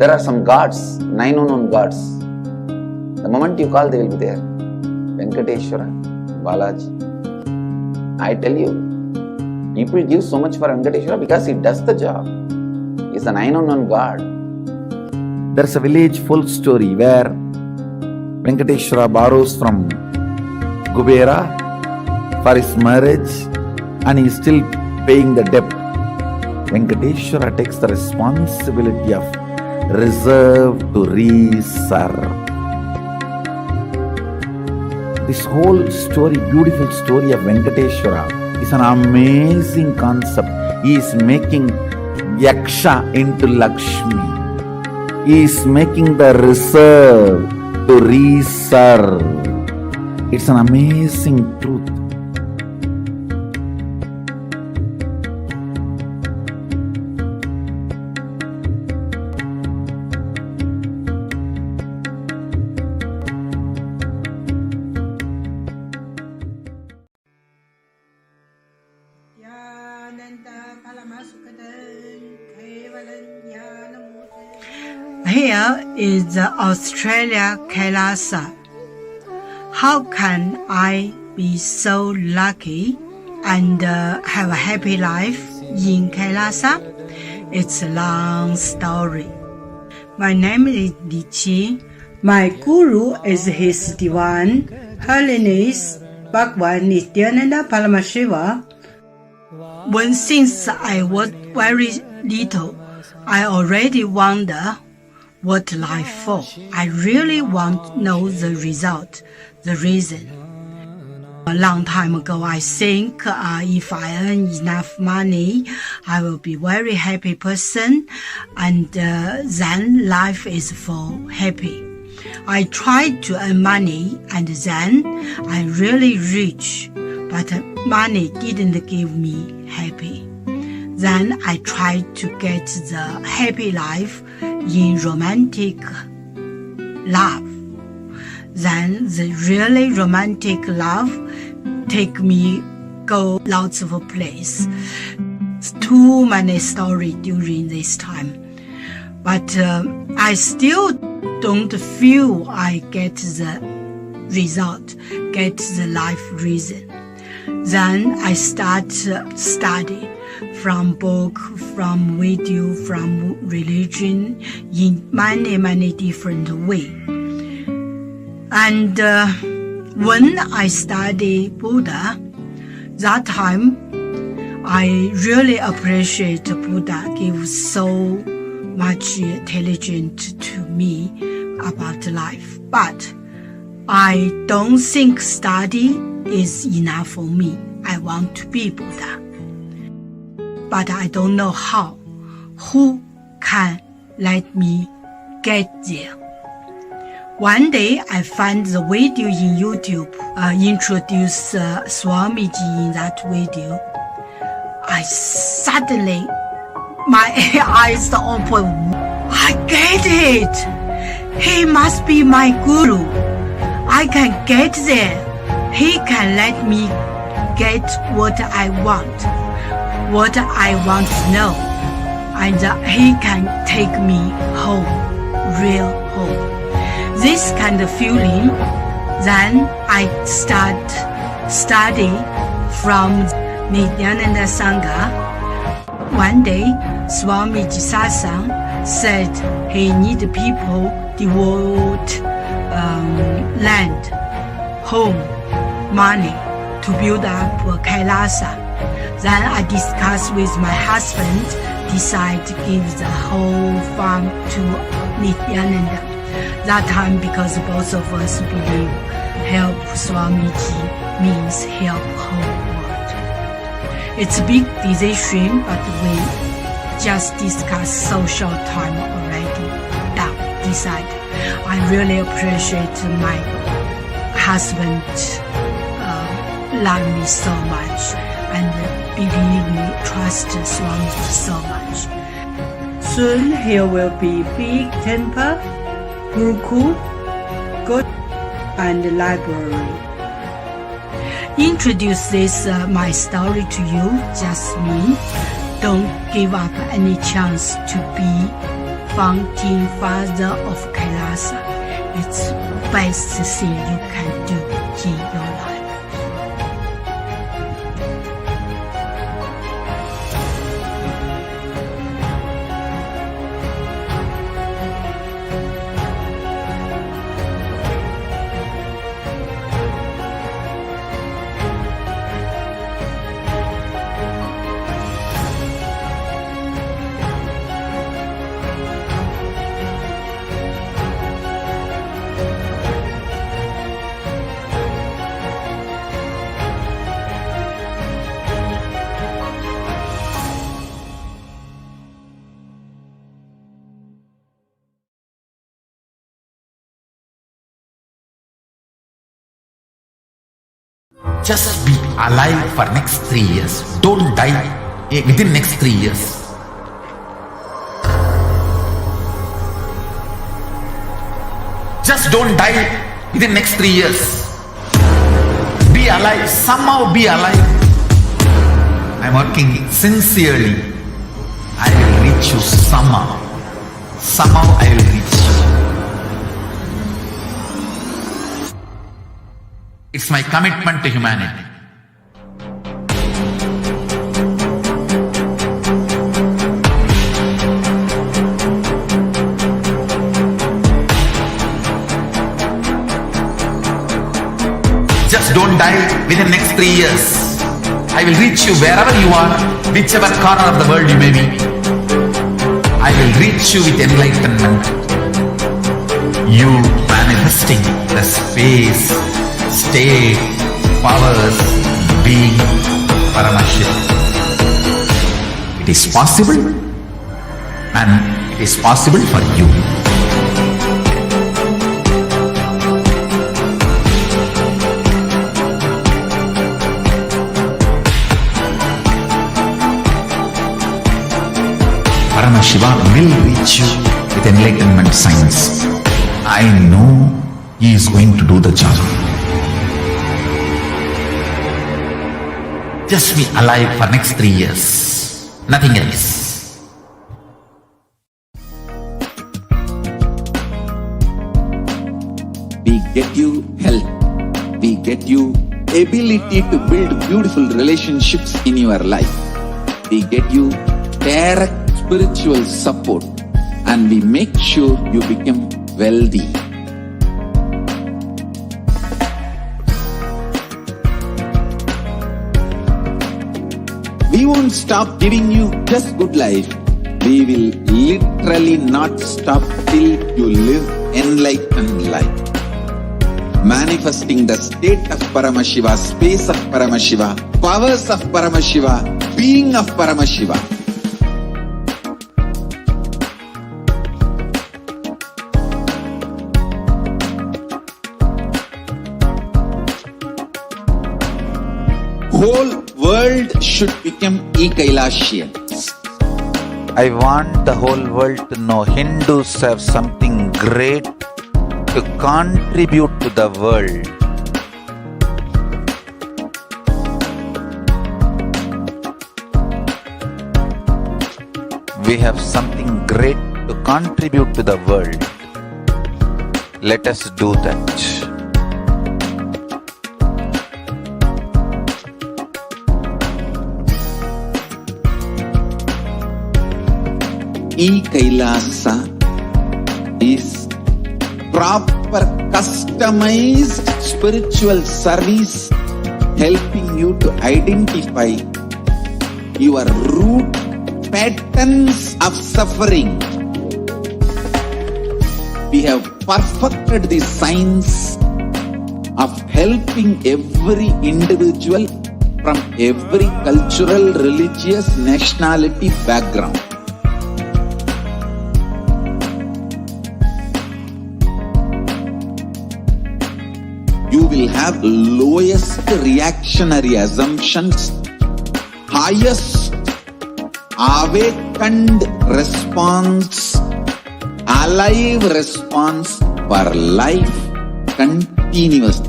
There are some gods, 9 unknown gods. The moment you call, they will be there. Venkateshwara, Balaji. I tell you, people give so much for Venkateshwara because he does the job. He's a 9 unknown god. There's a village folk story where Venkateshwara borrows from Kubera for his marriage and he is still paying the debt. Venkateshwara takes the responsibility of reserve to reserve. This whole story, beautiful story of Venkateshwara is an amazing concept. He is making Yaksha into Lakshmi. He is making the reserve to reserve. It's an amazing truth. Here is the Australia Kailasa. How can I be so lucky and have a happy life in Kailasa? It's a long story. My name is Li Qi. My guru is His Divine Holiness Bhagwan Nithyananda Paramashivam. Since I was very little, I already wonder what life for. I really want to know the result, the reason. A long time ago, I think if I earn enough money, I will be very happy person, and then life is for happy. I tried to earn money, and then I'm really rich, but money didn't give me happy. Then I tried to get the happy life in romantic love. Then the really romantic love take me go lots of places. Too many stories during this time. But I still don't feel I get the result, get the life reason. Then I start study from book, from video, from religion in many different ways. And when I study Buddha, that time I really appreciate Buddha gives so much intelligence to me about life. But I don't think study is enough for me. I want to be Buddha. But I don't know how. Who can let me get there? One day I found the video in YouTube, introduce Swamiji in that video. I suddenly, my eyes open. I get it. He must be my guru. I can get there. He can let me get what I want to know, and he can take me home, real home. This kind of feeling, then I start study from Nithyananda Sangha. One day, Swamiji Satsang said he need people devote land, home, money to build up Kailasa. Then I discussed with my husband, decide to give the whole farm to Nithyananda. That time, because both of us believe help Swamiji means help whole world. It's a big decision, but we just discussed so short time already. Decide. I really appreciate my husband love me so much and believe me, trust Swamiji so much. Soon here will be big temple, Gurukul, good, and library. Introduce this my story to you, just me. Don't give up any chance to be fountain father of Kailasa. It's best thing you can do in your life. Just be alive for next 3 years. Don't die within next 3 years. Just don't die within next 3 years. Be alive. Somehow be alive. I'm working sincerely. I will reach you somehow. Somehow I will reach you. It's my commitment to humanity. Just don't die within the next 3 years. I will reach you wherever you are, whichever corner of the world you may be. I will reach you with enlightenment. You manifesting the space, state, powers, being Paramashivoham. It is possible, and it is possible for you. Paramashivoham will reach you with enlightenment science. I know he is going to do the job. Just be alive for next 3 years. Nothing else. We get you health. We get you ability to build beautiful relationships in your life. We get you direct spiritual support, and we make sure you become wealthy. We won't stop giving you just good life. We will literally not stop till you live enlightened life. Manifesting the state of Paramashiva, space of Paramashiva, powers of Paramashiva, being of Paramashiva. Whole world should become Kailashians. I want the whole world to know Hindus have something great to contribute to the world. We have something great to contribute to the world. Let us do that. Kailasa is proper customized spiritual service helping you to identify your root patterns of suffering. We have perfected the science of helping every individual from every cultural, religious, nationality background. You will have lowest reactionary assumptions, highest awakened response, alive response for life continuously.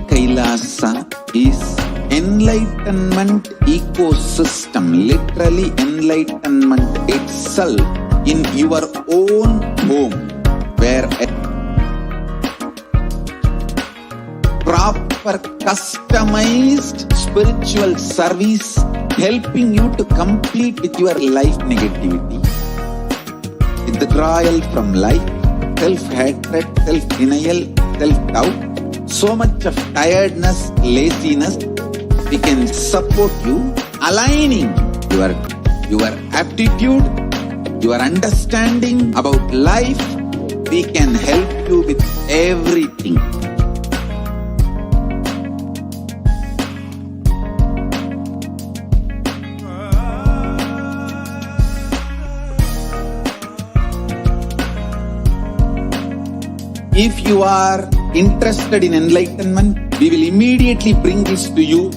Kailasa is enlightened enlightenment ecosystem, literally enlightenment itself in your own home, where a proper customized spiritual service helping you to complete with your life negativity, withdrawal from life, self-hatred, self-denial, self-doubt, so much of tiredness, laziness. We can support you, aligning your aptitude, your understanding about life. We can help you with everything. If you are interested in enlightenment, we will immediately bring this to you.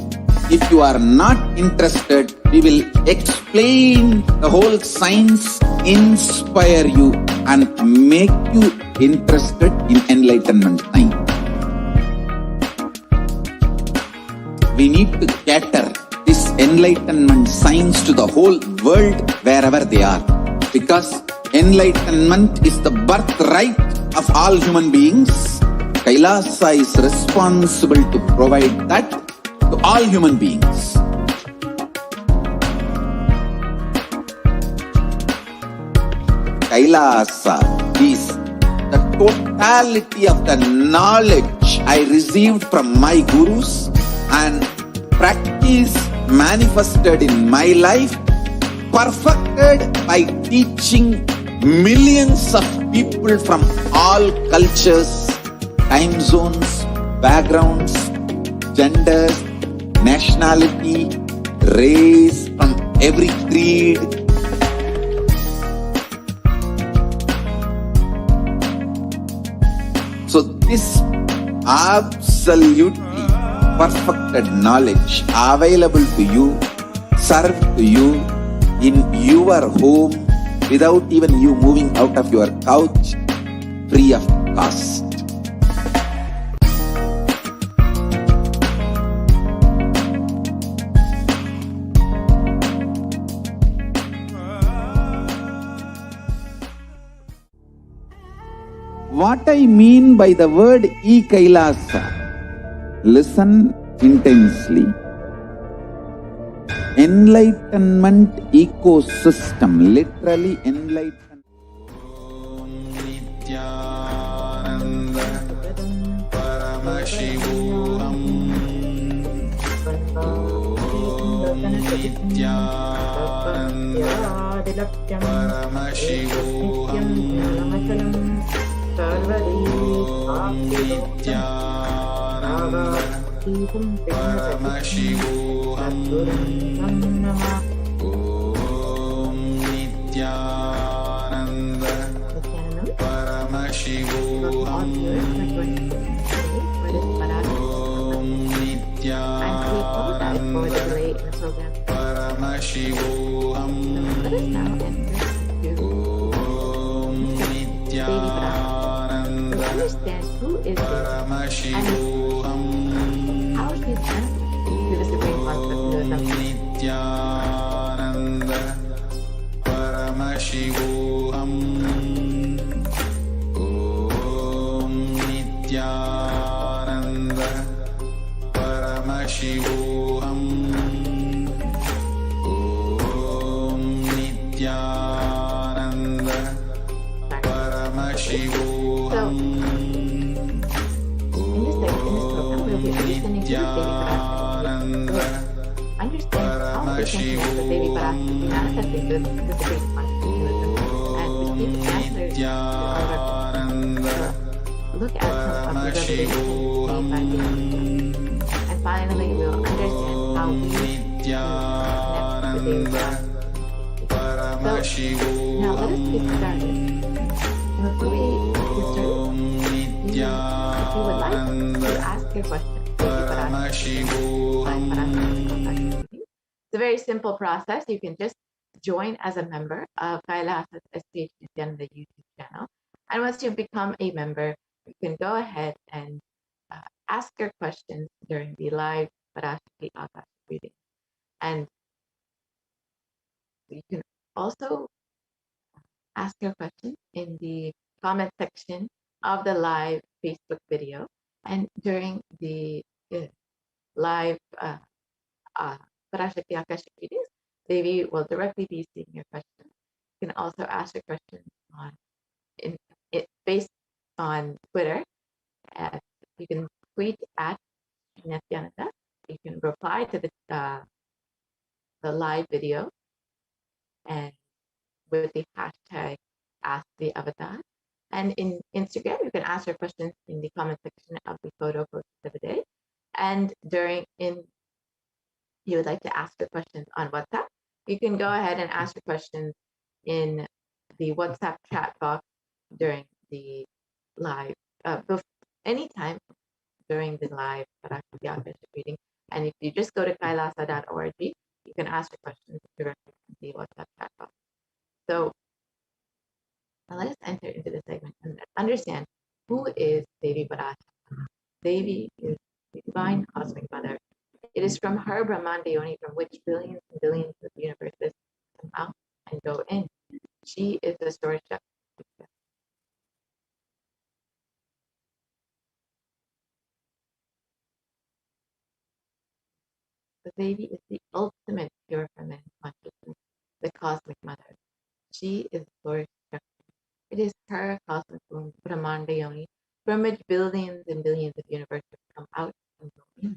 If you are not interested, we will explain the whole science, inspire you and make you interested in enlightenment science. We need to cater this enlightenment science to the whole world wherever they are, because enlightenment is the birthright of all human beings. Kailasa is responsible to provide that to all human beings. Kailasa is the totality of the knowledge I received from my gurus and practice manifested in my life, perfected by teaching millions of people from all cultures, time zones, backgrounds, genders, nationality, race, from every creed. So this absolutely perfected knowledge available to you, served to you in your home, without even you moving out of your couch, free of cost. What I mean by the word e-Kailasa, listen intensely. Enlightenment ecosystem, literally enlightenment. Nithyananda Paramashivoham. Nithyananda Paramashivoham. Nithyananda Paramashivoham. Om Nithyananda Paramashivoham. Om Nithyananda Paramashivoham. Om Nithyananda Paramashivoham. Nithyananda Paramashivoham. Om Nithyananda Paramashivoham. Om Nithyananda Paramashivoham. Nithyananda Paramashivoham. The baby Parashakti manifesting this divine consciousness and receive answers to our look at some of the revelations made by the and finally we'll understand how we connect to the baby Parashakti. So now let us get started. Before we get started, if you would like to ask your question, it's a very simple process. You can just join as a member of Kailasa's HDH Nithyananda YouTube channel. And once you become a member, you can go ahead and ask your questions during the live Parashakti Akashic reading. And you can also ask your question in the comment section of the live Facebook video. And during the live Parashakti Akashic readings, Devi will directly be seeing your questions. You can also ask your questions based on Twitter. You can tweet at Nithyananda. You can reply to the live video and with the hashtag Ask the Avatar. And in Instagram, you can ask your questions in the comment section of the photo posted of the day. And you would like to ask your questions on WhatsApp, you can go ahead and ask your questions in the WhatsApp chat box during the live, anytime during the live Parashakti Akashic reading. And if you just go to kailasa.org, you can ask your questions directly in the WhatsApp chat box. So now let us enter into the segment and understand who is Devi Parashakti. Devi is the divine cosmic mother. It is from her Brahmanda Yoni from which billions and billions of universes come out and go in. She is the source of the Devi is the ultimate pure feminine consciousness, the cosmic mother. She is the source of it is her cosmic womb, Brahmanda Yoni, from which billions and billions of universes come out and go in.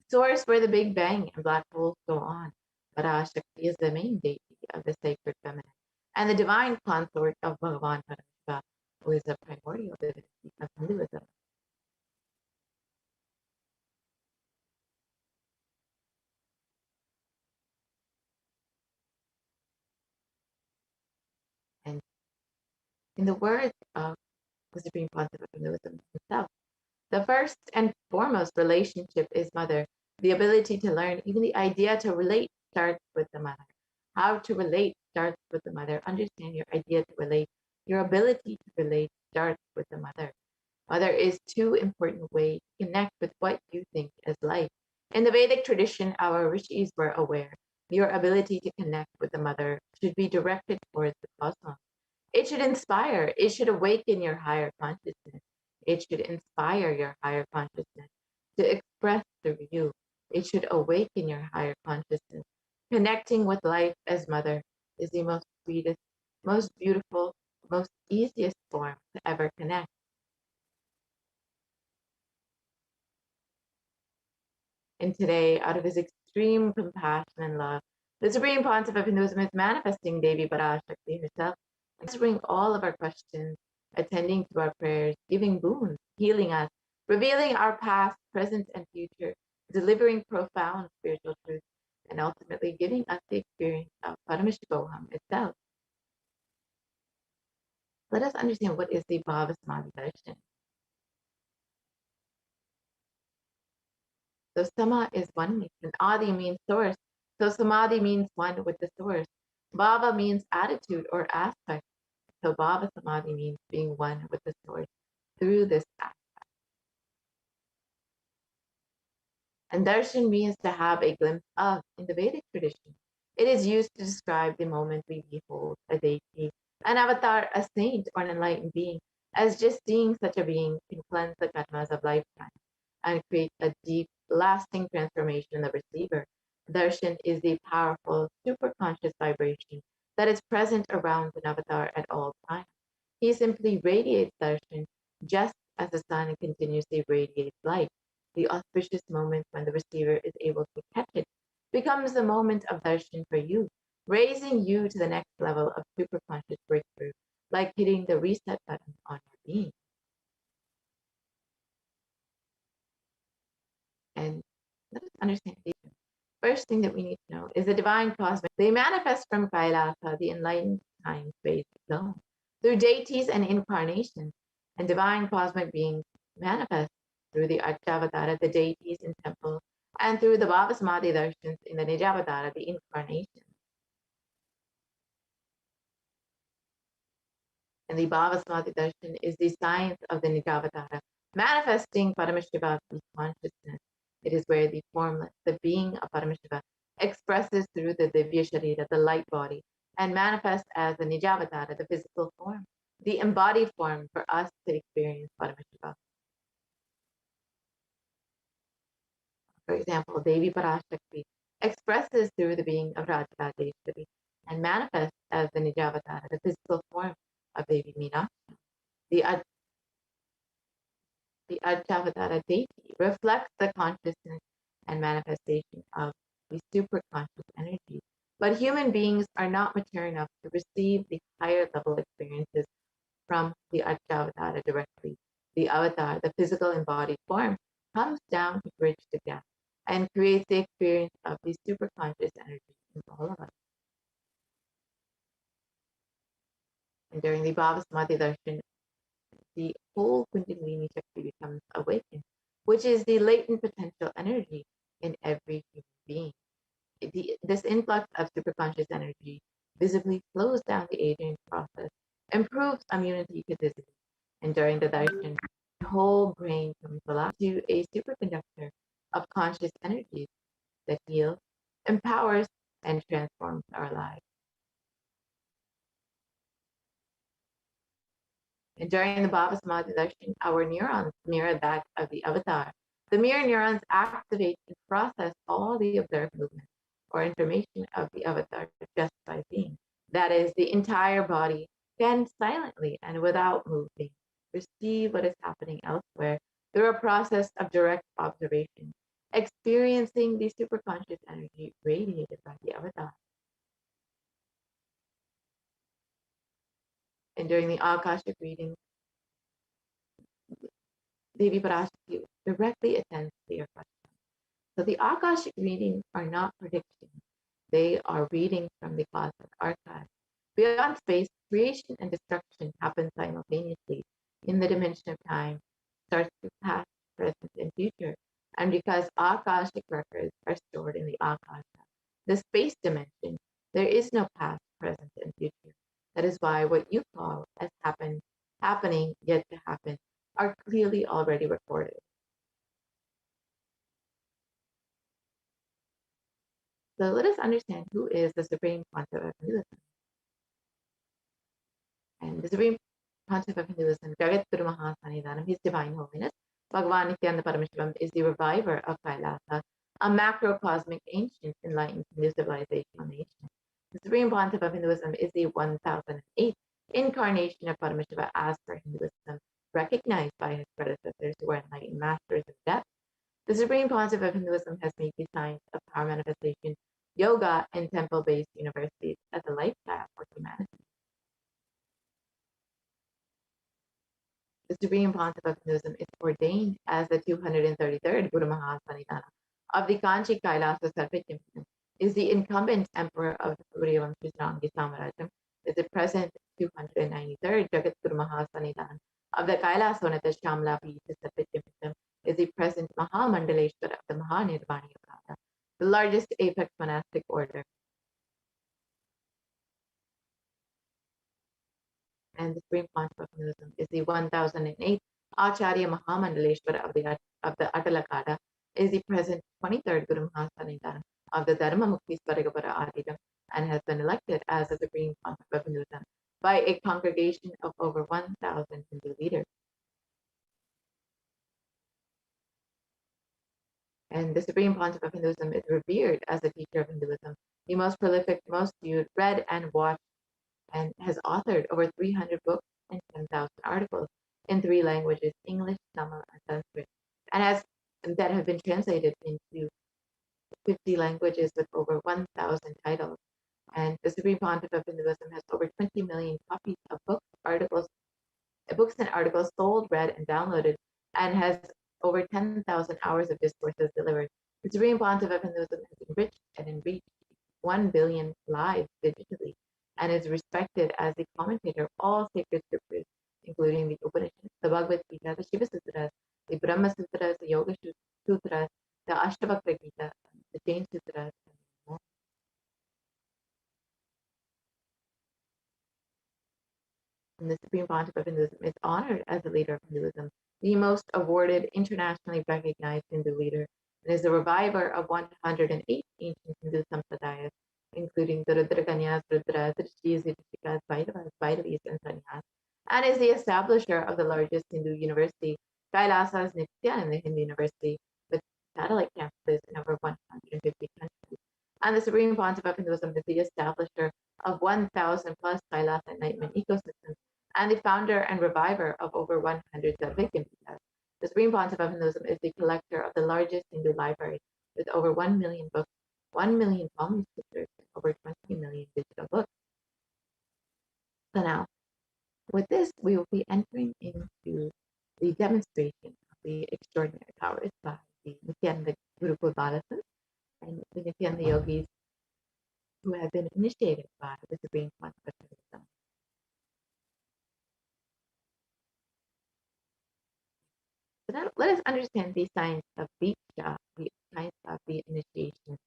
Source where the Big Bang and black holes go on. Parashakti is the main deity of the sacred feminine and the divine consort of Bhagavan Paramashiva, who is the primordial divinity of Hinduism. And in the words of the Supreme Pontiff of Hinduism himself, the first and foremost relationship is mother. The ability to learn, even the idea to relate, starts with the mother. How to relate starts with the mother. Understand your idea to relate. Your ability to relate starts with the mother. Mother is two important ways to connect with what you think is life. In the Vedic tradition, our rishis were aware your ability to connect with the mother should be directed towards the cosmos. It should inspire, it should awaken your higher consciousness. It should inspire your higher consciousness to express through you. It should awaken your higher consciousness. Connecting with life as mother is the most sweetest, most beautiful, most easiest form to ever connect. And today, out of his extreme compassion and love, the Supreme Pontiff of Hinduism is manifesting Devi Parashakti herself, answering all of our questions, attending to our prayers, giving boons, healing us, revealing our past, present, and future, delivering profound spiritual truths, and ultimately giving us the experience of Paramashivoham itself. Let us understand what is the Bhava Samadhi darshan. So Sama is oneness, and Adi means source. So Samadhi means one with the source. Bhava means attitude or aspect. So Bhava Samadhi means being one with the source through this aspect. And darshan means to have a glimpse of in the Vedic tradition. It is used to describe the moment we behold a deity, an avatar, a saint, or an enlightened being, as just seeing such a being can cleanse the karmas of lifetime and create a deep, lasting transformation in the receiver. Darshan is the powerful, superconscious vibration that is present around an avatar at all times. He simply radiates darshan just as the sun continuously radiates light. The auspicious moment when the receiver is able to catch it becomes the moment of darshan for you, raising you to the next level of superconscious breakthrough, like hitting the reset button on your being. And let us understand the first thing that we need to know is the divine cosmic. They manifest from Kailasa, the enlightened time-space zone, through deities and incarnations, and divine cosmic beings manifest through the Archavatara, the deities in temples, and through the Bhava Samadhi darshans in the Nijavatara, the incarnation. And the Bhava Samadhi darshan is the science of the Nijavatara, manifesting Paramashiva's consciousness. It is where the formless, the being of Paramashiva, expresses through the Divya Sharira, the light body, and manifests as the Nijavatara, the physical form, the embodied form for us to experience Paramashiva. For example, Devi Parashakti expresses through the being of Rajadeshwari and manifests as the Nijavatara, the physical form of Devi Meena. The Adjavatara deity reflects the consciousness and manifestation of the superconscious energy. But human beings are not mature enough to receive the higher level experiences from the Adjavatara directly. The avatar, the physical embodied form, comes down to bridge the gap and creates the experience of the superconscious energy in all of us. And during the Bhavasamadhi darshan, the whole Kundalini Shakti becomes awakened, which is the latent potential energy in every human being. This influx of superconscious energy visibly slows down the aging process, improves immunity to disease, and during the darshan, the whole brain comes alive to a superconductor of conscious energies that heals, empowers, and transforms our lives. And during the Bhavasamadhi darshan, our neurons mirror that of the avatar. The mirror neurons activate and process all the observed movements or information of the avatar just by seeing. That is, the entire body can silently and without moving receive what is happening elsewhere through a process of direct observation, experiencing the superconscious energy radiated by the avatar. And during the Akashic reading, Devi Parashakti directly attends to your question. So the Akashic readings are not predictions. They are readings from the cosmic archive. Beyond space, creation and destruction happen simultaneously in the dimension of time, starts with past, present, and future. And because Akashic records are stored in the Akasha, the space dimension, there is no past, present, and future. That is why what you call as happening, yet to happen, are clearly already recorded. So let us understand who is the Supreme Pontiff of Hinduism. And the Supreme Pontiff of Hinduism, Jagat Guru Mahasanidanam, His Divine Holiness, Bhagavan Nithyananda Paramashivam, is the reviver of Kailasa, a macrocosmic ancient enlightened Hindu civilization nation. The Supreme Pontiff of Hinduism is the 1008th incarnation of Paramashiva as per Hinduism, recognized by his predecessors who were enlightened masters of depth. The Supreme Pontiff of Hinduism has made the science of power manifestation, yoga, and temple-based universities as a lifestyle for humanity. The Supreme Pontiff of Hinduism is ordained as the 233rd Guru Mahasaniddhana of the Kanchi Kailasa Sarvijnana, is the incumbent emperor of the Suryavanshi Srangi Samarajam, is the present 293rd Jagat Guru Mahasaniddhana of the Kailasonata Shamla Pita Sarvijnana, is the present Mahamandaleshwar of the Mahanirvani Yogada, the largest apex monastic order. And the Supreme Pontiff of Hinduism is the 1008th Acharya Mahamandaleshwar of the Atalakada, is the present 23rd Guru Mahasaniddhana of the Dharma Mukti Sparagapara Adidam, and has been elected as the Supreme Pontiff of Hinduism by a congregation of over 1,000 Hindu leaders. And the Supreme Pontiff of Hinduism is revered as a teacher of Hinduism, the most prolific, most viewed, read, and watched, and has authored over 300 books and 10,000 articles in 3 languages, English, Tamil, and Sanskrit, and that have been translated into 50 languages with over 1,000 titles. And the Supreme Pontiff of Hinduism has over 20 million copies of books and articles sold, read, and downloaded, and has over 10,000 hours of discourses delivered. The Supreme Pontiff of Hinduism has enriched and enriched 1 billion lives digitally, and is respected as the commentator of all sacred scriptures, including the Upanishads, the Bhagavad Gita, the Shiva Sutras, the Brahma Sutras, the Yoga Sutras, the Ashtavakra Gita, the Jain Sutras, and more. And the Supreme Pontiff of Hinduism is honored as the leader of Hinduism, the most awarded, internationally recognized Hindu leader, and is the reviver of 108 ancient Hindu sampradayas, including the Rudrakanyas, Rudras, Rishis, Rishikas, Bhairavas, Bhairavis, and Sanyas, and is the establisher of the largest Hindu university, Kailasa's Nithyananda Hindu University, with satellite campuses in over 150 countries. And the Supreme Pontiff of Hinduism is the establisher of 1,000 plus Kailasa enlightenment ecosystems, and the founder and reviver of over 100 Sarvika. The Supreme Pontiff of Hinduism is the collector of the largest Hindu library with over 1 million books, 1 million volumes preserved, and over 20 million digital books. So now, with this, we will be entering into the demonstration of the extraordinary powers by the Nithyananda Guru Bodhisattvas and the Nithyananda yogis who have been initiated by the Supreme Pontiff of Hinduism. So now let us understand the science of Diksha, the science of the initiation.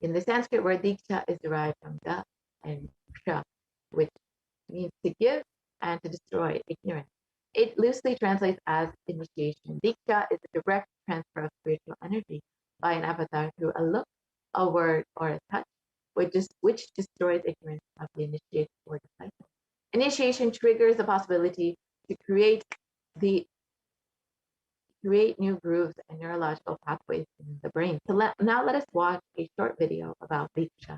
In the Sanskrit word Diksha is derived from Da and Ksha, which means to give and to destroy ignorance. It loosely translates as initiation. Diksha is a direct transfer of spiritual energy by an avatar through a look, a word, or a touch, which destroys ignorance of the initiate or disciple. Initiation triggers the possibility to create new grooves and neurological pathways in the brain. So now let us watch a short video about Diksha.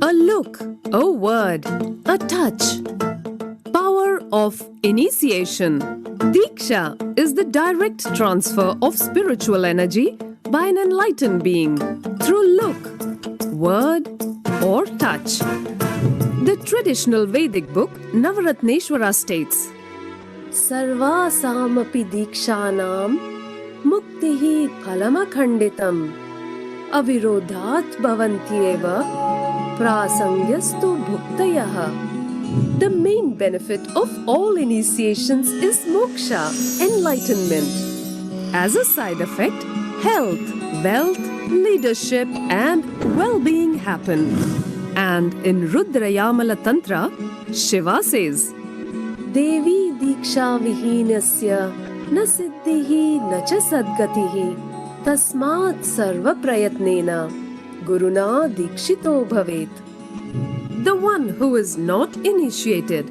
A look, a word, a touch. Power of initiation. Diksha is the direct transfer of spiritual energy by an enlightened being through look, word, or touch. The traditional Vedic book Navaratneshwara states, Sarvasamapi dikshanam muktihi phalamakhanditam avirodhat bhavantyeva prasangyastu bhuktayaha. The main benefit of all initiations is moksha, enlightenment. As a side effect, health, wealth, leadership, and well-being happen. And in Rudrayamala Tantra, Shiva says, Devi diksha vihinasya na siddhihi na cha sadgatihi tasmat sarva prayatnena guruna dikshito bhavet. The one who is not initiated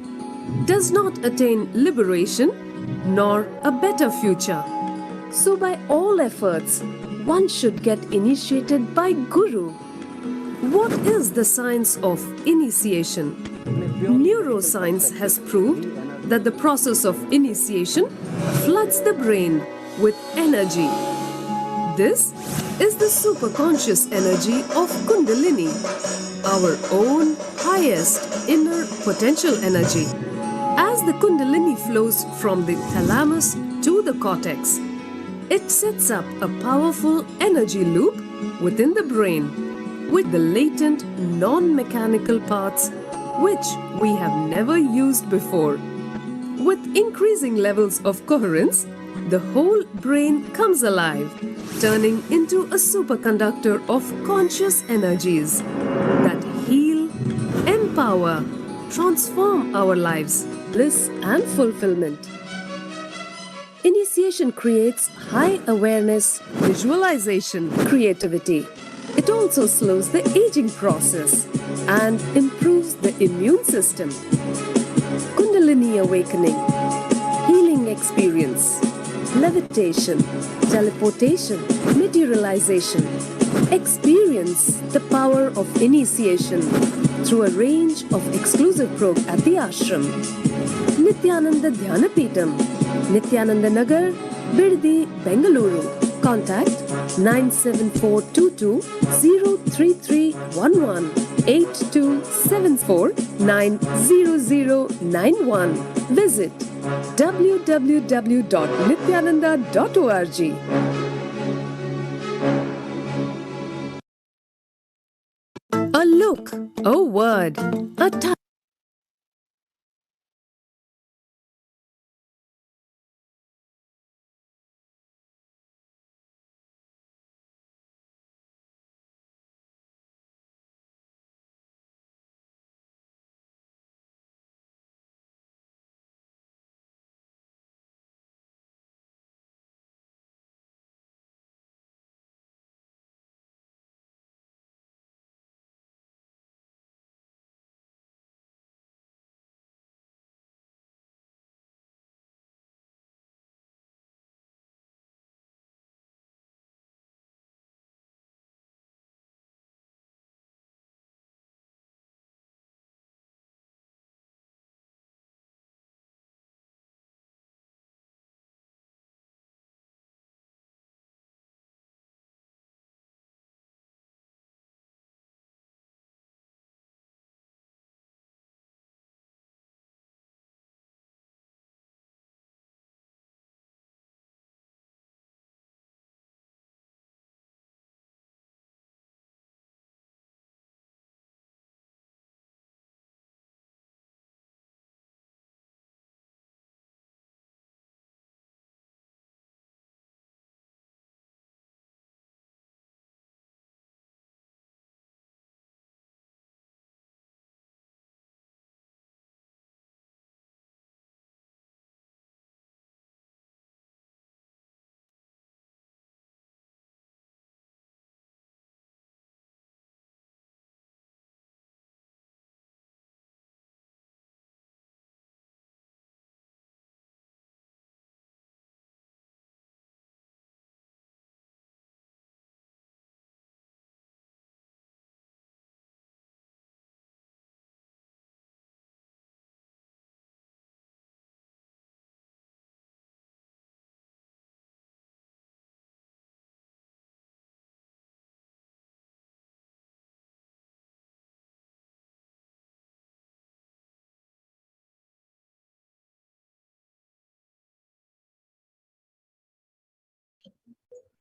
does not attain liberation nor a better future. So by all efforts, one should get initiated by Guru. What is the science of initiation? Neuroscience has proved that the process of initiation floods the brain with energy. This is the superconscious energy of Kundalini, our own highest inner potential energy. As the Kundalini flows from the thalamus to the cortex, it sets up a powerful energy loop within the brain with the latent non-mechanical parts which we have never used before. With increasing levels of coherence, the whole brain comes alive, turning into a superconductor of conscious energies that heal, empower, transform our lives, bliss and fulfillment. Initiation creates high awareness, visualization, creativity. It also slows the aging process and improves the immune system. Kundalini awakening, healing experience, levitation, teleportation, materialization. Experience the power of initiation through a range of exclusive programs at the ashram. Nithyananda Dhyanapeetham, Nithyananda Nagar, Birdi, Bengaluru. Contact 97422 03311 8274 90091. Visit www.nithyananda.org. A look, a word, a touch.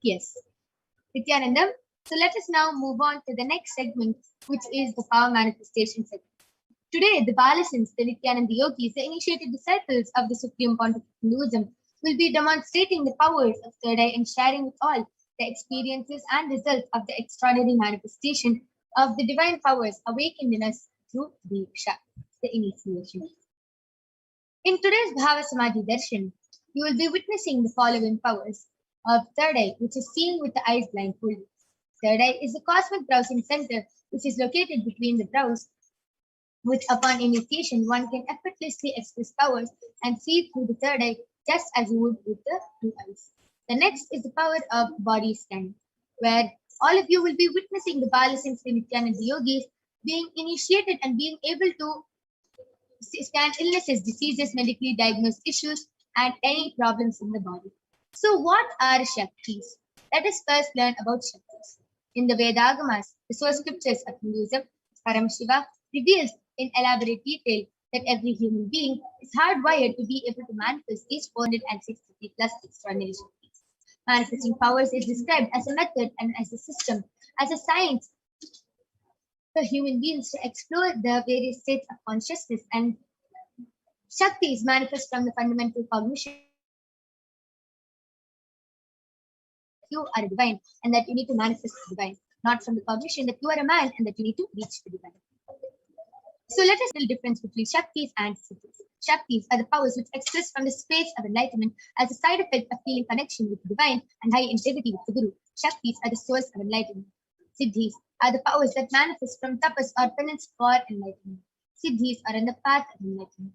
Yes, Nithyanandam. So let us now move on to the next segment, which is the power manifestation segment. Today, the Balasins, the Nithyananda yogis, the initiated disciples of the Supreme Pontiff of Hinduism, will be demonstrating the powers of third eye and sharing with all the experiences and results of the extraordinary manifestation of the divine powers awakened in us through Diksha, the initiation. In today's Bhava Samadhi Darshan, you will be witnessing the following powers of third eye, which is seeing with the eyes blindfolded. Third eye is the cosmic browsing center, which is located between the brows, which upon initiation one can effortlessly express powers and see through the third eye just as you would with the two eyes. The next is the power of body scanning, where all of you will be witnessing the Balasins, the Nithyananda yogis, being initiated and being able to scan illnesses, diseases, medically diagnosed issues, and any problems in the body. So, what are Shaktis? Let us first learn about Shaktis. In the Vedagamas, the source scriptures of Hinduism, Paramashiva reveals in elaborate detail that every human being is hardwired to be able to manifest these 463 plus extraordinary Shaktis. Manifesting powers is described as a method and as a system, as a science for human beings to explore the various states of consciousness, and Shaktis manifest from the fundamental cognition you are a divine and that you need to manifest the divine, not from the cognition that you are a man and that you need to reach the divine. So let us tell the difference between Shaktis and Siddhis. Shaktis are the powers which express from the space of enlightenment as a side effect of feeling connection with the divine and high integrity with the Guru. Shaktis are the source of enlightenment. Siddhis are the powers that manifest from tapas or penance for enlightenment. Siddhis are on the path of enlightenment.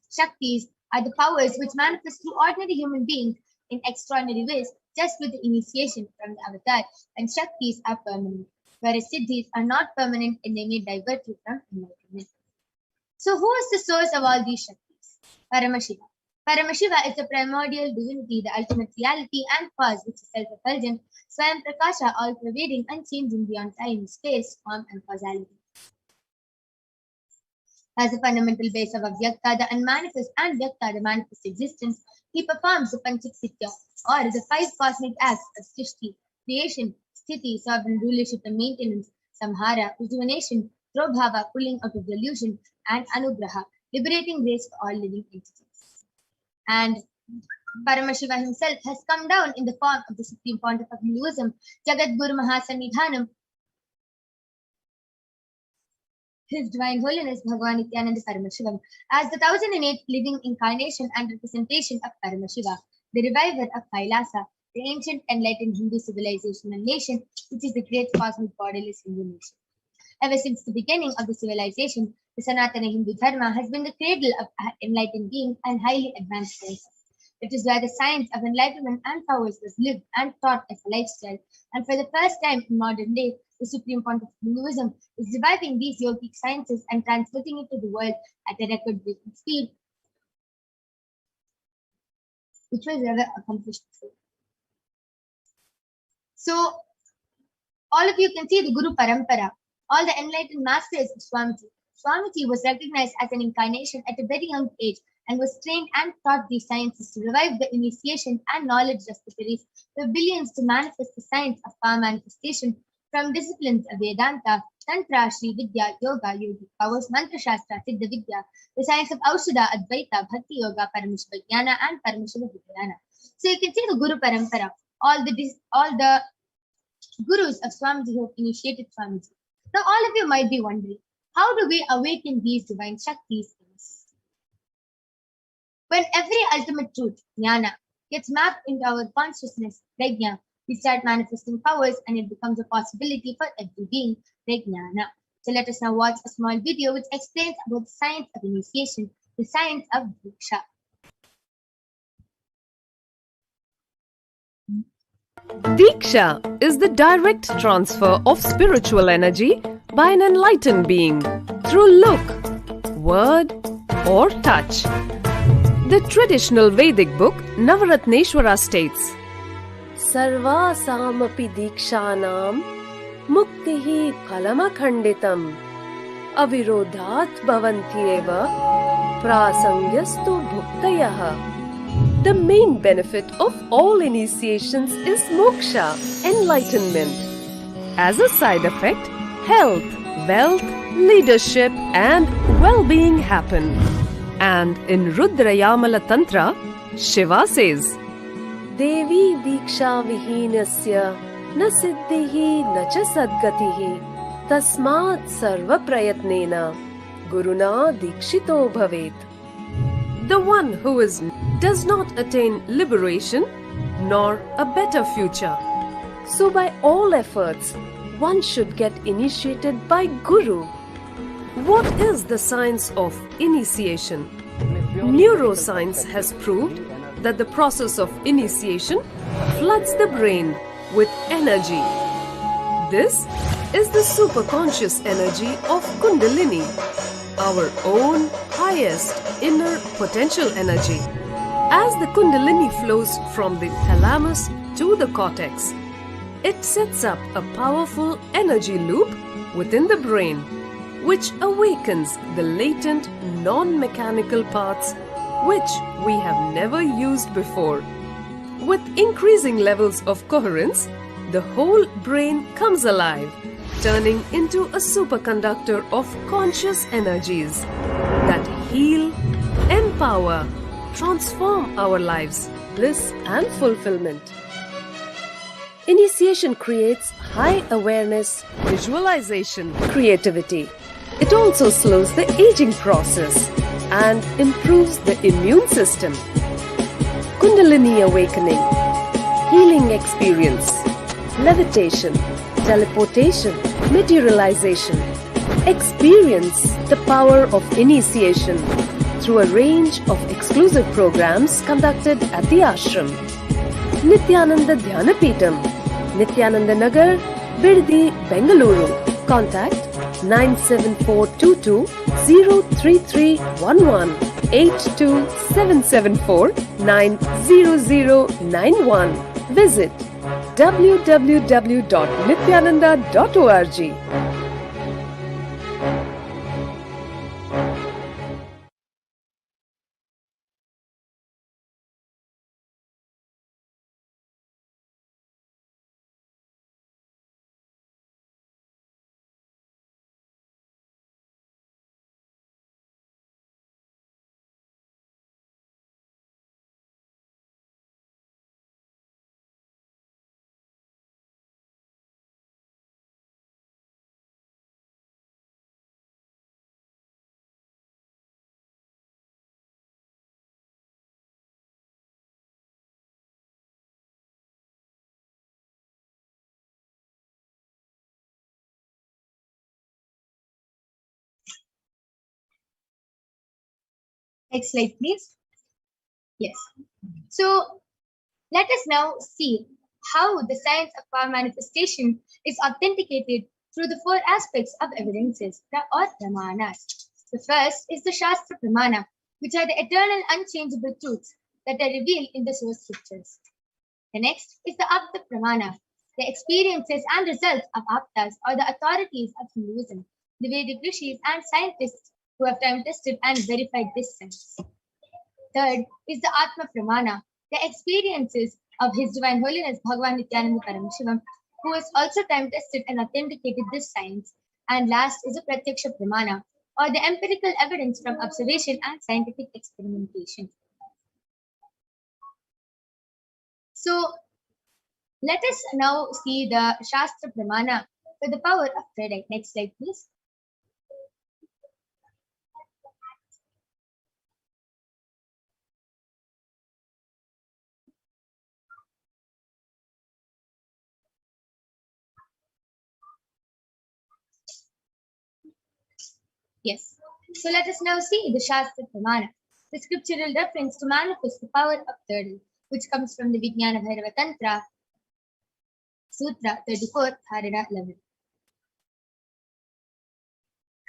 Shaktis are the powers which manifest through ordinary human beings in extraordinary ways just with the initiation from the avatar, and Shaktis are permanent, whereas Siddhis are not permanent and they may divert you from enlightenment. So who is the source of all these Shaktis? Paramashiva. Paramashiva is the primordial divinity, the ultimate reality and cause which is self-effulgent, Swayam Prakasha, all-pervading, unchanging beyond time, space, form and causality. As a fundamental base of Avyakta, the unmanifest, and Vyakta, the manifest existence, he performs the Panchaksitya, or the 5 cosmic acts of Srishti, creation, Sthiti, sovereign rulership and maintenance, Samhara, rejuvenation, Prabhava, pulling out of delusion, and Anugraha, liberating grace for all living entities. And Paramashiva himself has come down in the form of the Supreme Pontiff of Hinduism, Jagat Guru Mahasannidhanam, His Divine Holiness Bhagavan Nithyananda Paramashivam, as the 1008th living incarnation and representation of Paramashiva, the reviver of Kailasa, the ancient enlightened Hindu civilization and nation, which is the great cosmic borderless Hindu nation. Ever since the beginning of the civilization, the Sanatana Hindu Dharma has been the cradle of enlightened beings and highly advanced science. It is where the science of enlightenment and powers was lived and taught as a lifestyle, and for the first time in modern day, the Supreme Pontiff of Hinduism is reviving these yogic sciences and transmitting it to the world at a record-breaking speed, which was never accomplished before. So, all of you can see the Guru Parampara, all the enlightened masters of Swamiji. Swamiji was recognized as an incarnation at a very young age and was trained and taught these sciences to revive the initiation and knowledge necessaries for billions to manifest the science of power manifestation from disciplines of Vedanta, Tantra, Sri Vidya, Yoga, Yogic powers, Mantra Shastra, Siddha Vidya, the science of Aushadha, Advaita, Bhakti Yoga, Paramashivoham, and Paramashivoham. So you can see the Guru Parampara, all the gurus of Swamiji who have initiated Swamiji. Now all of you might be wondering, how do we awaken these divine Shaktis in us? When every ultimate truth, jnana, gets mapped into our consciousness, prajna, we start manifesting powers and it becomes a possibility for every being, prajnana. So let us now watch a small video which explains about the science of initiation, the science of Diksha. Diksha is the direct transfer of spiritual energy by an enlightened being through look, word, or touch. The traditional Vedic book Navaratneshwara states, Sarva samapi dikshanam muktihi phalamakhanditam avirodhat bhavanti eva prasangyastu bhuktayah. The main benefit of all initiations is moksha, enlightenment. As a side effect, health, wealth, leadership, and well-being happen. And in Rudrayamala Tantra, Shiva says, Devi Diksha Vihinasya na siddhihi na cha sadgatihi tasmat sarva prayatnena guruna dikshito bhavet. The one who does not attain liberation nor a better future. So by all efforts, one should get initiated by Guru. What is the science of initiation? Neuroscience has proved that the process of initiation floods the brain with energy. This is the superconscious energy of Kundalini, our own highest inner potential energy. As the Kundalini flows from the thalamus to the cortex, it sets up a powerful energy loop within the brain, which awakens the latent non-mechanical parts which we have never used before. With increasing levels of coherence, the whole brain comes alive, turning into a superconductor of conscious energies that heal, empower, transform our lives, bliss and fulfillment. Initiation creates high awareness, visualization, creativity. It also slows the aging process and improves the immune system. Kundalini awakening, healing experience, levitation, teleportation, materialization. Experience the power of initiation through a range of exclusive programs conducted at the ashram. Nithyananda Dhyanapitham, Nithyananda Nagar, Biddi, Bengaluru. Contact 97422 03311 82774 90091. Visit www.nithyananda.org. Next slide, please. Yes. So let us now see how the science of power manifestation is authenticated through the four aspects of evidences, or pramanas. The first is the Shastra Pramana, which are the eternal unchangeable truths that are revealed in the source scriptures. The next is the Apta Pramana, the experiences and results of Aptas, or the authorities of Hinduism, the Vedic rishis and scientists who have time tested and verified this science. Third is the Atma Pramana, the experiences of His Divine Holiness Bhagavan Nithyananda Paramashivam, who has also time tested and authenticated this science. And last is the Pratyaksha Pramana, or the empirical evidence from observation and scientific experimentation. So let us now see the Shastra Pramana for the power of third eye. Next slide, please. Yes. So let us now see the Shastra Pramana, the scriptural reference to manifest the power of third eye, which comes from the Vijnana Bhairava Tantra, Sutra 34, Tharana 11.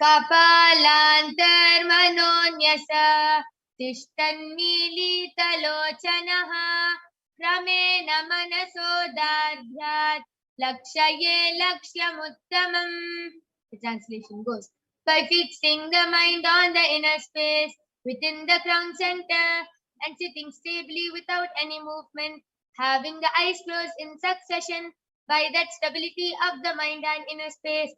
Kapalantarmanonyasa tishtannilitalochanaha kramena manasodadhyat lakshaye lakshyamuttamam. The translation goes, by fixing the mind on the inner space within the crown center, and sitting stably without any movement, having the eyes closed in succession. By that stability of the mind and inner space,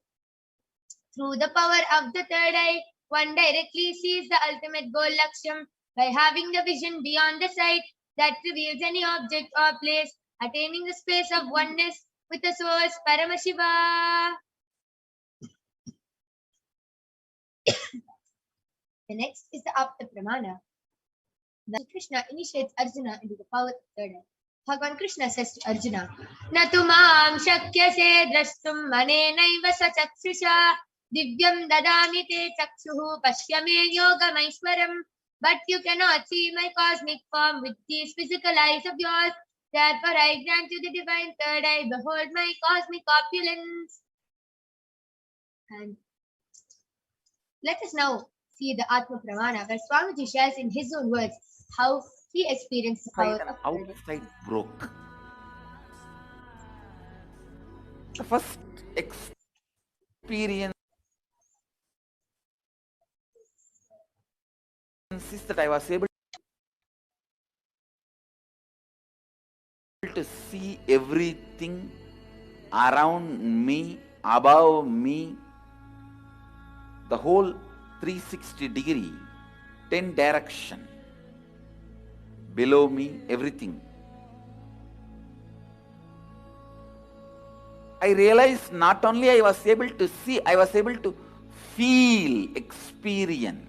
through the power of the third eye, one directly sees the ultimate goal Laksham by having the vision beyond the sight that reveals any object or place, attaining the space of oneness with the source Paramashiva. The next is the Apta Pramana. The Krishna initiates Arjuna into the power of third eye. Bhagavan Krishna says to Arjuna, Natu mam shakyase drashtum manenaiva sachakshisha divyam dadami te chakshuhu pashyame yogamaishwaram. But you cannot see my cosmic form with these physical eyes of yours. Therefore I grant you the divine third eye. Behold my cosmic opulence. And let us now see the Atma Pramana, where Swamiji shares in his own words how he experienced the power Inside and of third eye. outside broke. The first experience is that I was able to see everything around me, above me, the whole 360 degree, 10 direction, below me, everything. I realized not only I was able to see, I was able to feel, experience.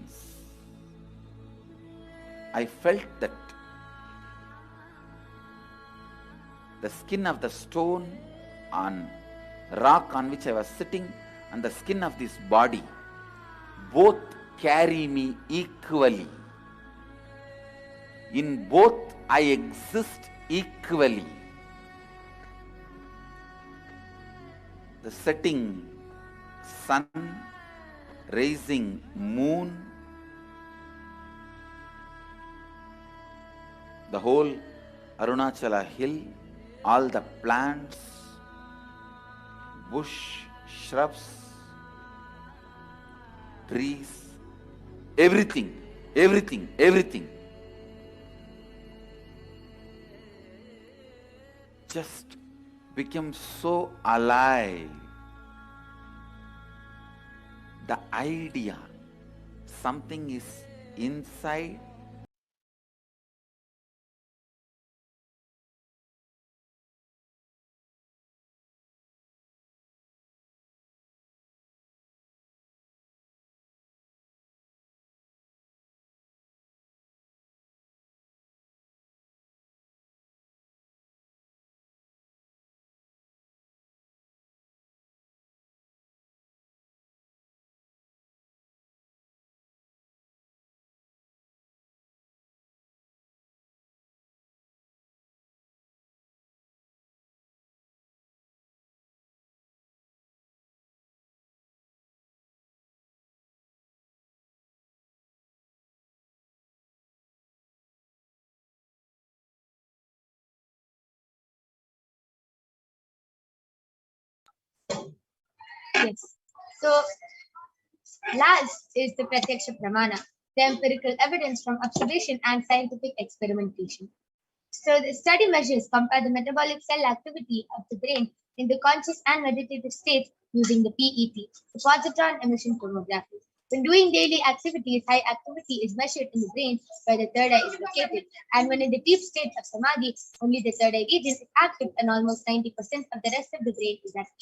I felt that the skin of the stone on rock on which I was sitting and the skin of this body both carry me equally. In both I exist equally. The setting sun, rising moon, the whole Arunachala hill, all the plants, bush, shrubs, trees, everything just became so alive. The idea, something is inside, Yes. So, last is the Pratyaksha Pramana, the empirical evidence from observation and scientific experimentation. So, the study measures compare the metabolic cell activity of the brain in the conscious and meditative states using the PET, the positron emission tomography. When doing daily activities, high activity is measured in the brain where the third eye is located. And when in the deep state of samadhi, only the third eye region is active and almost 90% of the rest of the brain is active.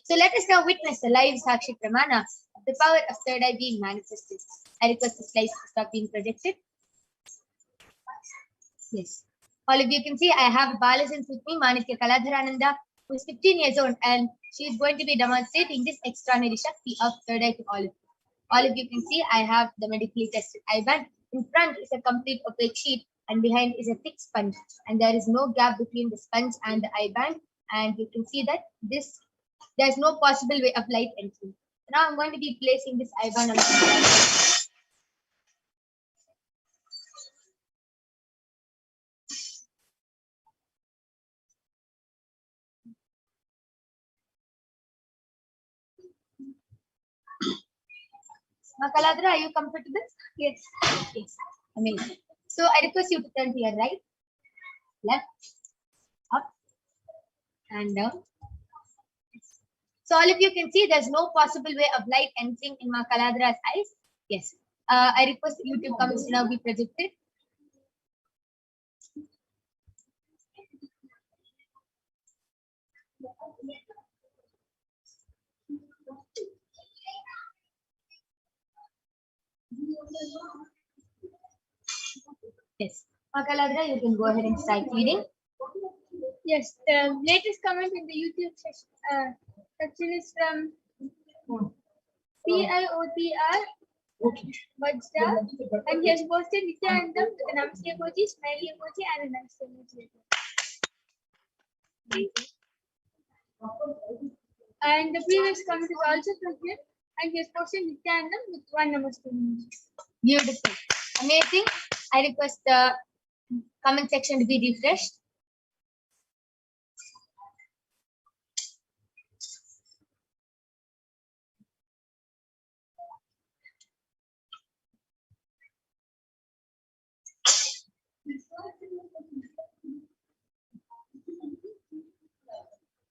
So let us now witness the live Sakshi Pramana of the power of third eye being manifested. I request the slides to stop being projected. Yes. All of you can see I have a Balasins with me, Manitya Kaladharananda, who is 15 years old, and she is going to be demonstrating this extraordinary Shakti of third eye to all of you. All of you can see I have the medically tested eye band. In front is a complete opaque sheet, and behind is a thick sponge. And there is no gap between the sponge and the eye band. And you can see that there's no possible way of light entering. Now I'm going to be placing this eye band on the Makaladra, are you comfortable? Yes. Yes. Amazing. So I request you to turn to your right, left, up, and down. So all of you can see there's no possible way of light entering in Makaladra's eyes. Yes. I request the YouTube comments to now be projected. Yes. Makaladra, you can go ahead and start reading. Yes, the latest comment in the YouTube section is from PIOTR Vajda, and he has posted Nithyanandam with a Namaste emoji, smiley emoji, and a Namaste emoji. And the previous comment is also from him, and he has posted Nithyanandam with one Namaste emoji. Beautiful. Amazing. I request the comment section to be refreshed.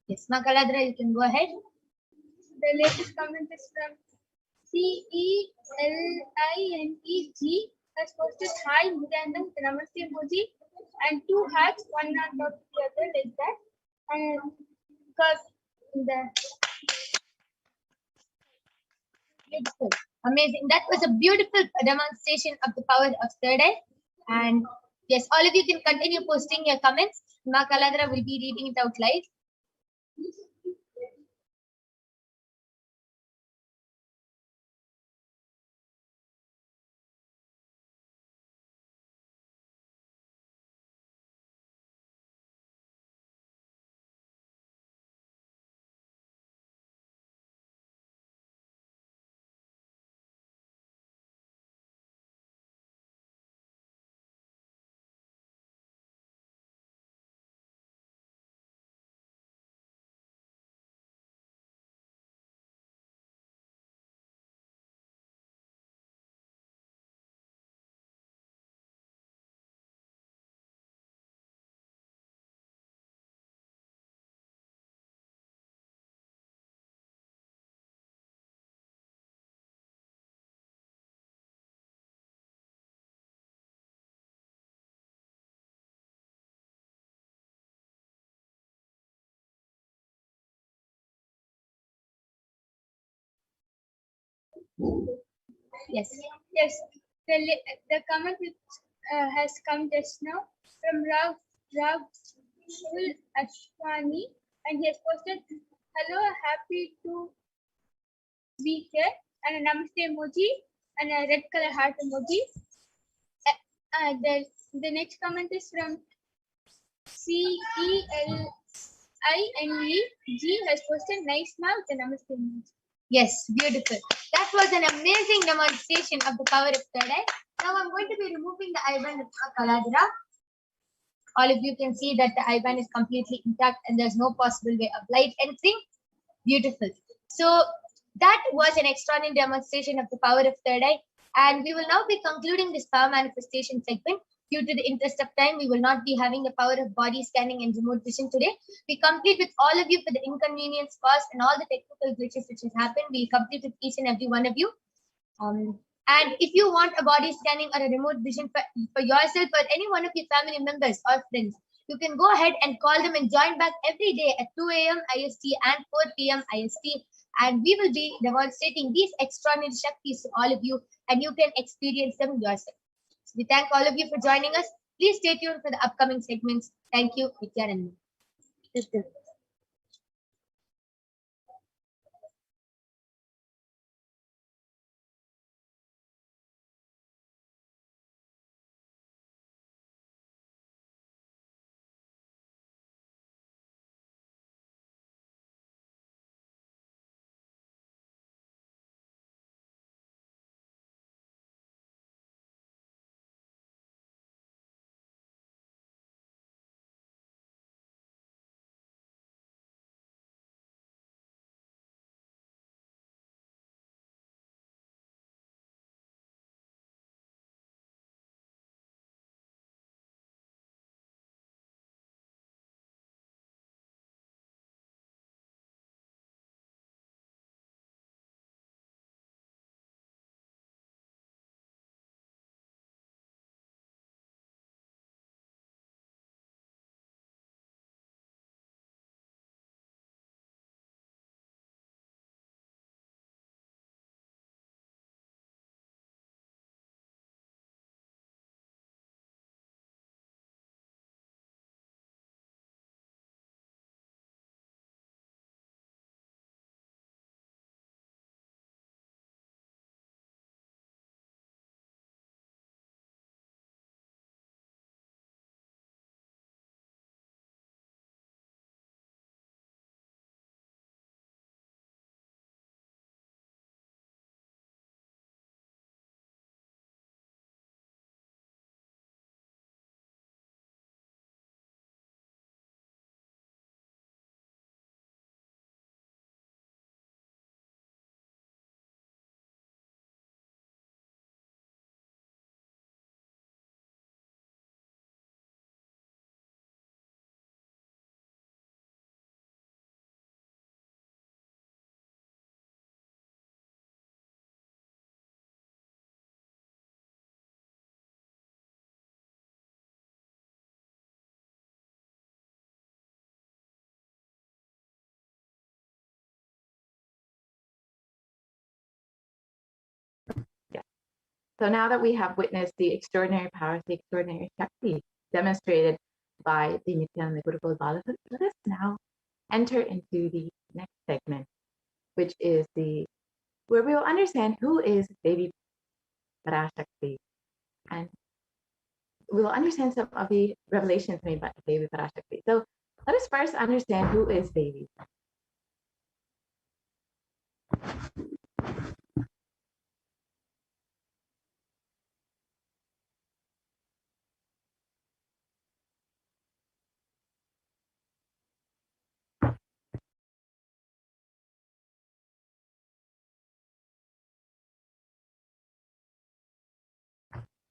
Yes, Makaladra, you can go ahead. The latest comment is from CELINEG, has posted hi Nithyanandam with a Namaste emoji and two hearts, one on top of the other like that. And because the Beautiful. Amazing. That was a beautiful demonstration of the power of third eye. And yes, all of you can continue posting your comments. Makaladra will be reading it out live. yes, the comment which has come just now from Rav Ashwani, and he has posted hello, happy to be here, and a Namaste emoji and a red color heart emoji. The next comment is from CELINEG, has posted nice mouth and Namaste emoji. Yes, beautiful. That was an amazing demonstration of the power of third eye. Now I'm going to be removing the eyeband of Makaladra. All of you can see that the eyeband is completely intact and there's no possible way of light entering. Beautiful. So that was an extraordinary demonstration of the power of third eye. And we will now be concluding this power manifestation segment. Due to the interest of time, we will not be having the power of body scanning and remote vision today. We complete with all of you for the inconvenience caused and all the technical glitches which has happened. We complete with each and every one of you. And if you want a body scanning or a remote vision for yourself or any one of your family members or friends, you can go ahead and call them and join back every day at 2 a.m. IST and 4 p.m. IST. And we will be demonstrating these extraordinary Shaktis to all of you, and you can experience them yourself. So we thank all of you for joining us. Please stay tuned for the upcoming segments. Thank you, Nithyananda. So now that we have witnessed the extraordinary powers, the extraordinary Shakti demonstrated by the Nithyananda Gurukul Balasas, let us now enter into the next segment, which is where we will understand who is Devi Parashakti, and we will understand some of the revelations made by Devi Parashakti. So let us first understand who is Devi.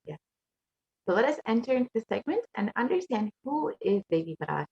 Yes. So let us enter into the segment and understand who is Devi Parashakti.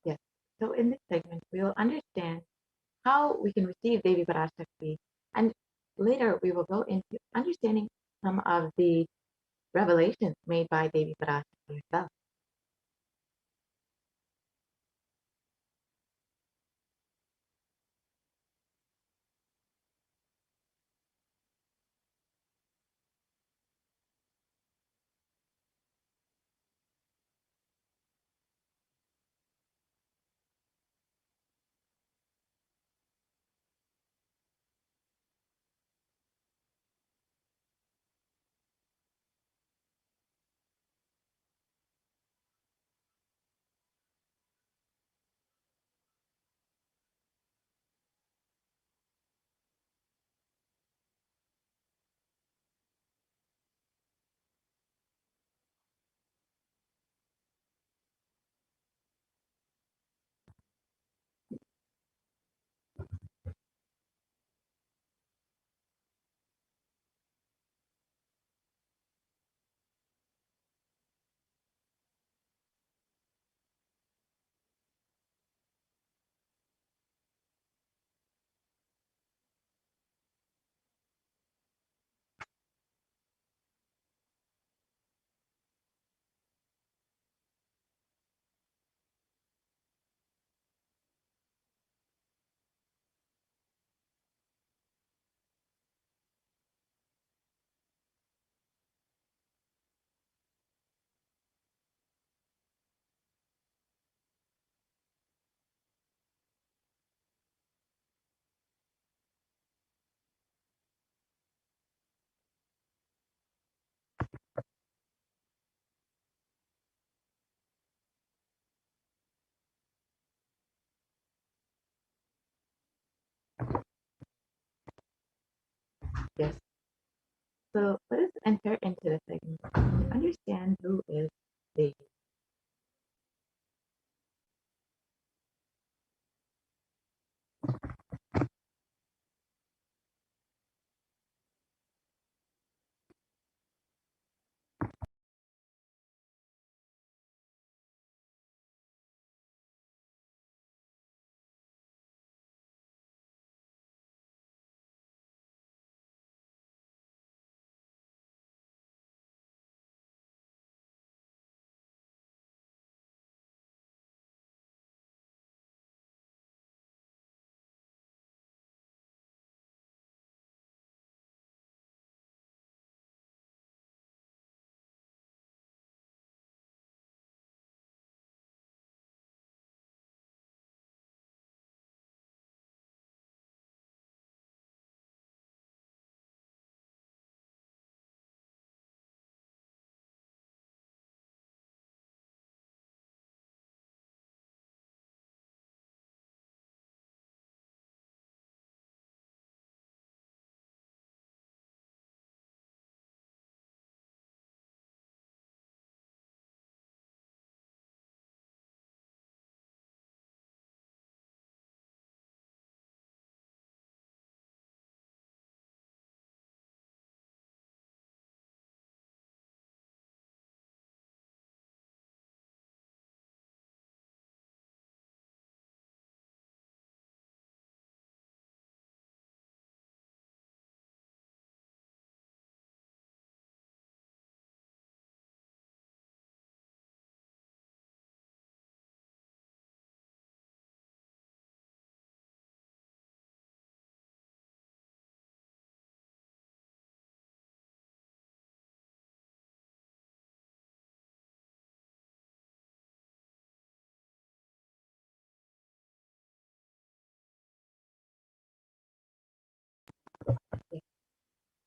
Yes. So in this segment, we will understand how we can receive Devi Parashakti, and later we will go into understanding some of the revelations made by Devi Parashakti herself. Yes. So let us enter into the segment and understand who is Devi.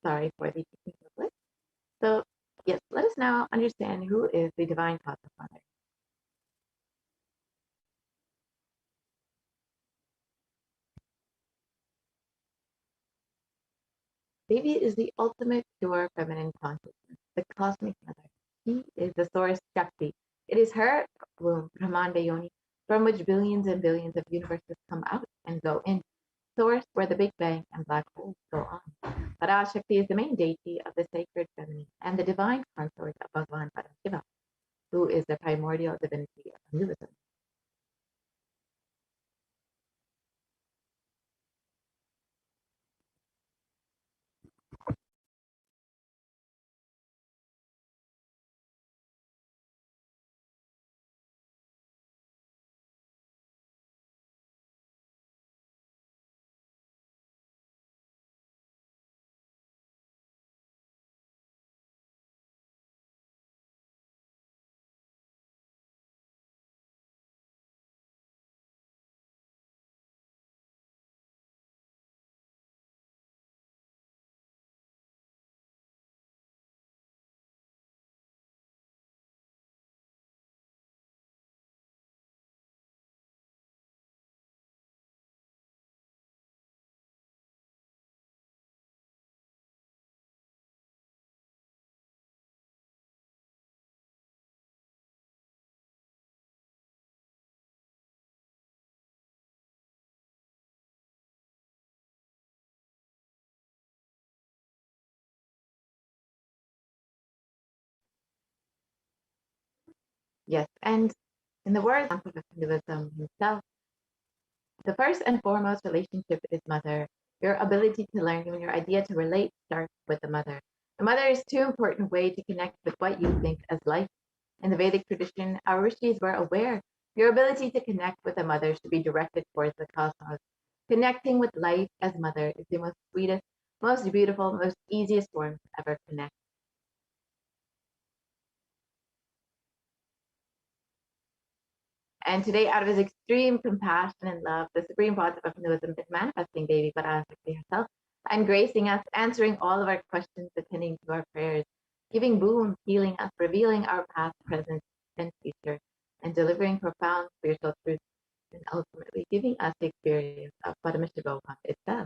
Sorry for the technical glitch. So, yes, let us now understand who is the divine cosmic mother. Devi is the ultimate pure feminine consciousness, the cosmic mother. She is the source Shakti. It is her womb, Brahmanda Yoni, from which billions and billions of universes come out and go in, source where the Big Bang and black holes go on. Parashakti is the main deity of the sacred feminine and the divine consort of Bhagavan Parashiva, who is the primordial divinity of Hinduism. Yes, and in the words of Hinduism himself, the first and foremost relationship is mother. Your ability to learn and your idea to relate starts with the mother. The mother is too important way to connect with what you think as life. In the Vedic tradition, our rishis were aware your ability to connect with the mother should be directed towards the cosmos. Connecting with life as mother is the most sweetest, most beautiful, most easiest form to ever connect. And today, out of his extreme compassion and love, the Supreme Pontiff of Hinduism is manifesting Devi Parashakti herself and gracing us, answering all of our questions, attending to our prayers, giving boon, healing us, revealing our past, present, and future, and delivering profound spiritual truths, and ultimately giving us the experience of Paramashivoham itself.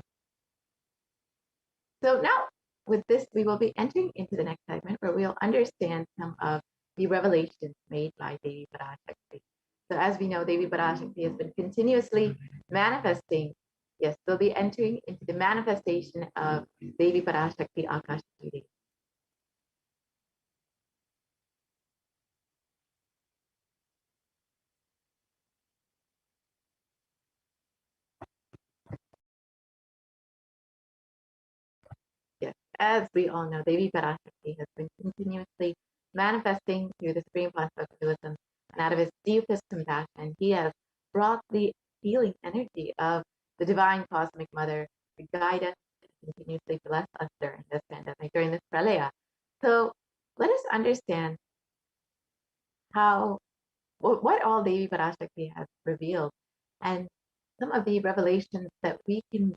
So now, with this, we will be entering into the next segment where we'll understand some of the revelations made by Devi Parashakti. So as we know, Devi Parashakti has been continuously manifesting. Yes, we'll be entering into the manifestation of Devi Parashakti Akashic. Yes, as we all know, Devi Parashakti has been continuously manifesting through the Supreme Pontiff of Hinduism, and out of his deepest compassion, he has brought the healing energy of the divine cosmic mother to guide us and continuously bless us during this pandemic, during this pralaya. So let us understand how what all Devi Parashakti has revealed and some of the revelations that we can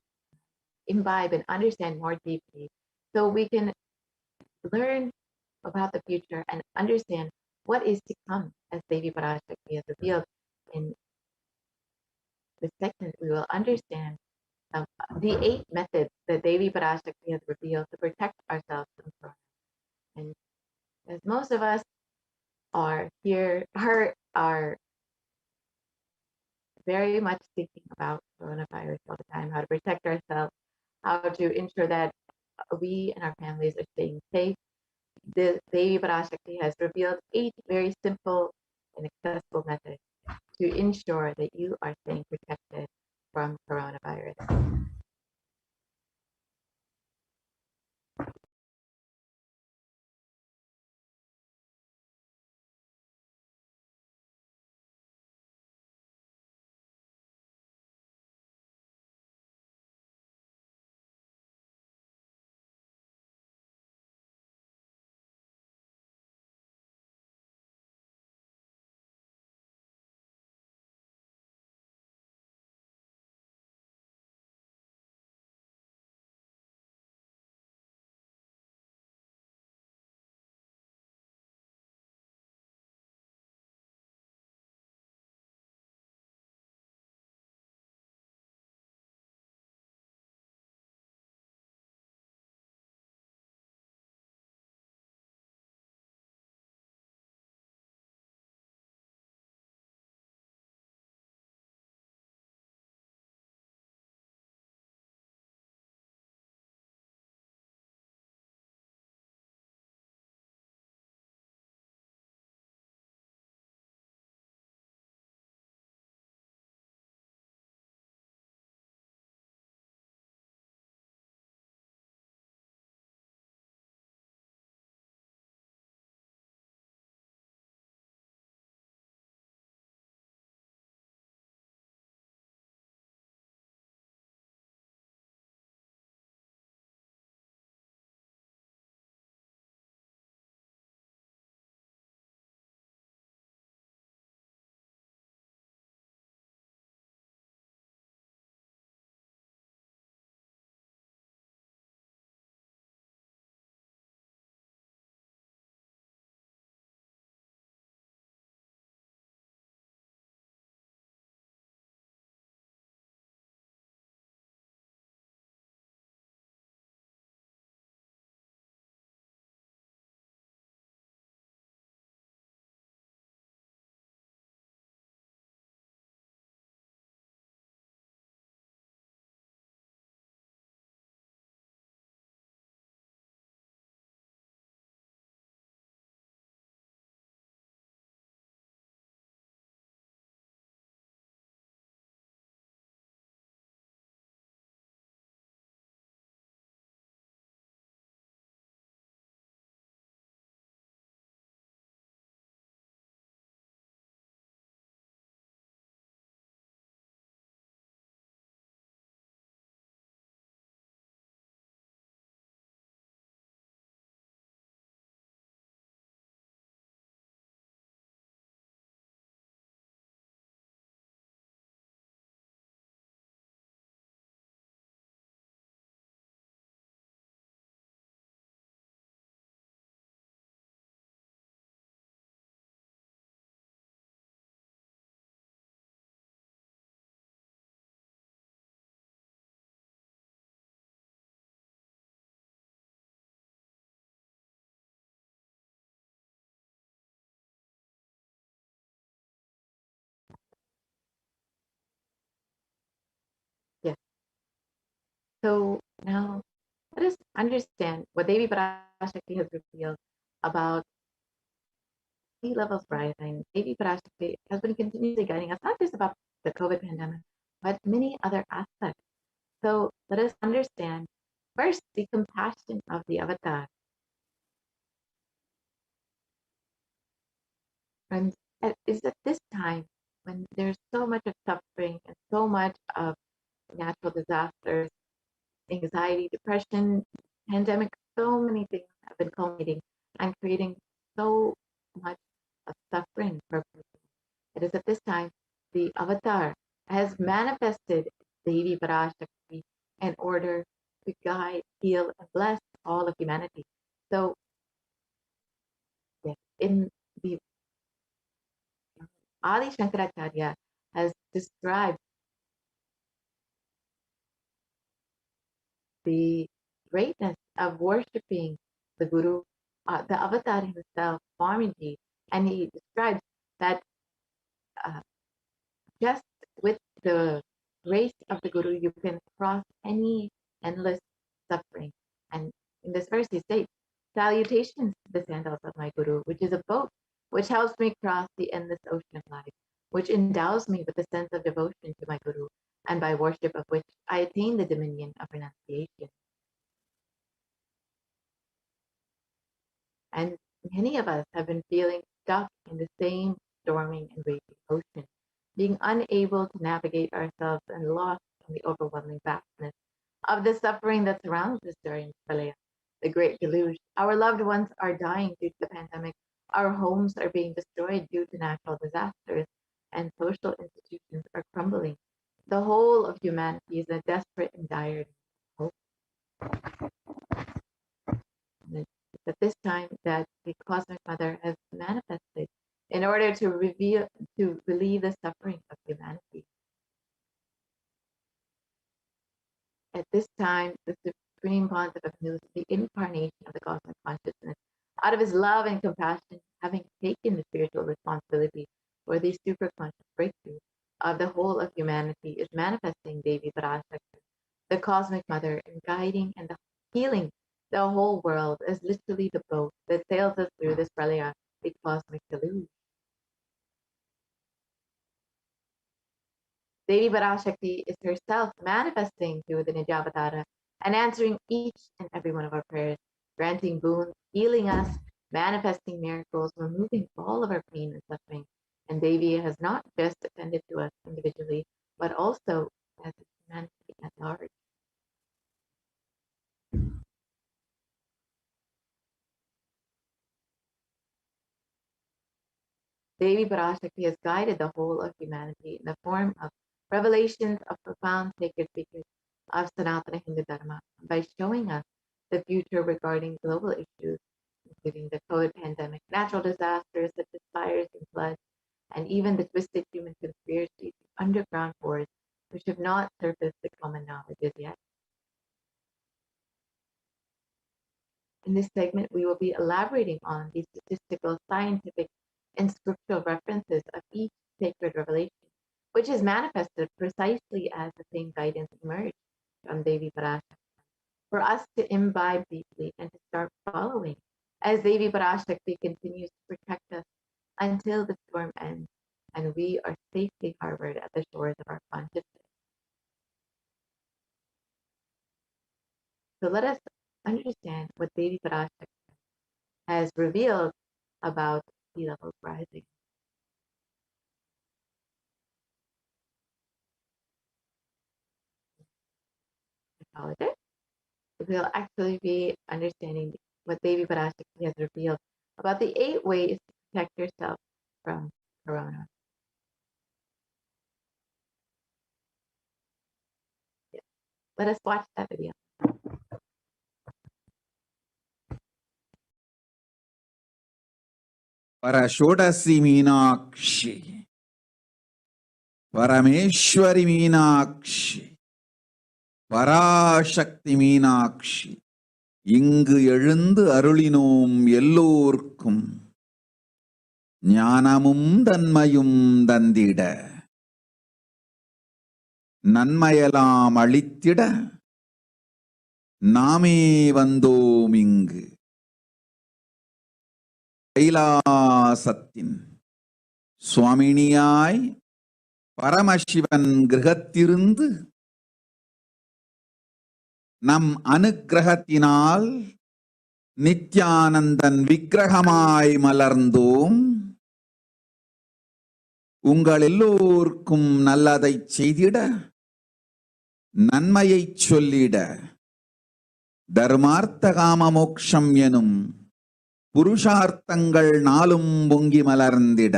imbibe and understand more deeply so we can learn about the future and understand what is to come as Devi Parashakti has revealed. In this section, we will understand the 8 methods that Devi Parashakti has revealed to protect ourselves from corona. And as most of us are here, are very much thinking about coronavirus all the time, how to protect ourselves, how to ensure that we and our families are staying safe. The Devi Parashakti has revealed 8 very simple and accessible methods to ensure that you are staying protected from coronavirus. So now let us understand what Devi Parashakti has revealed about sea levels rising. Devi Parashakti has been continuously guiding us, not just about the COVID pandemic, but many other aspects. So let us understand first the compassion of the avatar. And it's at this time when there's so much of suffering and so much of natural disasters, anxiety, depression, pandemic, so many things have been culminating and creating so much of suffering for people. It is at this time the avatar has manifested Devi Parashakti in order to guide, heal, and bless all of humanity. So, yes, in the Adi Shankaracharya has described the greatness of worshipping the Guru, the avatar himself, Swamiji, and he describes that uh, just with the grace of the Guru, you can cross any endless suffering. And in this verse, he states, "Salutations to the sandals of my Guru, which is a boat which helps me cross the endless ocean of life, which endows me with a sense of devotion to my Guru, and by worship of which I attain the dominion of renunciation." And many of us have been feeling stuck in the same storming and raging ocean, being unable to navigate ourselves and lost in the overwhelming vastness of the suffering that surrounds us during Pralaya, the great deluge. Our loved ones are dying due to the pandemic. Our homes are being destroyed due to natural disasters, and social institutions are crumbling. The whole of humanity is in a desperate and dire need of hope. And it's at this time that the Cosmic Mother has manifested in order to relieve the suffering of humanity. At this time, the Supreme Pontiff of News, the incarnation of the cosmic consciousness, out of his love and compassion, having taken the spiritual responsibility for the superconscious breakthrough of the whole of humanity, is manifesting Devi Parashakti, the Cosmic Mother, and guiding and healing the whole world as literally the boat that sails us through this Pralaya, the cosmic deluge. Devi Parashakti is herself manifesting through the Nijavatara and answering each and every one of our prayers, granting boons, healing us, manifesting miracles, removing all of our pain and suffering. And Devi has not just attended to us individually, but also as humanity at large. Devi Parashakti has guided the whole of humanity in the form of revelations of profound sacred secrets of Sanatana Hindu Dharma by showing us the future regarding global issues, including the COVID pandemic, natural disasters such as fires and floods, and even the twisted human conspiracies, underground wars, which have not surfaced to common knowledge as yet. In this segment, we will be elaborating on the statistical, scientific, and scriptural references of each sacred revelation, which is manifested precisely as the same guidance emerged from Devi Parashakti, for us to imbibe deeply and to start following as Devi Parashakti continues to protect us until the storm ends and we are safely harbored at the shores of our consciousness. So let us understand what Devi Parashakti has revealed about sea levels rising. I apologize. We'll actually be understanding what Devi Parashakti has revealed about the 8 ways to protect yourself from corona. Yeah. Let us watch that video. Parashodasi Meenakshi, Parameshwari Meenakshi, Parashakti Meenakshi, இங்கு எழுந்து அருளினோம் எல்லோர்க்கும் ஞானமும் தன்மையும் தந்திட நன்மையெல்லாம் அளித்திட நாமே வந்தோம் இங்கு கைலாசத்தின் சுவாமினியாய் பரமசிவன் கிரகத்திருந்து நம் அனுக்கிரகத்தினால் நித்யானந்தன் விக்கிரகமாய் மலர்ந்தோம். உங்கள் எல்லோருக்கும் நல்லதைச் செய்திட, நன்மையைச் சொல்லிட, தர்மார்த்த காம மோக்ஷம் எனும் புருஷார்த்தங்கள் நாளும் பொங்கி மலர்ந்திட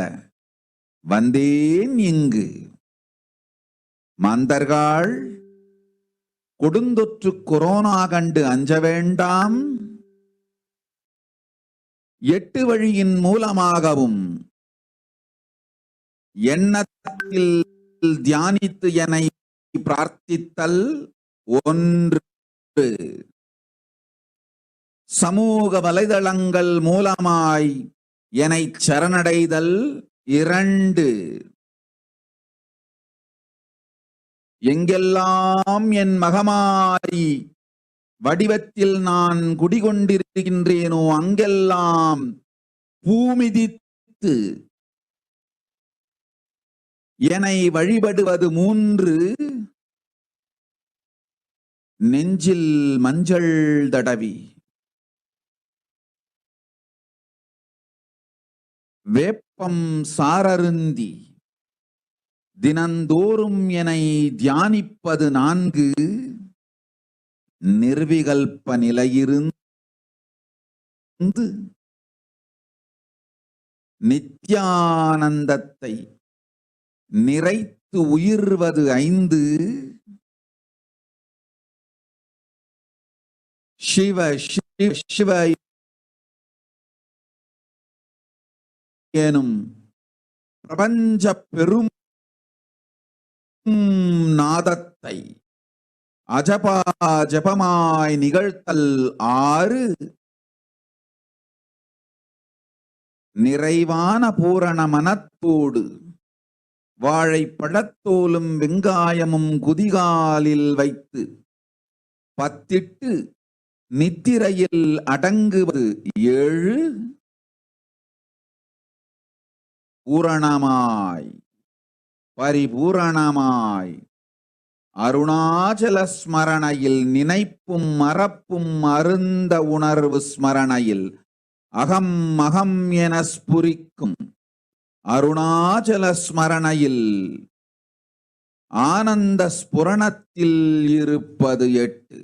வந்தேன் இங்கு. மாந்தர்கள் கொடுந்தொற்று கொரோனா கண்டு அஞ்ச வேண்டாம். 8 வழியின் மூலமாகவும் எண்ணத்தில் தியானித்து என்னை பிரார்த்தித்தல் 1, சமூக வலைதளங்கள் மூலமாய் என்னை சரணடைதல் 2, எங்கெல்லாம் என் மகமாய் வடிவத்தில் நான் குடிகொண்டிருக்கின்றேனோ அங்கெல்லாம் பூமிதித்து என்னை வழிபடுவது 3, நெஞ்சில் மஞ்சள் தடவி வேப்பம் சாரருந்தி தினந்தோறும் என்னை தியானிப்பது 4, நிர்விகல்ப நிலையிருந்து நித்யானந்தத்தை நிறைத்து உயிர்வது 5, சிவ சிவ சிவ எனும் பிரபஞ்ச பெரும் நாதத்தை அஜபா ஜபமாய் நிகழ்த்தல் 6, நிறைவான பூரண மனத்தோடு வாழைப்பழத்தோலும் வெங்காயமும் குதிகாலில் வைத்து பத்திட்டு நித்திரையில் அடங்குவது 7, பூரணமாய் பரிபூரணமாய் அருணாச்சல ஸ்மரணையில் நினைப்பும் மறப்பும் அருந்த உணர்வு ஸ்மரணையில் அகம் அகம் என ஸ்புரிக்கும் அருணாச்சல ஸ்மரணையில் ஆனந்த ஸ்புரணத்தில் இருப்பது 8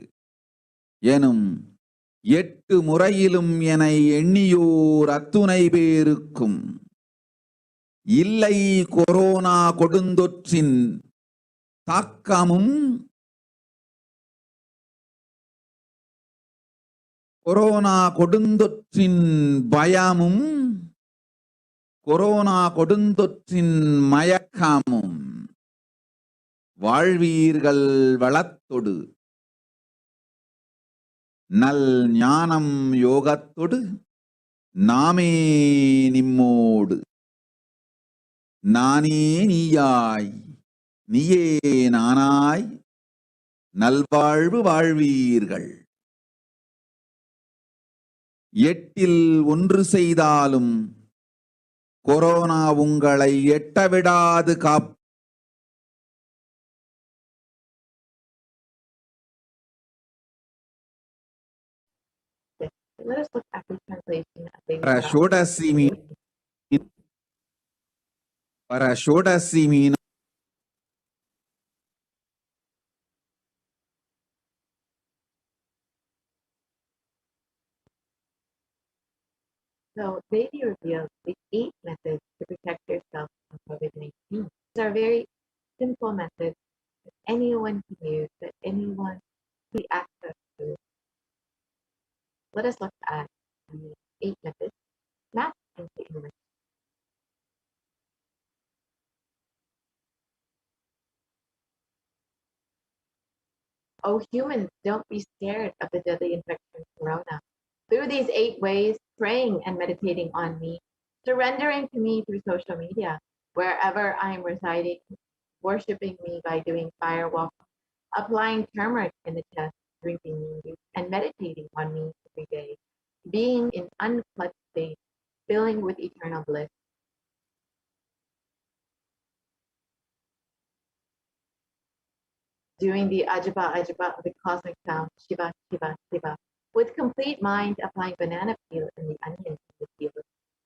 எனும் 8 முறையிலும் என எண்ணியோர் அத்துணை பேருக்கும் இல்லை கொரோனா கொடுந்தொற்றின் தாக்கமும் கொரோனா கொடுந்தொற்றின் பயமும் கொரோனா கொடுந்தொற்றின் மயக்கமும் வாழ்வீர்கள் வளத்தொடு நல் ஞானம் யோகத்தொடு நாமே நிம்மோடு நானே நீயாய் நீயே நானாய் நல்வாழ்வு வாழ்வீர்கள். 8இல் 1 செய்தாலும் கொரோனா உங்களை எட்டவிடாது Let us look at the translation of the Parashakti means So Devi reveals the 8 methods to protect yourself from COVID-19. These are very simple methods that anyone can use, that anyone can access to. Let us look at the 8 methods mapped into English. Oh, humans, don't be scared of the deadly infection corona. Through these 8 ways, praying and meditating on me, surrendering to me through social media, wherever I'm residing, worshiping me by doing firewalk, applying turmeric in the chest, drinking neem juice, and meditating on me every day, being in unclutched state, filling with eternal bliss. Doing the Ajaba Ajaba, the cosmic sound, Shiva Shiva Shiva, with complete mind applying banana peel and the onion in the peel,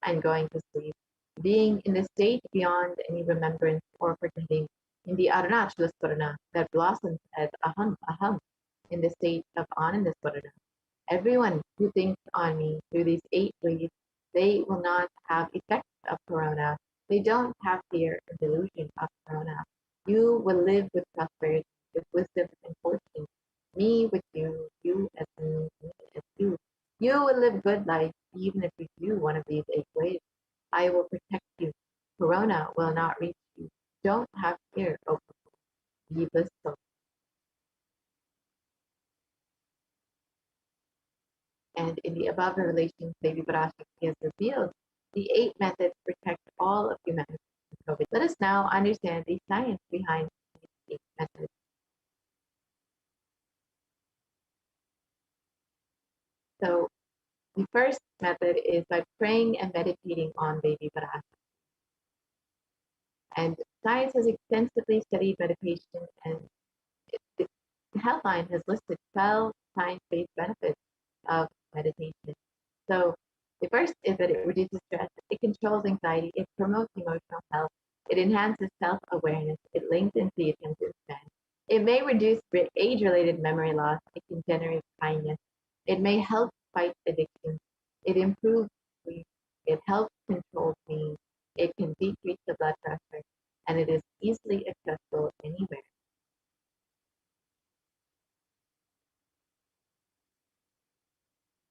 and going to sleep, being in the state beyond any remembrance or pretending, in the Arunachala Swarana that blossoms as Aham Aham, in the state of Ananda Swarana. Everyone who thinks on me through these 8 ways, they will not have effect of Corona. They don't have fear or delusion of Corona. You will live with prosperity, with wisdom and fortune. Me with you, you as me as you. You will live good life even if you do one of these 8 ways. I will protect you. Corona will not reach you. Don't have fear, O people. Be blissful. And in the above revelations, Devi Parashakti has revealed the 8 methods to protect all of humanity from COVID. Let us now understand the science behind these 8 methods. So the first method is by praying and meditating on Devi Parashakti. And science has extensively studied meditation, and the Healthline has listed 12 science-based benefits of meditation. So the first is that it reduces stress, it controls anxiety, it promotes emotional health, it enhances self-awareness, it lengthens the attention span. It may reduce age-related memory loss, it can generate kindness, it may help fight addiction, it improves sleep, it helps control pain, it can decrease the blood pressure, and it is easily accessible anywhere.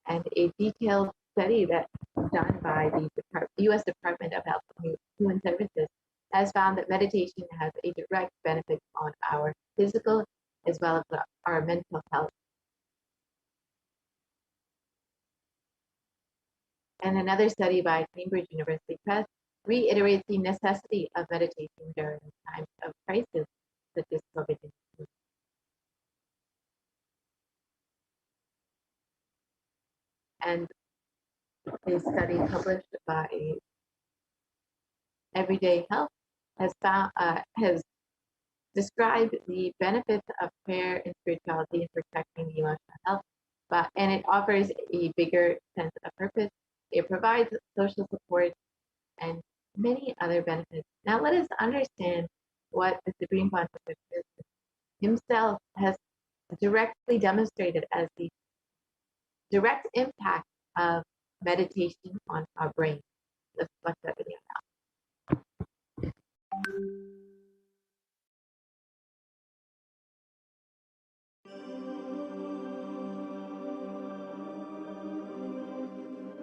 And a detailed study that's done by the U.S. Department of Health and Human Services has found that meditation has a direct benefit on our physical as well as our mental health. And another study by Cambridge University Press reiterates the necessity of meditation during times of crisis such as COVID-19. And a study published by Everyday Health has described the benefits of prayer and spirituality in protecting the emotional health, and it offers a bigger sense of purpose. It provides social support and many other benefits. Now let us understand what the Supreme Pontiff himself has directly demonstrated as the direct impact of meditation on our brain. Let's watch that video now.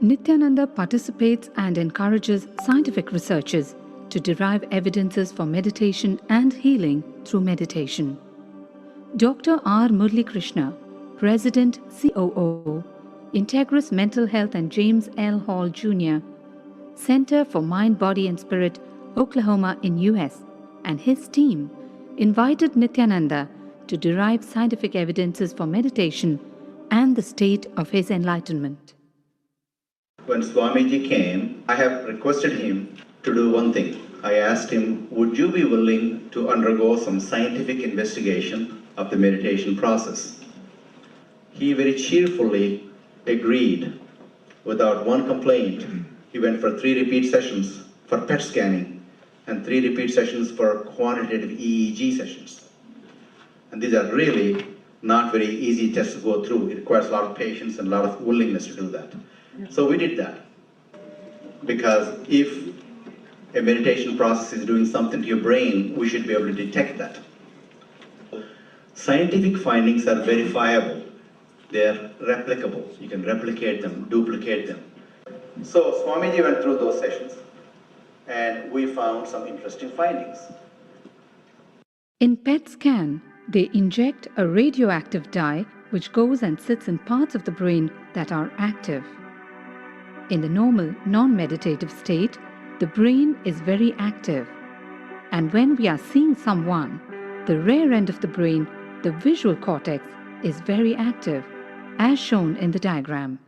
Nithyananda participates and encourages scientific researchers to derive evidences for meditation and healing through meditation. Dr. R. Murli Krishna, President COO, Integris Mental Health and James L. Hall Jr., Center for Mind, Body and Spirit, Oklahoma in US, and his team invited Nithyananda to derive scientific evidences for meditation and the state of his enlightenment. When Swamiji came, I have requested him to do one thing. I asked him, would you be willing to undergo some scientific investigation of the meditation process? He very cheerfully agreed without one complaint. He went for 3 repeat sessions for PET scanning and 3 repeat sessions for quantitative EEG sessions. And these are really not very easy tests to go through. It requires a lot of patience and a lot of willingness to do that. So we did that, because if a meditation process is doing something to your brain, we should be able to detect that. Scientific findings are verifiable. They're replicable. You can replicate them, duplicate them. So Swamiji went through those sessions and we found some interesting findings. In PET scan, they inject a radioactive dye which goes and sits in parts of the brain that are active. In the normal, non-meditative state, the brain is very active. And when we are seeing someone, the rear end of the brain, the visual cortex, is very active, as shown in the diagram.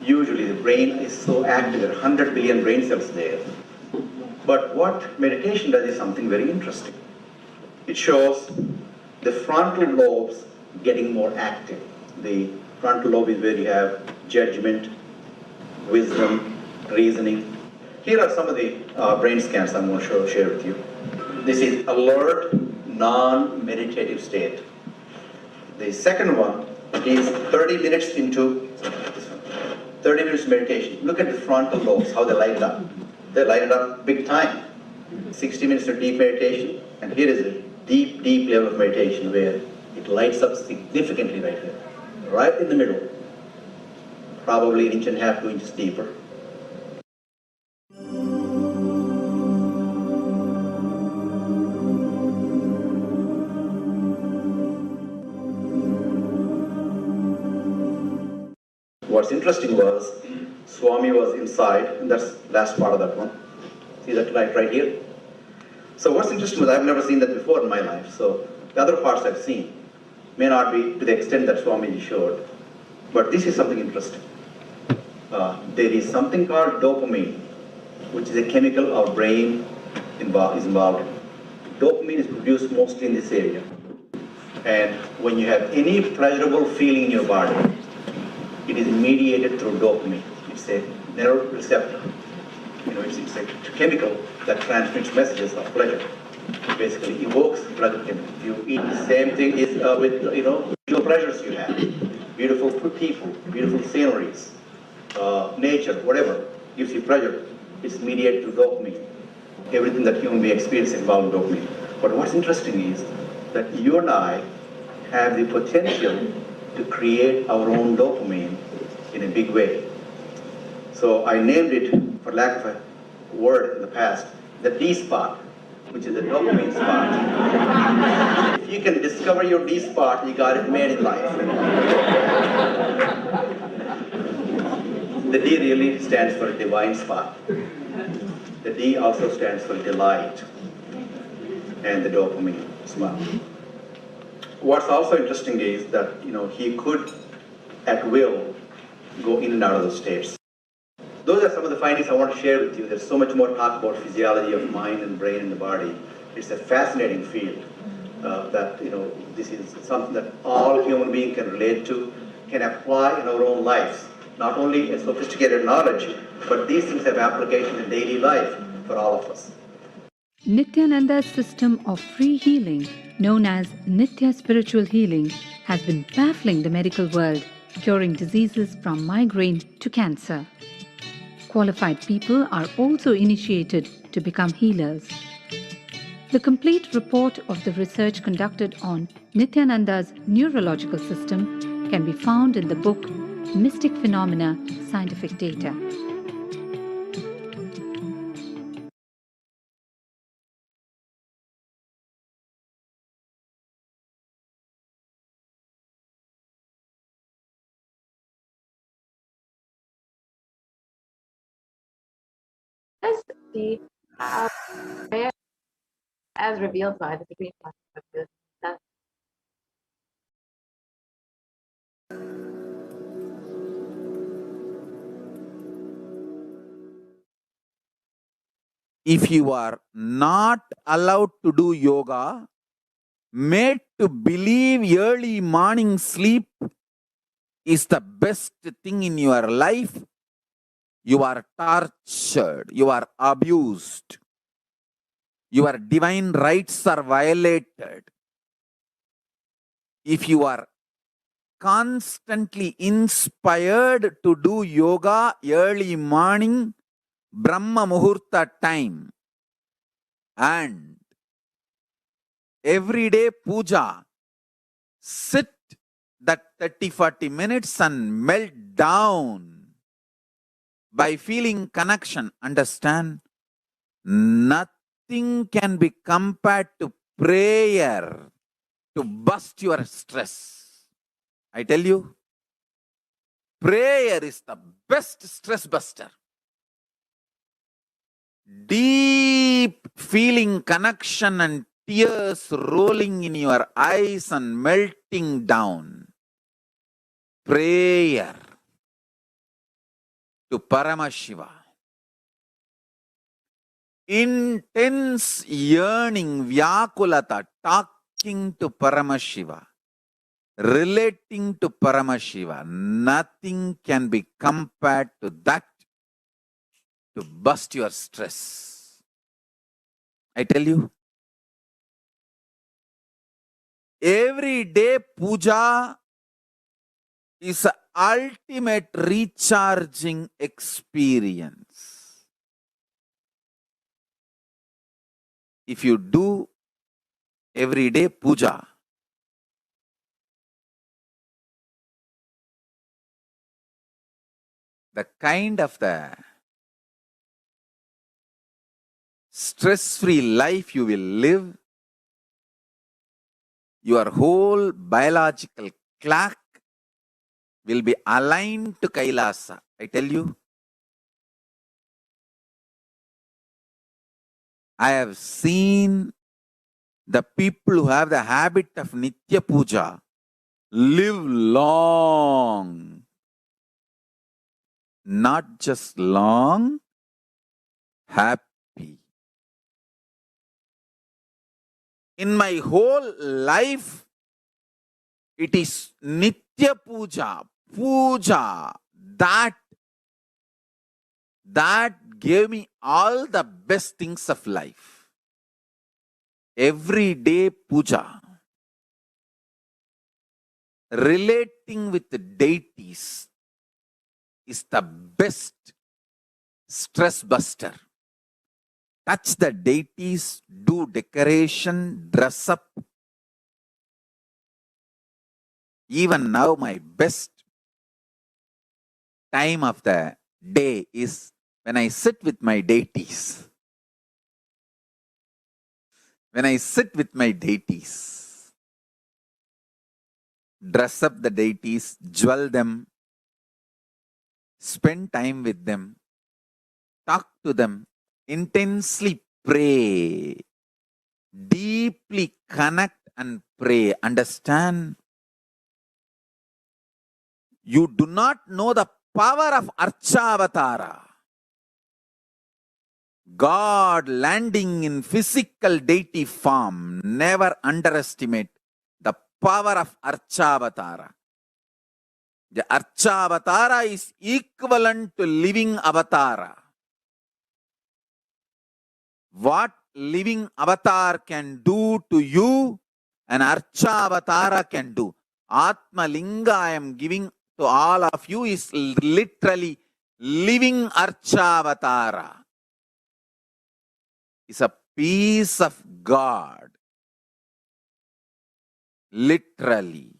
Usually the brain is so active, there are 100 billion brain cells there. But what meditation does is something very interesting. It shows the frontal lobes getting more active. The frontal lobe is where you have judgment, wisdom, reasoning. Here are some of the brain scans I'm going to share with you. This is alert, non-meditative state. The second one is 30 minutes into 30 minutes meditation. Look at the frontal lobes, how they light up. They light it up big time. 60 minutes of deep meditation, and here is a deep, deep level of meditation where it lights up significantly right here. Right in the middle. Probably 1.5 inches, 2 inches deeper. What's interesting was, Swami was inside, and that's the last part of that one. See that light right here? So what's interesting was, I've never seen that before in my life, so the other parts I've seen may not be to the extent that Swamiji showed, but this is something interesting. There is something called dopamine, which is a chemical our brain is involved in. Dopamine is produced mostly in this area. And when you have any pleasurable feeling in your body, it is mediated through dopamine. It's a nerve receptor. It's a chemical that transmits messages of pleasure. It basically evokes pleasure chemical. If you eat the same thing is with visual pleasures you have, beautiful people, beautiful sceneries, nature, whatever gives you pleasure, it's mediated through dopamine. Everything that human being experiences involves dopamine. But what's interesting is that you and I have the potential to create our own dopamine in a big way. So I named it, for lack of a word in the past, the D spot, which is the dopamine spot. If you can discover your D spot, you got it made in life. The D really stands for divine spot. The D also stands for delight, and the dopamine spot. What's also interesting is that he could, at will, go in and out of those states. Those are some of the findings I want to share with you. There's so much more talk about physiology of mind and brain and the body. It's a fascinating field that this is something that all human beings can relate to, can apply in our own lives. Not only a sophisticated knowledge, but these things have application in daily life for all of us. Nithyananda's system of free healing, known as Nithya Spiritual Healing, has been baffling the medical world, curing diseases from migraine to cancer. Qualified people are also initiated to become healers. The complete report of the research conducted on Nithyananda's neurological system can be found in the book Mystic Phenomena, Scientific Data. Let's see how as revealed by the Supreme Consciousness. If you are not allowed to do yoga, made to believe early morning sleep is the best thing in your life, you are tortured, you are abused, your divine rights are violated. If you are constantly inspired to do yoga early morning, Brahma Muhurta time, and everyday puja, sit that 30-40 minutes and melt down by feeling connection. Understand? Nothing can be compared to prayer to bust your stress. I tell you, prayer is the best stress buster. Deep feeling connection and tears rolling in your eyes and melting down. Prayer to Paramashiva. Intense yearning, Vyakulata, talking to Paramashiva, relating to Paramashiva. Nothing can be compared to that to bust your stress. I tell you, every day puja is an ultimate recharging experience. If you do everyday puja, the kind of the stress-free life you will live, your whole biological clock will be aligned to Kailasa. I tell you, I have seen the people who have the habit of Nitya Puja live long. Not just long, happy. In my whole life, it is Nitya Puja, Puja, that gave me all the best things of life. Everyday puja, relating with the deities is the best stress buster. Touch the deities, do decoration, dress up. Even now, my best time of the day is when I sit with my deities. When I sit with my deities, dress up the deities, jewel them, spend time with them, talk to them, intensely pray, deeply connect and pray. Understand? You do not know the power of Archavatara. God landing in physical deity form. Never underestimate the power of Archavatara. The Archavatara is equivalent to living avatara. What living avatar can do to you, an Archavatara can do. Atma Linga I am giving to all of you is literally living Archavatara. It's a piece of God. Literally.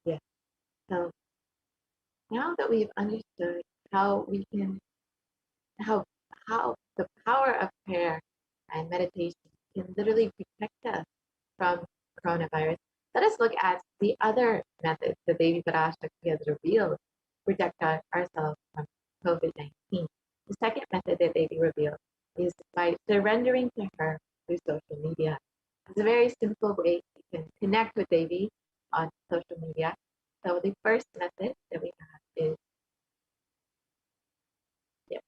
Yes. So now that we've understood how we can, how the power of prayer and meditation can literally protect us from coronavirus, let us look at the other methods that Devi Parashakti has revealed to protect ourselves from COVID-19. The second method that Devi revealed is by surrendering to her through social media. It's a very simple way you can connect with Devi on social media. So the first method that we have is, yeah.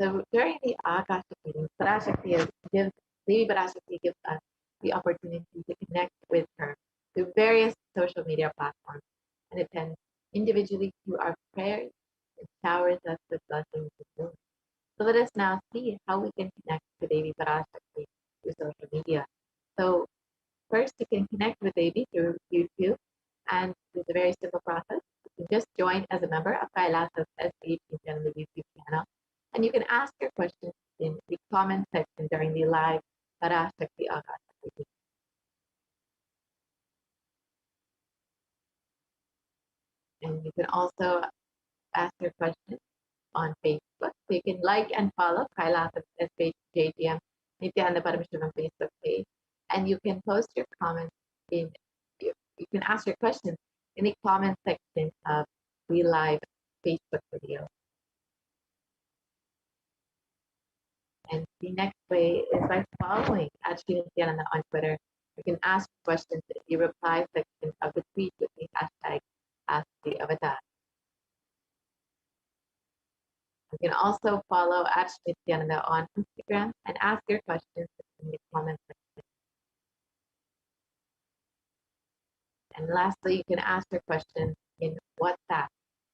So during the Akashic meetings, Devi Parashakti gives us the opportunity to connect with her through various social media platforms and attend individually through our prayers and showers us with blessings and healing. So let us now see how we can connect to Devi Parashakti through social media. So first, you can connect with Devi through YouTube, and it's a very simple process. You can just join as a member of Kailasa's HDH Nithyananda YouTube channel, and you can ask your questions in the comment section during the live Parashakti Akashic meeting. And you can also ask your questions on Facebook. So you can like and follow Kailasa's SHJGM Nithyananda Paramashivam Facebook page, and you can post your comments you can ask your questions in in the comment section of the live Facebook video. And the next way is by following HDH Nithyananda on Twitter. You can ask questions in the reply section of the tweet with the hashtag AskTheAvatar. You can also follow HDH Nithyananda on Instagram and ask your questions in the comment section. And lastly, you can ask your questions in WhatsApp.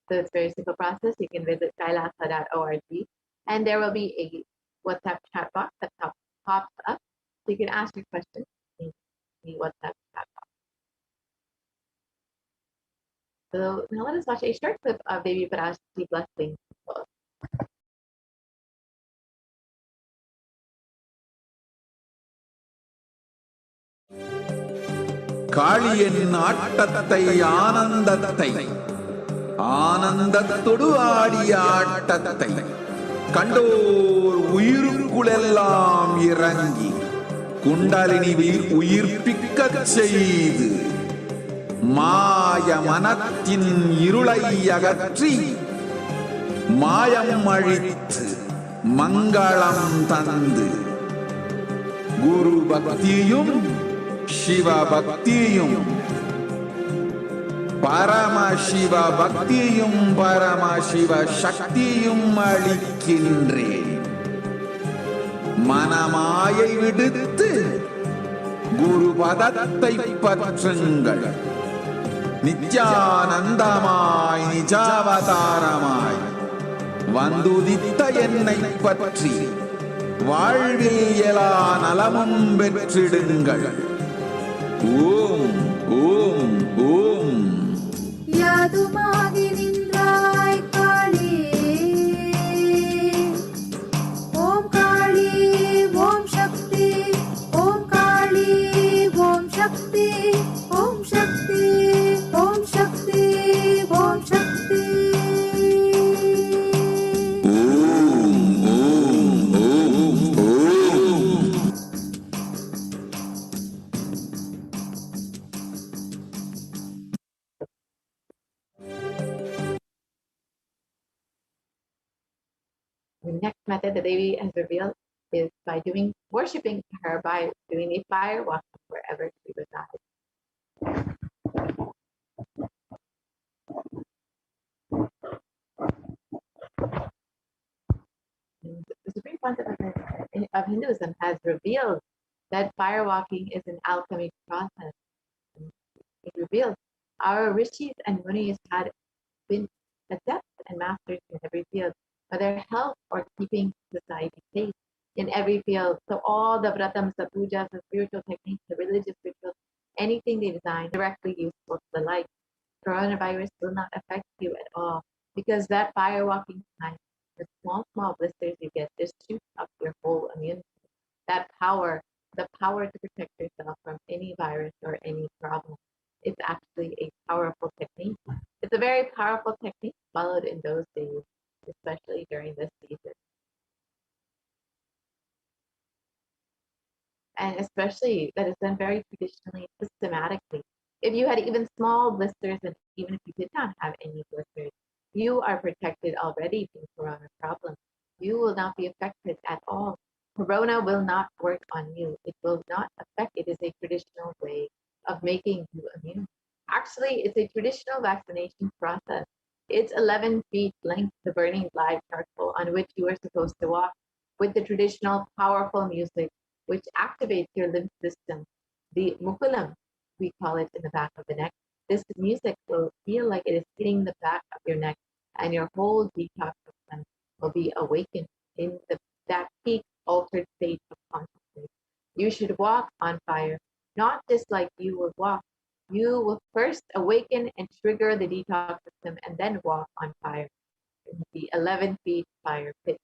So it's a very simple process. You can visit kailasa.org and there will be a WhatsApp chat box that pops up. So you can ask your questions in the WhatsApp chat box. So now let us watch a short clip of Baby Parashakti blessing. காளியின் ஆட்டத்தை ஆனந்தத்தை ஆனந்தத்தொடு ஆடிய ஆட்டத்தை கண்டோர் உயிருக்குளெல்லாம் இறங்கி குண்டலினிவில் உயிர்ப்பிக்கச் செய்து மாய மனத்தின் இருளை அகற்றி மாயம் அழித்து மங்களம் தந்து குரு பக்தியும் சிவ பக்தியும் பரமசிவ பக்தியும் பரமசிவ சக்தியும் அளிக்கின்றேன். மனமாயை விடுத்து குரு பதத்தை பற்றுங்கள். நித்யானந்தமாய் நிஜாவதாரமாய் வந்துதித்த என்னை பற்றி வாழ்வில் எல்லா நலமும் பெற்றிடுங்கள். ஓம் ஓம் ஓம். யாதுமாகி நின்றாய் காளி, ஓம் காளி ஓம் சக்தி, ஓம் காளி ஓம் சக்தி, ஓம் சக்தி ஓம் சக்தி ஓம் சக்தி. ஓம் ஓம் ஓம் ஓம். The next method that Devi has revealed is by worshipping her by doing a fire walk wherever she resides. And the Supreme Concept of Hinduism has revealed that fire walking is an alchemic process. It reveals our rishis and munis had been adepts and masters in every field, whether health or keeping society safe in every field. So all the vratams, the pujas, the spiritual techniques, the religious rituals, anything they design directly useful to the life. Coronavirus will not affect you at all because that fire walking time, the small blisters you get, just shoots up your whole immunity. That power, the power to protect yourself from any virus or any problem. It's actually a powerful technique. It's a very powerful technique followed in those days, especially during this season. And especially that is done very traditionally, systematically. If you had even small blisters, and even if you did not have any blisters, you are protected already from corona problems. You will not be affected at all. Corona will not work on you. It will not affect. It is a traditional way of making you immune. Actually, it's a traditional vaccination process. It's 11 feet length, the burning live charcoal on which you are supposed to walk with the traditional powerful music, which activates your lymph system. The mukulam, we call it in the back of the neck. This music will feel like it is hitting the back of your neck and your whole detox system will be awakened in that peak altered state of consciousness. You should walk on fire, not just like you would walk. You will first awaken and trigger the detox system and then walk on fire in the 11 feet fire pit.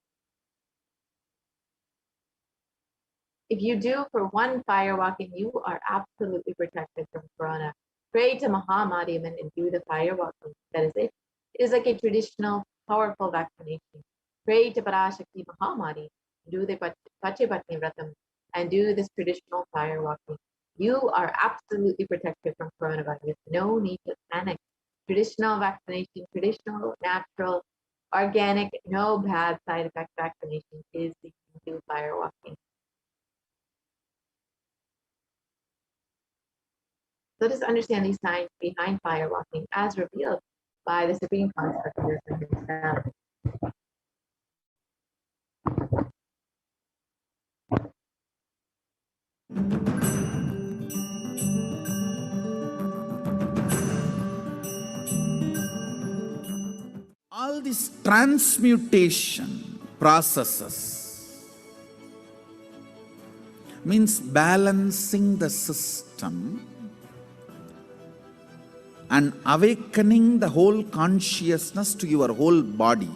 If you do for one fire walking, you are absolutely protected from corona. Pray to Mahamadiman and do the fire walking. That is it. It is like a traditional, powerful vaccination. Pray to Parashakti Mahamadi, do the Pachipatni Vratam, and do this traditional fire walking. You are absolutely protected from coronavirus. No need to panic. traditional vaccination, traditional, natural, organic, no bad side effect vaccination is the key to fire walking. Let us understand the science behind fire walking as revealed by the Supreme Construct himself. All these transmutation processes means balancing the system and awakening the whole consciousness to your whole body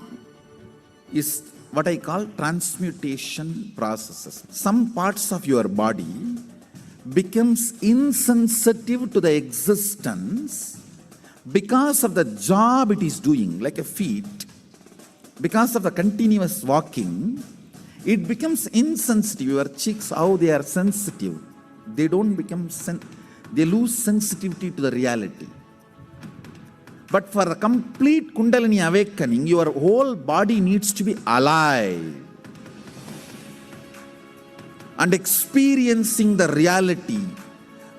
is what I call transmutation processes. Some parts of your body becomes insensitive to the existence because of the job it is doing, like a feet. Because of the continuous walking, it becomes insensitive. Your cheeks, how they are sensitive, they don't become they lose sensitivity to the reality. But for the complete Kundalini awakening, your whole body needs to be alive and experiencing the reality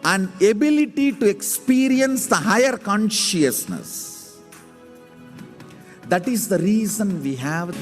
and ability to experience the higher consciousness. That is the reason we have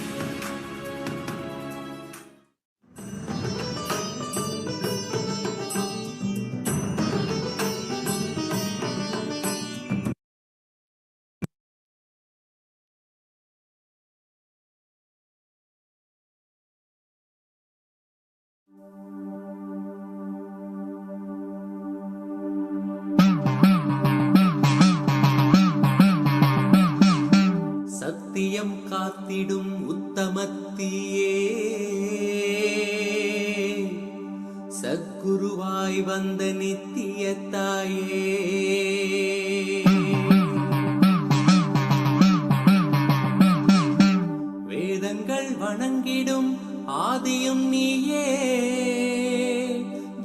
சத்தியம் காத்திடும் உத்தமத்தியே சத்குருவாய் வந்த நித்திய தாயே வேதங்கள் வணங்கிடும் ஆதியும் நீயே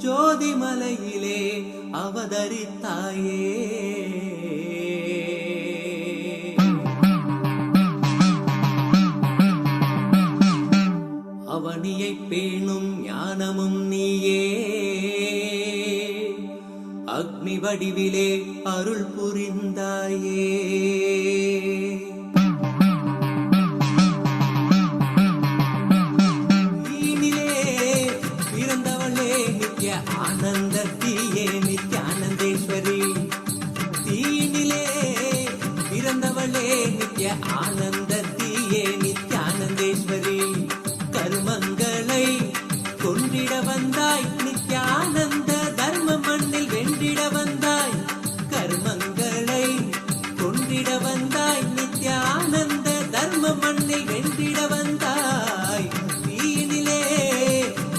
ஜோதிமலையிலே அவதரித்தாயே அவனியை பேணும் ஞானமும் நீயே அக்னி வடிவிலே அருள் புரிந்தாயே தீனிலே பிறந்தவளே நித்ய ஆனந்தத்தியே நித்யானந்தேஸ்வரி தீனிலே பிறந்தவளே நித்ய ஆனந்தத்தியே நித்யானந்தேஸ்வரி கர்மங்களை கொண்டிட வந்தாய் நித்யானந்த தர்ம மண்ணில் வென்றிட வந்தாய் கர்மங்களை கொண்டிட வந்தாய் நித்யானந்த தர்ம மண்ணில் வென்றிட வந்தாய் தீயினிலே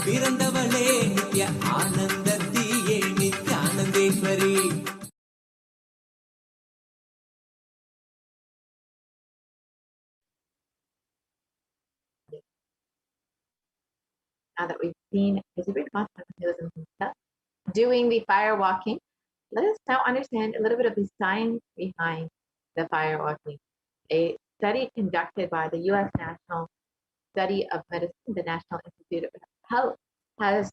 பிறந்தவளே நித்ய ஆனந்தத்தியே நித்யானந்தேஸ்வரி Now that we've seen the Supreme Constant himself doing the fire walking, let us now understand a little bit of the science behind the fire walking. A study conducted by the U.S. National Study of Medicine, the National Institute of Health, has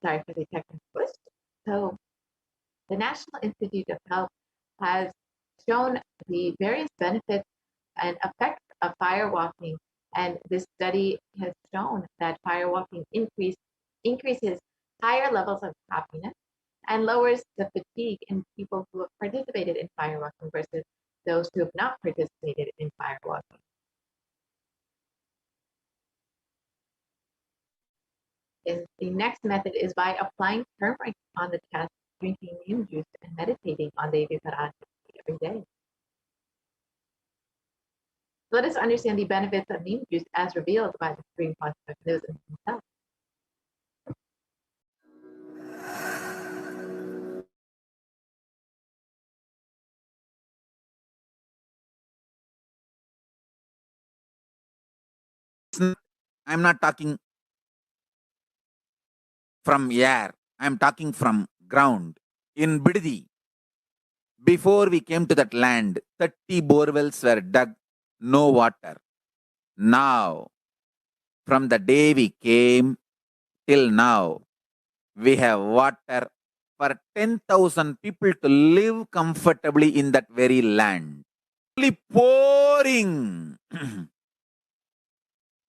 sorry for the technical twist. So the National Institute of Health has shown the various benefits and effects of fire walking. And this study has shown that fire walking increases higher levels of happiness and lowers the fatigue in people who have participated in fire walking versus those who have not participated in fire walking. And the next method is by applying turmeric on the chest, drinking neem juice, and meditating on Devi Parashakti every day. Let us understand the benefits of neem juice as revealed by the Supreme Constant himself. I'm not talking from air, I'm talking from ground. In Bididi, before we came to that land, 30 borewells were dug, no water. Now, from the day we came till now, we have water for 10,000 people to live comfortably in that very land. Only pouring,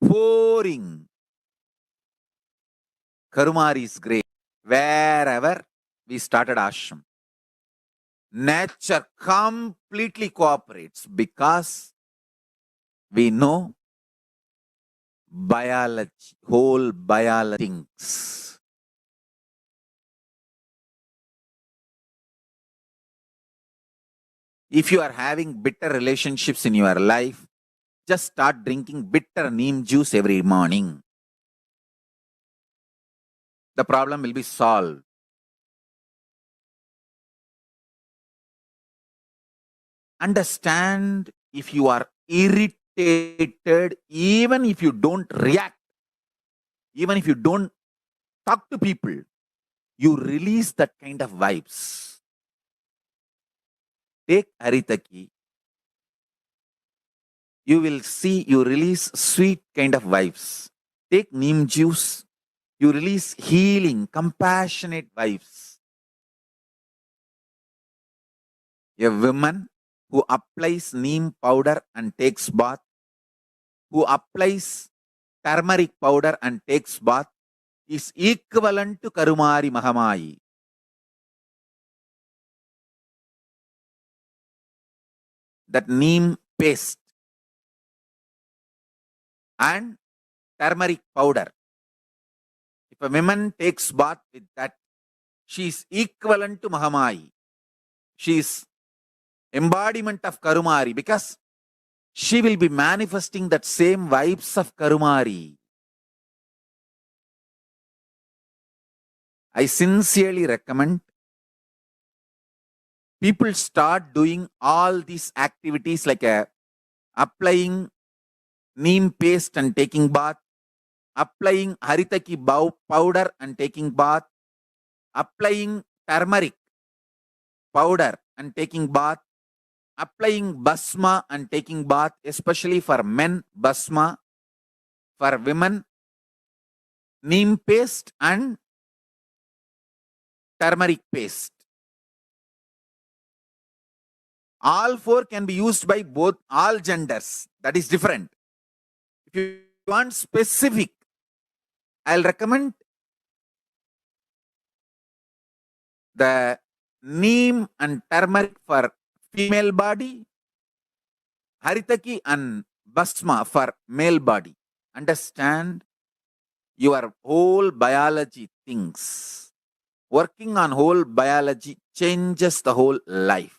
pouring. Karumari is great. Wherever we started ashram, nature completely cooperates because we know biology, whole biology things. If you are having bitter relationships in your life, just start drinking bitter neem juice every morning. The problem will be solved. Understand, if you are irritated, even if you don't react, even if you don't talk to people, you release that kind of vibes. Take Haritaki, you will see you release sweet kind of vibes. Take neem juice, you release healing, compassionate vibes. A woman who applies neem powder and takes bath, who applies turmeric powder and takes bath, is equivalent to Karumari Mahamayi. That neem paste and turmeric powder, if a woman takes bath with that, she is equivalent to Mahamayi. She is embodiment of Karumari because she will be manifesting that same vibes of Karumari. I sincerely recommend people start doing all these activities like applying neem paste and taking bath, applying haritaki powder and taking bath, applying turmeric powder and taking bath, applying basma and taking bath, especially for men, basma, for women, neem paste and turmeric paste. All four can be used by both all genders. That is different. If you want specific, I'll recommend the neem and turmeric for female body, haritaki and basma for male body. Understand your whole biology things. Working on whole biology changes the whole life.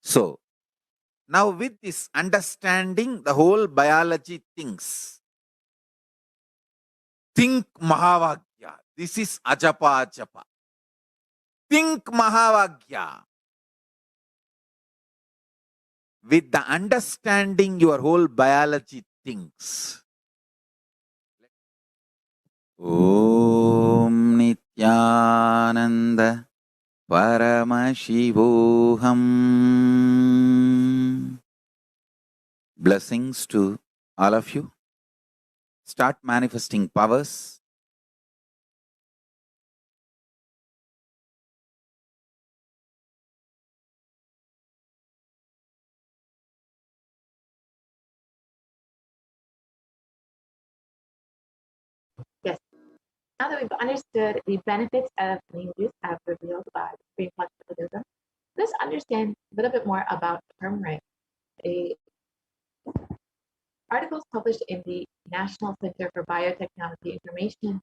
So, now with this understanding the whole biology things, think Mahavagya. This is Ajapa Ajapa. Think Mahavagya. With the understanding your whole biology things. Om Nithyananda Paramashivoham. Blessings to all of you. Start manifesting powers. Yes. Now that we've understood the benefits of neem juice as revealed by Supreme Conscious Buddhism, let's understand a little bit more about turmeric. Articles published in the National Center for Biotechnology Information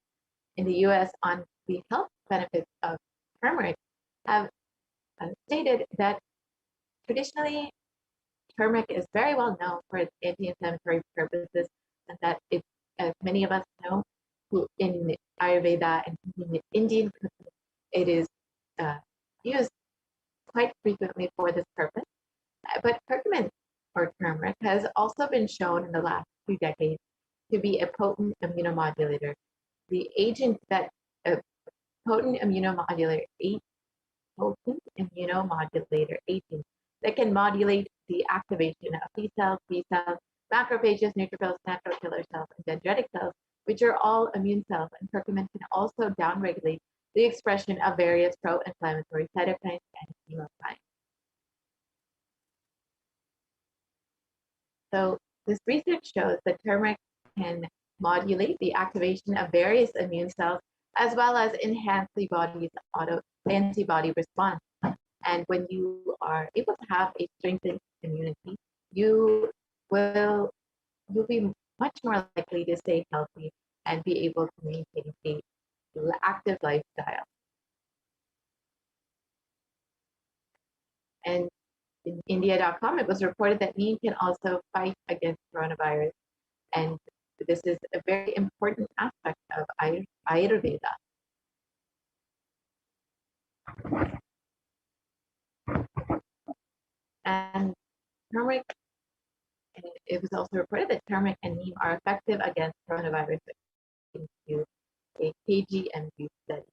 in the US on the health benefits of turmeric have stated that traditionally turmeric is very well known for its anti-inflammatory purposes, and that it, as many of us know, in Ayurveda and in Indian cooking, it is used quite frequently for this purpose. But curcumin or turmeric has also been shown in the last few decades to be a potent immunomodulator. The agent that a potent immunomodulator agent that can modulate the activation of T cells, B cells, macrophages, neutrophils, natural killer cells, and dendritic cells, which are all immune cells, and curcumin can also downregulate the expression of various pro-inflammatory cytokines and chemokines. So this research shows that turmeric can modulate the activation of various immune cells as well as enhance the body's antibody response. And when you are able to have a strengthened immunity, you'll be much more likely to stay healthy and be able to maintain a active lifestyle. And in India.com, it was reported that neem can also fight against coronavirus. And this is a very important aspect of Ayurveda. And turmeric, it was also reported that turmeric and neem are effective against coronavirus according to a KGMU study.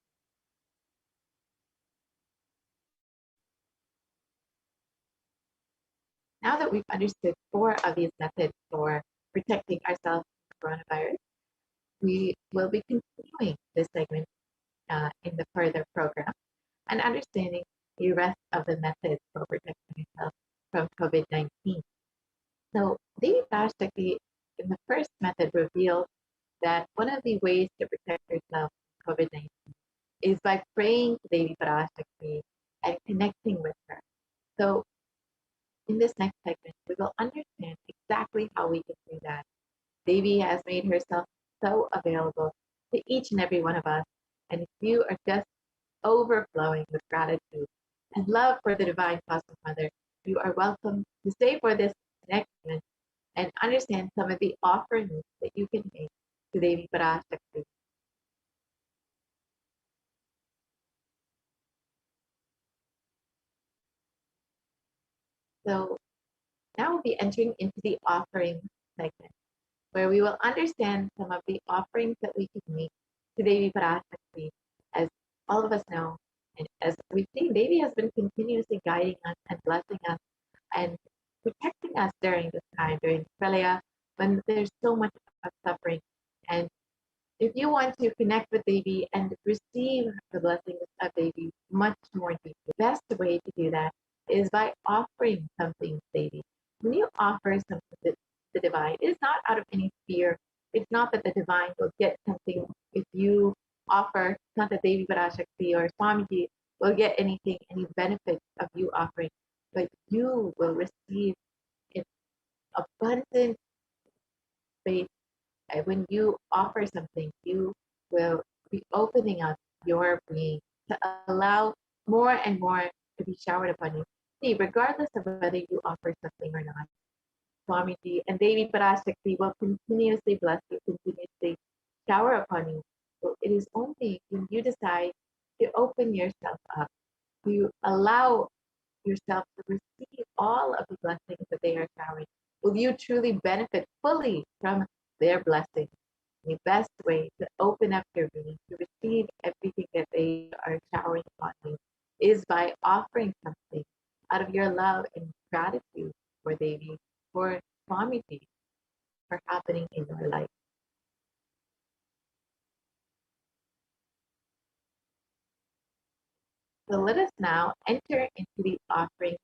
Now that we've understood 4 of these methods for protecting ourselves from coronavirus, we will be continuing this segment in the further program and understanding the rest of the methods for protecting ourselves from COVID-19. So Devi Parashakti in the first method revealed that one of the ways to protect yourself from COVID-19 is by praying to Devi Parashakti and connecting with her. So in this next segment, we will understand exactly how we can do that. Devi has made herself so available to each and every one of us. And if you are just overflowing with gratitude and love for the Divine Cosmic Mother, you are welcome to stay for this next segment and understand some of the offerings that you can make to Devi Parashakti. So now we'll be entering into the offering segment, where we will understand some of the offerings that we can make to Devi Parashakti. As all of us know, and as we've seen, Devi has been continuously guiding us and blessing us and protecting us during this time, during Pralaya, when there's so much of suffering. And if you want to connect with Devi and receive the blessings of Devi much more deeply, the best way to do that is by offering something to Devi. When you offer something to the divine, it is not out of any fear. It's not that the divine will get something if you offer. It's not that Devi Parashakti or Swamiji will get anything, any benefit of you offering, but you will receive an abundant faith. And when you offer something, you will be opening up your being to allow more and more to be showered upon you. See, regardless of whether you offer something or not, Swamiji and Devi Parashakti will continuously bless you, continuously shower upon you. So it is only when you decide to open yourself up, to allow yourself to receive all of the blessings that they are showering, will you truly benefit fully from their blessings. The best way to open up your being, to receive everything that they are showering upon you, is by offering something out of your love and gratitude for Devi, for Swamiji, for happening in your life. So let us now enter into the offering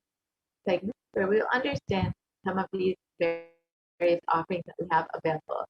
segment where we'll understand some of these various offerings that we have available.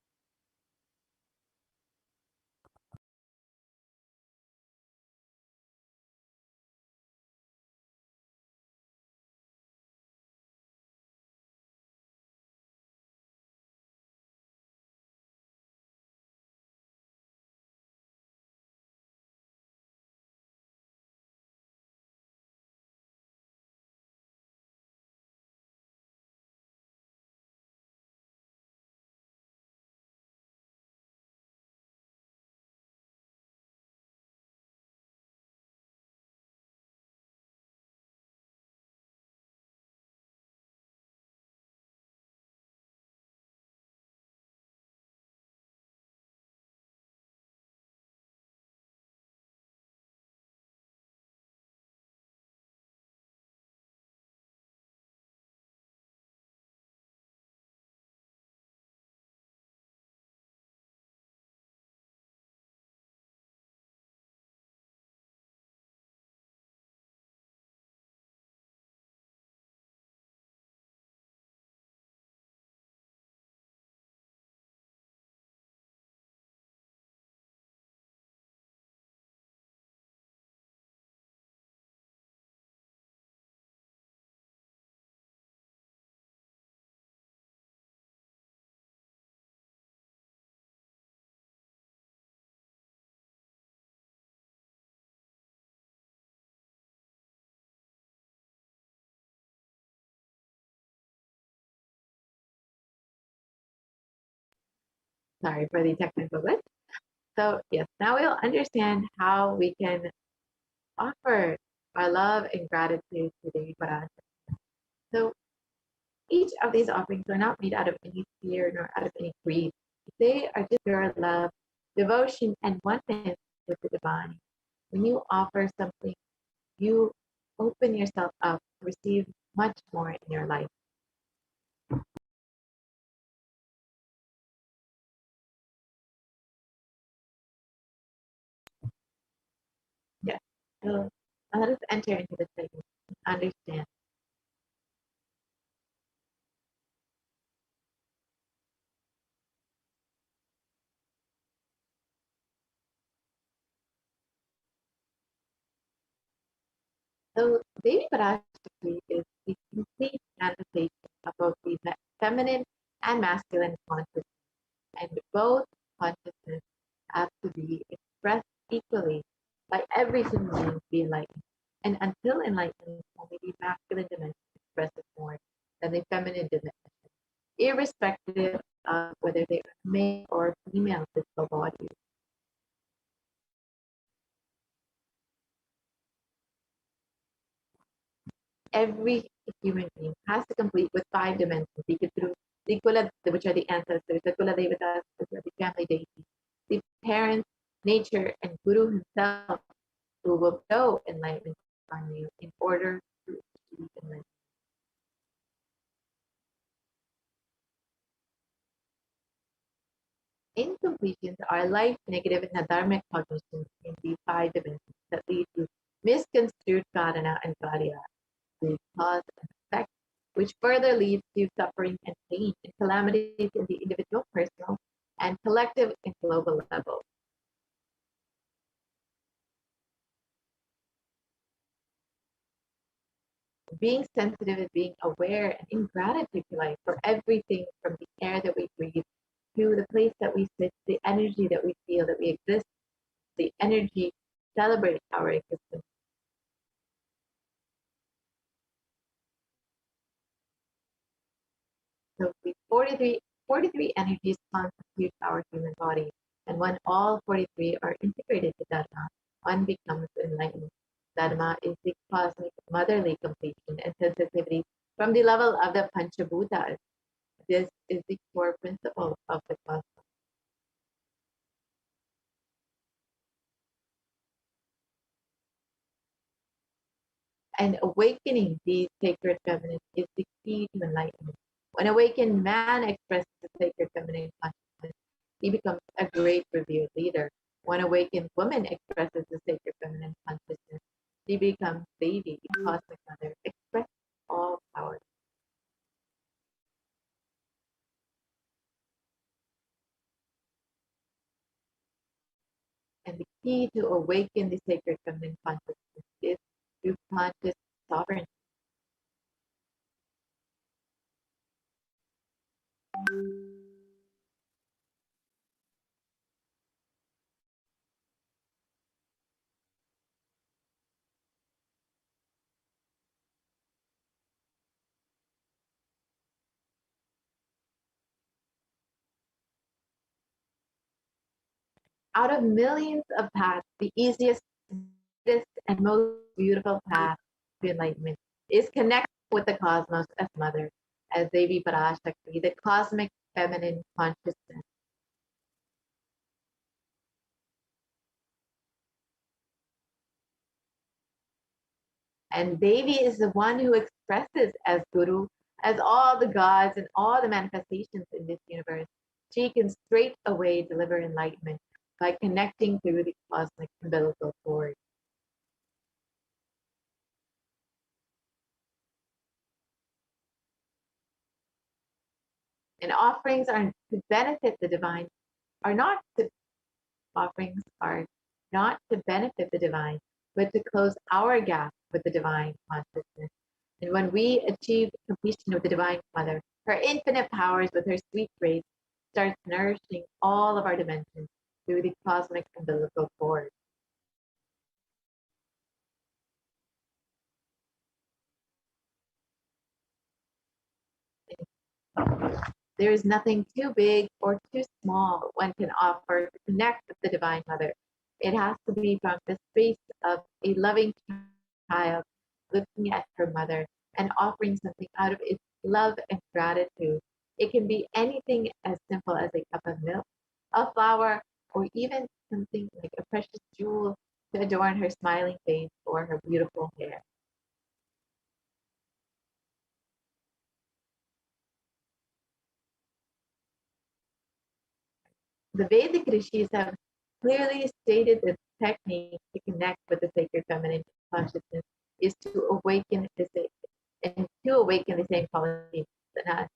Sorry for the technical glitch. So yes, now we'll understand how we can offer our love and gratitude to Devi Parashakti. So each of these offerings are not made out of any fear nor out of any greed. They are just pure love, devotion, and oneness with the divine. When you offer something, you open yourself up to receive much more in your life. Yes. So let us enter into the segment and understand. So Devi Parashakti is the complete manifestation of both the feminine and masculine consciousness, and both consciousness have to be expressed equally by every human being to be enlightened. And until enlightenment, only the masculine dimension expresses more than the feminine dimension, irrespective of whether they are male or female physical bodies. Every human being has to complete with 5 dimensions, through the Kula, which are the ancestors, the Kula Devatas, which are the family deities, the parents, nature, and Guru himself, who will show enlightenment on you in order to achieve enlightenment. Incompletions are life, negative, and dharmic cognitions in these 5 dimensions that lead to misconstrued karana and karya, the cause and effect, which further leads to suffering and pain and calamities in the individual, personal, and collective and global level. Being sensitive is being aware and in gratitude to life for everything from the air that we breathe to the place that we sit, the energy that we feel that we exist, the energy celebrating our existence. So the 43 energies constitute our human body. And when all 43 are integrated to Dharma, one becomes enlightened. Dharma is the cosmic motherly completion and sensitivity from the level of the Panchabhutas. This is the core principle of the cosmos. And awakening these sacred feminine is the key to enlightenment. When awakened man expresses the sacred feminine consciousness, he becomes a great revered leader. When awakened woman expresses the sacred feminine consciousness, she becomes Devi, the cosmic mother, expressing all power. And the key to awaken the sacred feminine consciousness is through conscious sovereignty. Out of millions of paths, the easiest, and most beautiful path to enlightenment is connected with the cosmos as mother, as Devi Parashakti, the cosmic feminine consciousness. And Devi is the one who expresses as Guru, as all the gods and all the manifestations in this universe. She can straight away deliver enlightenment by connecting through the cosmic umbilical cord. And offerings are to benefit the divine, offerings are not to benefit the divine, but to close our gap with the divine consciousness. And when we achieve completion of the Divine Mother, her infinite powers with her sweet grace starts nourishing all of our dimensions through the cosmic umbilical cord. There is nothing too big or too small one can offer to connect with the Divine Mother. It has to be from the space of a loving child looking at her mother and offering something out of its love and gratitude. It can be anything as simple as a cup of milk, a flower, or even something like a precious jewel to adorn her smiling face or her beautiful hair. The Vedic rishis have clearly stated that the technique to connect with the sacred feminine consciousness is to awaken the same quality in us.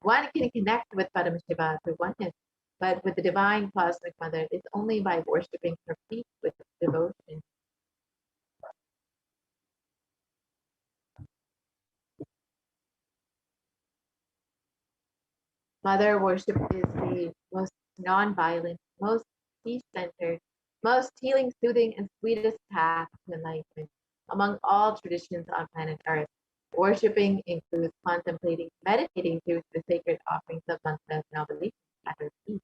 One can connect with Paramashiva through oneness, but with the divine cosmic mother, it's only by worshipping her feet with devotion. Mother worship is the most non-violent, most peace-centered, most healing, soothing, and sweetest path to enlightenment among all traditions on planet Earth. Worshipping includes contemplating, meditating through the sacred offerings of mantras and oblations at her feet.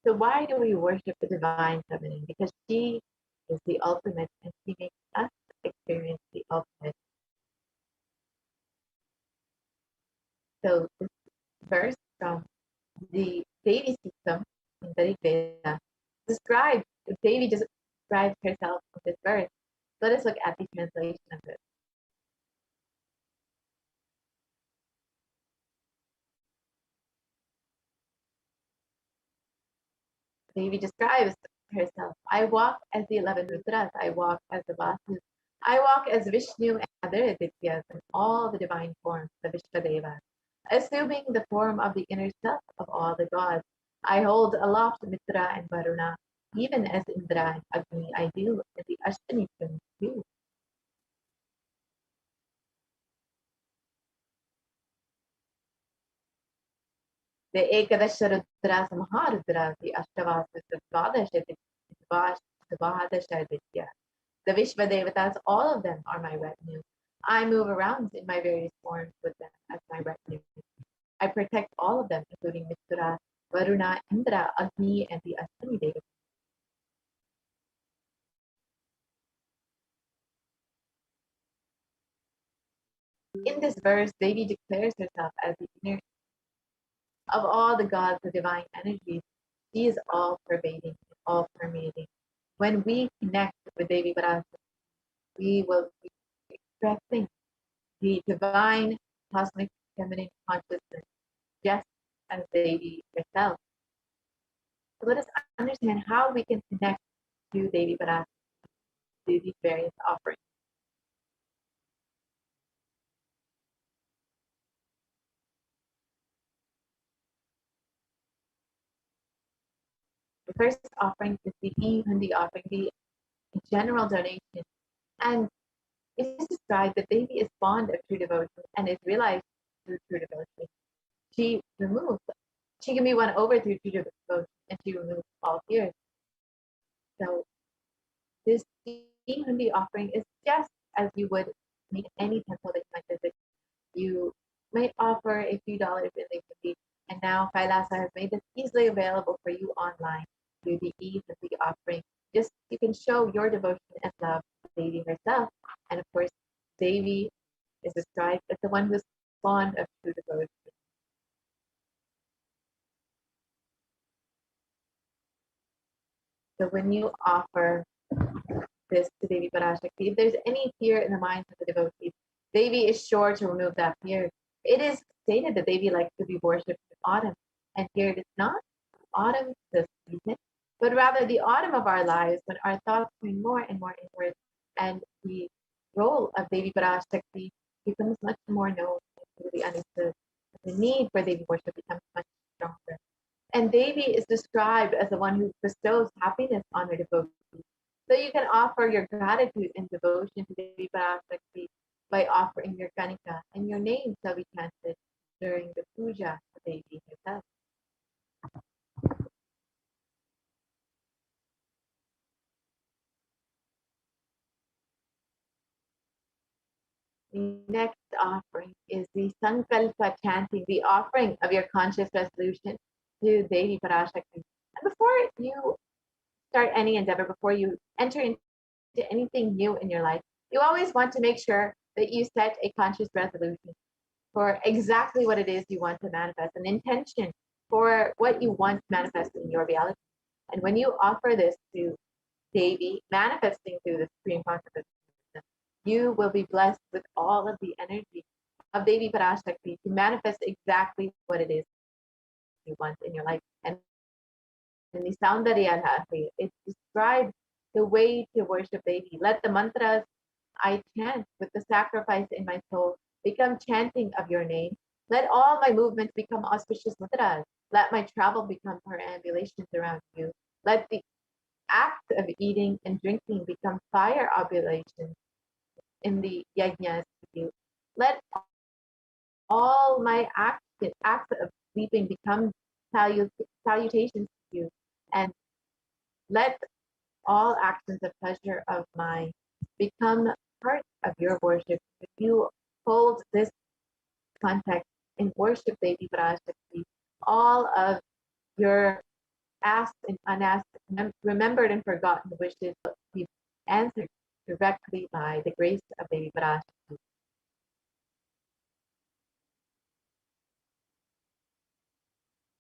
So why do we worship the divine feminine? Because she is the ultimate and she makes us experience the ultimate. So this verse from the Devi system in the Rig Veda describes, Devi just describes herself in this verse. Let us look at the translation of it. Devi describes herself. I walk as the 11 Rudras, I walk as the Vasus, I walk as Vishnu and other Adityas and all the divine forms, the Vishvadevas, assuming the form of the inner self of all the gods. I hold aloft Mitra and Varuna, even as Indra and Agni I do in the Ashtani twins too. The Ekadasha Rudras, Maharudras, the Ashtavasas, the Dvadasha, the Vishvadevatas, all of them are my retinue. I move around in my various forms with them as my retinue. I protect all of them, including Mitra, Varuna, Indra, Agni, and the Ashwini Devas. In this verse, Devi declares herself as the inner of all the gods, the divine energies. She is all pervading, all permeating. When we connect with Devi Parashakti, we will be expressing the divine cosmic feminine consciousness just as Devi herself. So let us understand how we can connect to Devi Parashakti through these various offerings. The first offering is the Hundi offering, the general donation. And it is described that Devi is fond of true devotion and is realized through true devotion. She can be won over through true devotion and she removes all fears. So this Hundi offering is just as you would make any temple that you might visit. You might offer a few dollars in the Hundi, and now Kailasa has made this easily available for you online through the ease of the offering. Just you can show your devotion and love to Devi herself, and of course, Devi is described as the one who is fond of true devotion. So when you offer this to Devi Parashakti, if there's any fear in the minds of the devotees, Devi is sure to remove that fear. It is stated that Devi likes to be worshipped in autumn, and here it is not autumn the season, but rather the autumn of our lives when our thoughts turn more and more inward, and the role of Devi Parashakti becomes much more known and really understood. The need for Devi worship becomes much stronger. And Devi is described as the one who bestows happiness on her devotees. So you can offer your gratitude and devotion to Devi Parashakti by offering your kanika, and your name shall be chanted during the puja of Devi herself. The next offering is the Sankalpa chanting, the offering of your conscious resolution to Devi Parashakti. And before you start any endeavor, before you enter into anything new in your life, you always want to make sure that you set a conscious resolution for exactly what it is you want to manifest, an intention for what you want to manifest in your reality. And when you offer this to Devi, manifesting through the Supreme Consciousness, you will be blessed with all of the energy of Devi Parashakti to manifest exactly what it is you want in your life. And in the Soundarya Lahari, it describes the way to worship Devi. Let the mantras I chant with the sacrifice in my soul become chanting of your name. Let all my movements become auspicious mantras. Let my travel become perambulations around you. Let the act of eating and drinking become fire oblations in the yajnas to you. Let all my acts of sleeping become salutations to you. And let all actions of pleasure of mine become part of your worship. If you hold this context and worship Devi Parashakti, all of your asked and unasked, remembered and forgotten wishes will be answered directly by the grace of Devi Parashakti.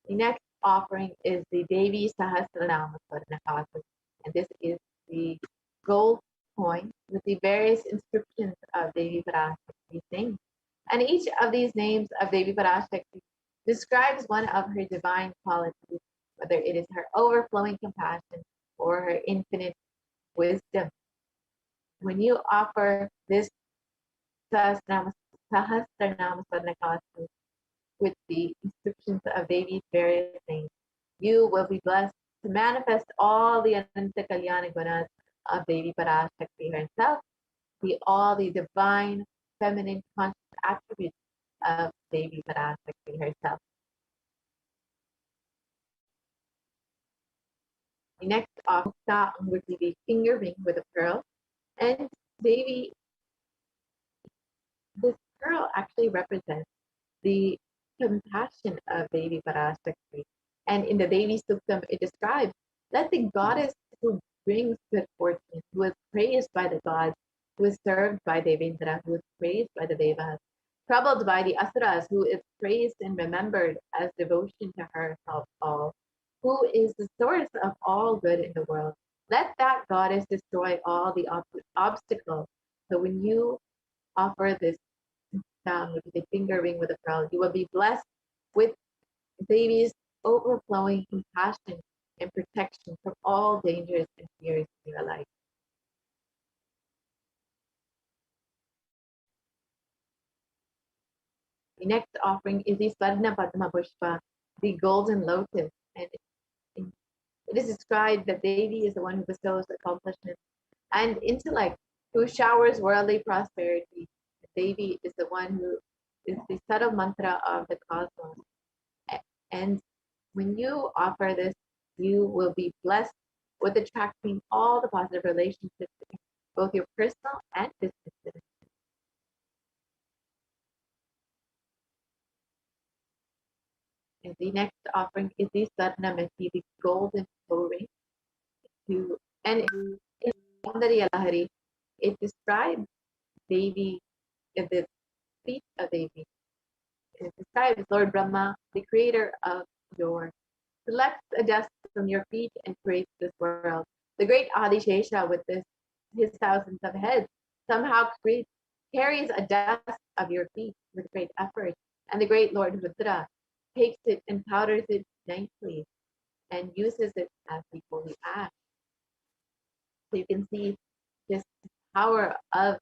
The next offering is the Devi Sahasranama Swarnakasa, and this is the gold coin with the various inscriptions of Devi Parashakti's names. And each of these names of Devi Parashakti describes one of her divine qualities, whether it is her overflowing compassion or her infinite wisdom. When you offer this Sahasranama Swarnakasa with the inscriptions of Devi's various names, you will be blessed to manifest all the Ananta Kalyana Gunas of Devi Parashakti herself, all the divine feminine conscious attributes of Devi Parashakti herself. The next offering would be the finger ring with a pearl, and Devi, this pearl actually represents the compassion of Devi Parashakti. And in the Devi Suktam, it describes, let the goddess who brings good fortune, who is praised by the gods, who is served by Devendra, who is praised by the Devas, troubled by the Asuras, who is praised and remembered as devotion to her help all, who is the source of all good in the world. Let that goddess destroy all the obstacles. So when you offer this with the finger ring with a pearl, you will be blessed with Devi's overflowing compassion and protection from all dangers and fears in your life. The next offering is the Swarna Padma Pushpa, the golden lotus. And it is described that Devi is the one who bestows accomplishment and intellect, who showers worldly prosperity. Devi is the one who is the subtle mantra of the cosmos. And when you offer this, you will be blessed with attracting all the positive relationships in both your personal and business dimensions. And the next offering is the Sarnamati, the golden toe ring. And in Soundarya Lahari, it describes Devi, the feet of Devi. It describes Lord Brahma, the creator of your, selects a dust from your feet and creates this world. The great Adishesha with his thousands of heads somehow carries a dust of your feet with great effort. And the great Lord Rudra takes it and powders it nicely and uses it as the holy ash. So you can see this power of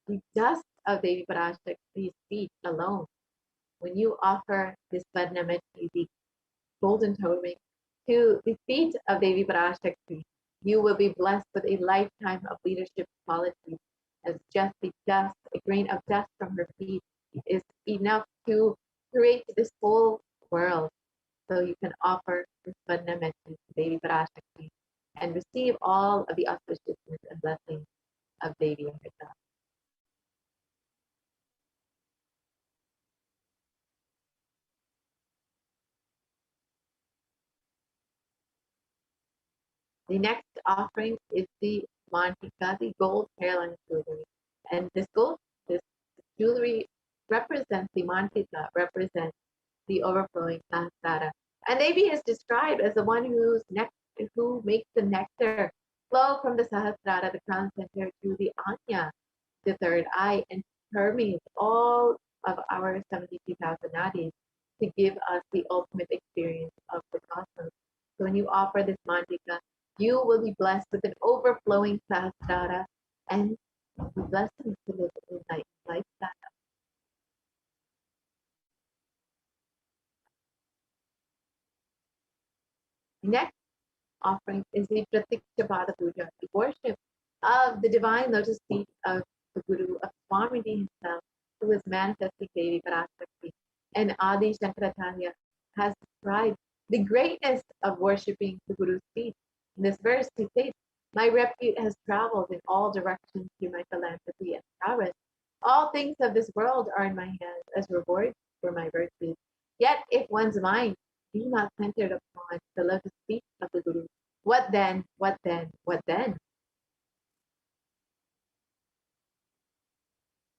the dust of Devi Parashakti's feet alone. When you offer this Varnamati, the golden toe ring, to the feet of Devi Parashakti, you will be blessed with a lifetime of leadership qualities as just the dust a grain of dust from her feet is enough to create this whole world. So you can offer this Varnameti to Devi Parashakti and receive all of the auspiciousness and blessings of Devi herself. The next offering is the Mantika, the gold hairline jewelry. And this jewelry represents the Mantika, represents the overflowing Sahasrara. And Devi is described as the one who makes the nectar flow from the Sahasrara, the crown center, to the Anya, the third eye, and permeates all of our 72,000 nadis to give us the ultimate experience of the cosmos. So when you offer this Mantika, you will be blessed with an overflowing Sahasrara and be blessed to live a lifestyle. Next offering is the Pratiksha Pada Puja, the worship of the divine lotus feet of the Guru, of Swamiji himself, who is manifesting Devi Parashakti. And Adi Shankaracharya has described the greatness of worshipping the Guru's feet. In this verse, he says, "My repute has traveled in all directions through my philanthropy and prowess. All things of this world are in my hands as rewards for my virtues. Yet if one's mind be not centered upon the lotus feet of the Guru, what then, what then, what then?"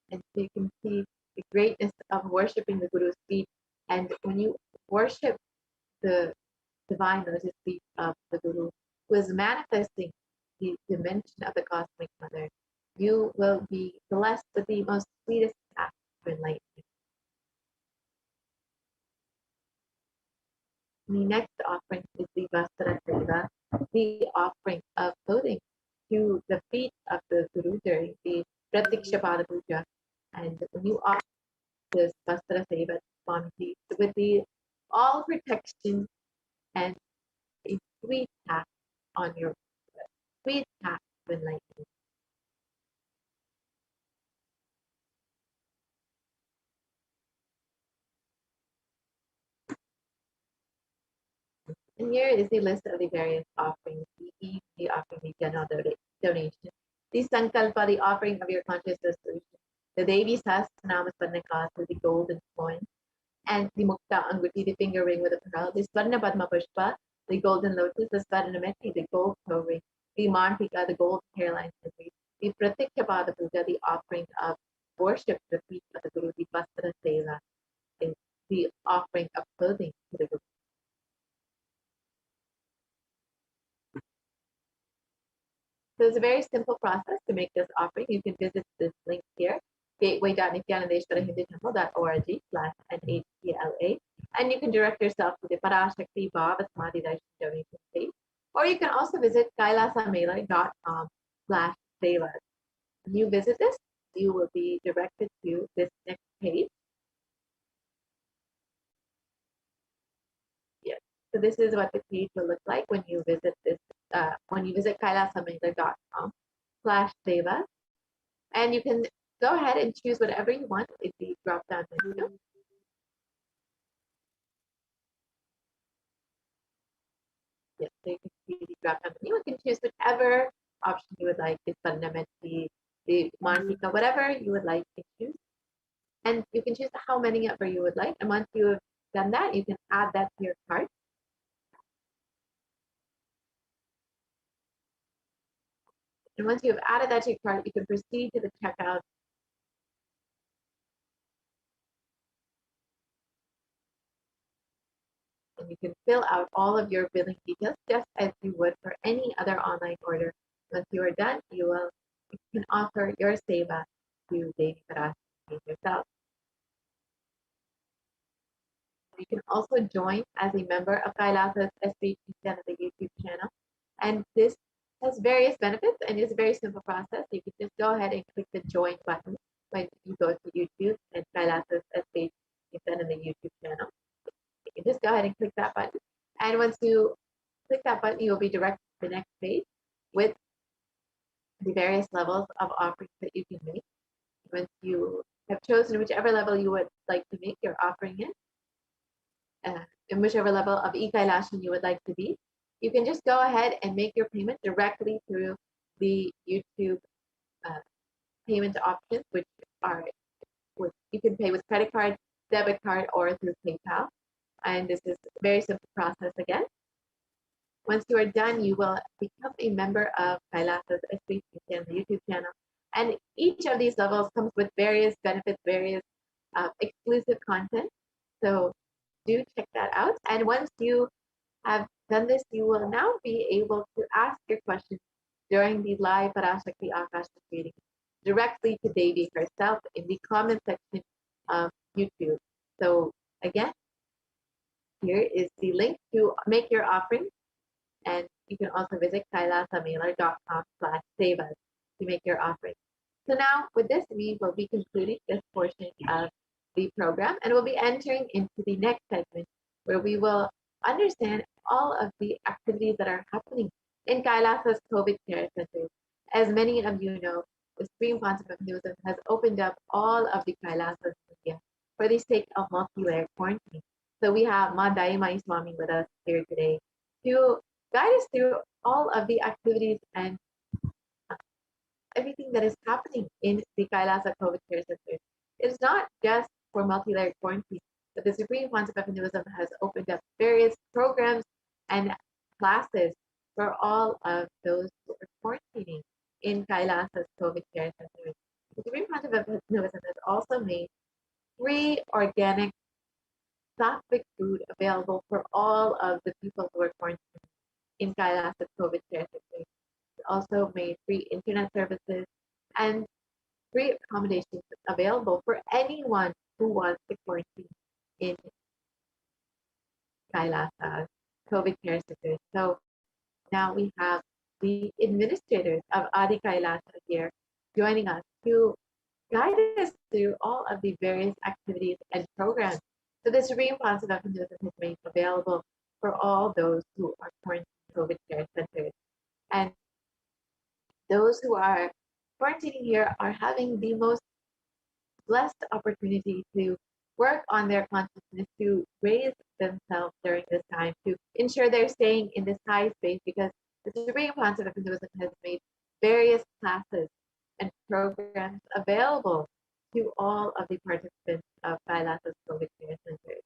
And so you can see the greatness of worshipping the Guru's feet. And when you worship the divine lotus feet of the Guru, who is manifesting the dimension of the cosmic mother, you will be blessed with the most sweetest path of enlightenment. The next offering is the Vastra Seva, the offering of clothing to the feet of the Guru during the Pratiksha Pada Puja. And when you offer this Vastra Seva to Swamiji with the all protection and a sweet path on your sweet path of enlightenment. And here is the list of the various offerings. The offering, the general donation, the Sankalpa, the offering of your conscious resolution, the Devi Sahasranama Swarnakasa, the golden coin, and the Mukta Anguti, the finger ring with a pearl, the Swarna Padma Pushpa, the golden lotus, the Swarnameti, the gold toe ring, the Mantika, the gold hairline scissors, the Pratiksha Pada Puja, the offering of worship, the feet of the Guru, the Vastra Seva, the offering of clothing to the Guru. So it's a very simple process to make this offering. You can visit this link here, gateway.nithyanandeshwarahindutemple.org/NHTLA, and you can direct yourself to the Parashakti Bhava Samadhi Darshan donation page, or you can also visit kailasamela.com/devas. When you visit this, you will be directed to this next page. Yes. So this is what the page will look like when you visit this. When you visit kailasamela.com/devas, and you can go ahead and choose whatever you want in the drop-down menu. Yes, so you can see the drop-down menu. You can choose whichever option you would like, the Swarnameti, the Mantika, whatever you would like to choose. And you can choose how many ever you would like. And once you have done that, you can add that to your cart. And once you have added that to your cart, you can proceed to the checkout. And you can fill out all of your billing details just as you would for any other online order. Once you are done, you can offer your seva to Devi Parashakti yourself. You can also join as a member of Kailasa's HDH Nithyananda YouTube channel. And this has various benefits and it's a very simple process. You can just go ahead and click the join button when you go to YouTube and Kailasa's HDH Nithyananda YouTube channel. You can just go ahead and click that button. And once you click that button, you'll be directed to the next page with the various levels of offerings that you can make. Once you chosen whichever level you would like to make your offering in whichever level of e-Kailashan you would like to be, you can just go ahead and make your payment directly through the YouTube payment options, which you can pay with credit card, debit card, or through PayPal. And this is a very simple process again. Once you are done, you will become a member of Kailasa's HDH on the YouTube channel. And each of these levels comes with various benefits, various exclusive content. So do check that out. And once you have done this, you will now be able to ask your questions during the live Parashakti Akashic reading directly to Devi herself in the comment section of YouTube. So again, here is the link to make your offering. And you can also visit kailasamailer.com/savas to make your offering. So now with this, we will be concluding this portion of the program and we'll be entering into the next segment where we will understand all of the activities that are happening in Kailasa's COVID care centers. As many of you know, the Supreme Council of Hinduism has opened up all of the Kailasas in India for the sake of multi-layer quarantine. So we have Ma Daimai Swami with us here today to guide us through all of the activities and everything that is happening in the Kailasa COVID care center. It's not just for multi-layered quarantine, but the Supreme Council of Hinduism has opened up various programs and classes for all of those who are quarantining in Kailasa's COVID care center. The Supreme Council of Hinduism has also made free organic sattvic food available for all of the people who are quarantining in Kailasa's COVID care center. It also made free internet services and free accommodations available for anyone who wants to quarantine in Kailasa's COVID care center. So now we have the administrators of Adi Kailasa here joining us to guide us through all of the various activities and programs that the Supreme Council of Hinduism has made available for all those who are quarantined COVID care centers. And those who are quarantining here are having the most blessed opportunity to work on their consciousness, to raise themselves during this time, to ensure they're staying in this high space, because the Supreme Council of Hinduism has made various classes and programs available to all of the participants of Kailasa's COVID care centers.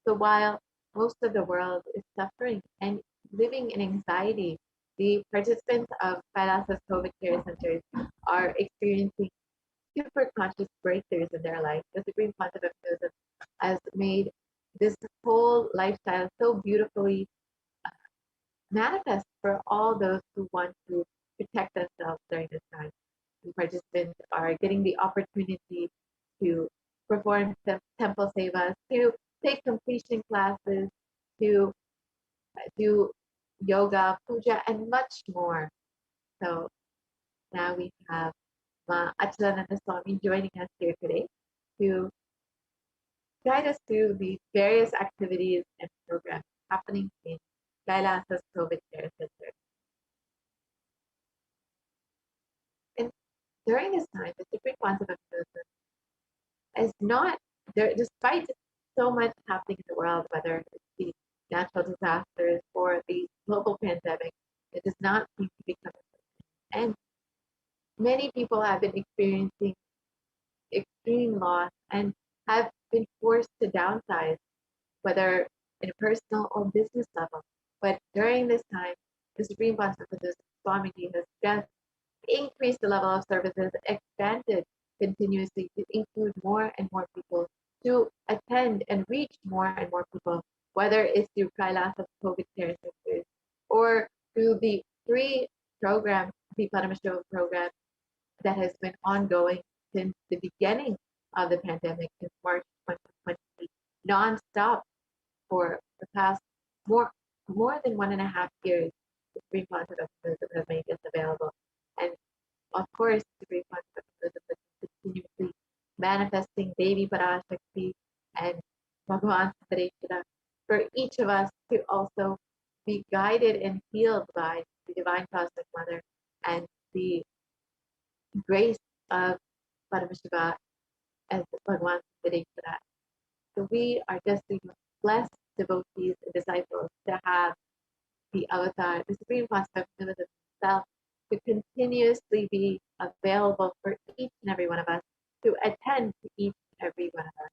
So while most of the world is suffering and living in anxiety, the participants of Kailasa's COVID care centers are experiencing super conscious breakthroughs in their life. The Supreme Council of Hinduism has made this whole lifestyle so beautifully manifest for all those who want to protect themselves during this time. The participants are getting the opportunity to perform temple sevas, to take completion classes, to do yoga, puja, and much more. So now we have Ma Achalananda Swami joining us here today to guide us through the various activities and programs happening in Kailasa's COVID care center. And during this time, the Supreme Council of Hinduism is not there, despite so much happening in the world, whether it's the natural disasters or the global pandemic, it does not seem to be coming. And many people have been experiencing extreme loss and have been forced to downsize, whether in a personal or business level. But during this time, the Supreme Council of Hinduism Swamiji has just increased the level of services, expanded continuously to include more and more people, to attend and reach more and more people, whether it's through Kailasa's COVID care centers or through the free program, the Paramashivoham program, that has been ongoing since the beginning of the pandemic, since March 2020, non-stop for the past more than 1.5 years. The Supreme Council of Hinduism has made this available. And of course, the Supreme Council of Hinduism is continuously manifesting Devi Parashakti and Bhagavan Satareshwara for each of us to also be guided and healed by the Divine Cosmic Mother and the grace of Paramashiva as Bhagavan fitting for that. So we are just the blessed devotees and disciples to have the avatar, the Supreme Master himself, to continuously be available for each and every one of us, to attend to each and every one of us.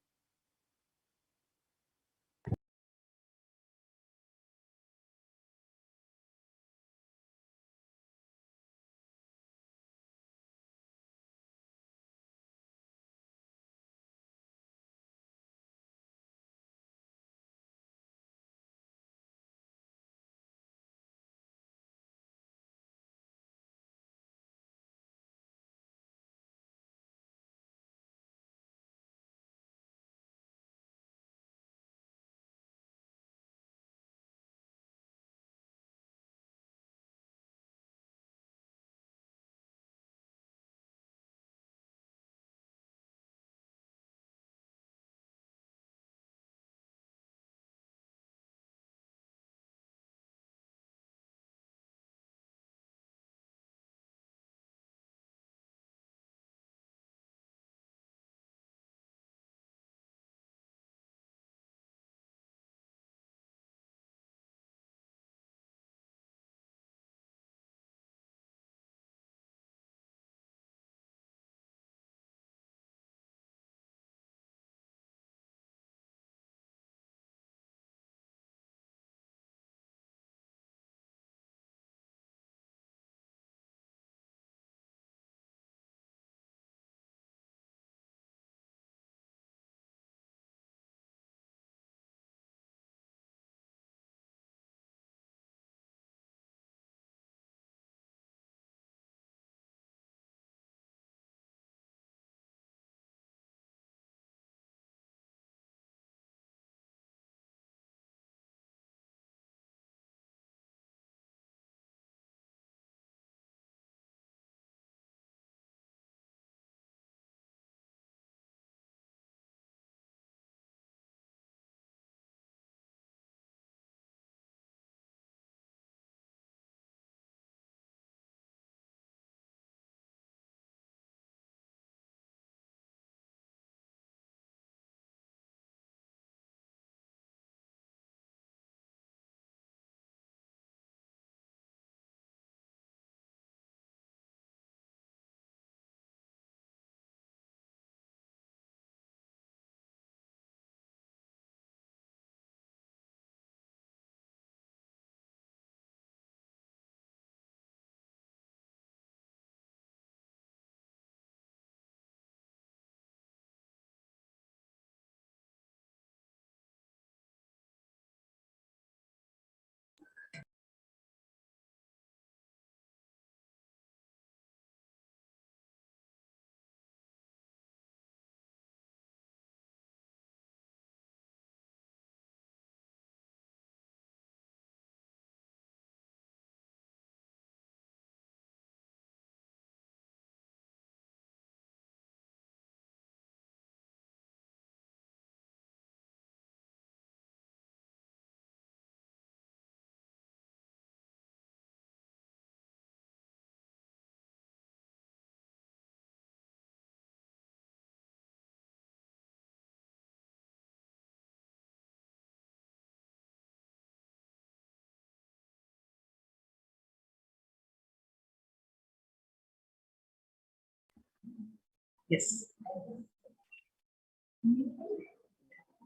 Yes.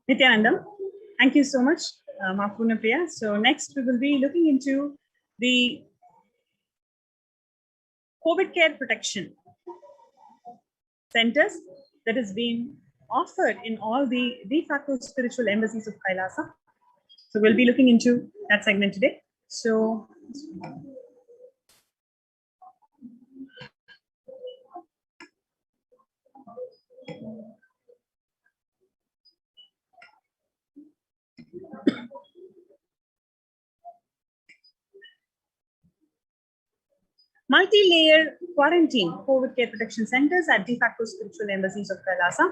Nithyanandam, thank you so much, Mahpurna Priya. So next we will be looking into the COVID care protection centers that is being offered in all the de facto spiritual embassies of Kailasa. So we'll be looking into that segment today. So multi-layer quarantine COVID care protection centers at de facto spiritual embassies of Kailasa.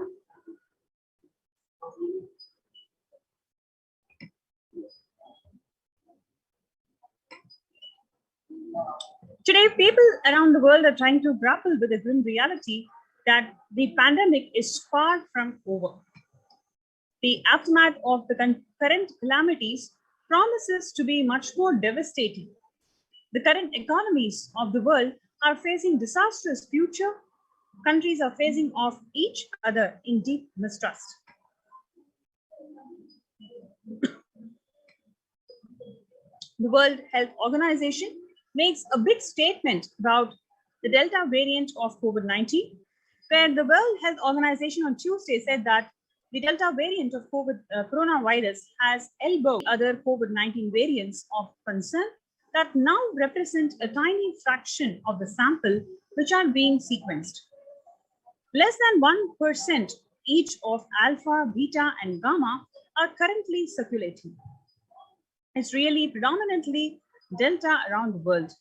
Today, people around the world are trying to grapple with the grim reality that the pandemic is far from over. The aftermath of the current calamities promises to be much more devastating. The current economies of the world are facing disastrous future. Countries are facing off each other in deep mistrust. The World Health Organization makes a big statement about the Delta variant of COVID-19, where the World Health Organization on Tuesday said that the Delta variant of coronavirus has elbowed other COVID-19 variants of concern that now represent a tiny fraction of the sample which are being sequenced. Less than 1% each of alpha, beta, and gamma are currently circulating. It's really predominantly Delta around the world.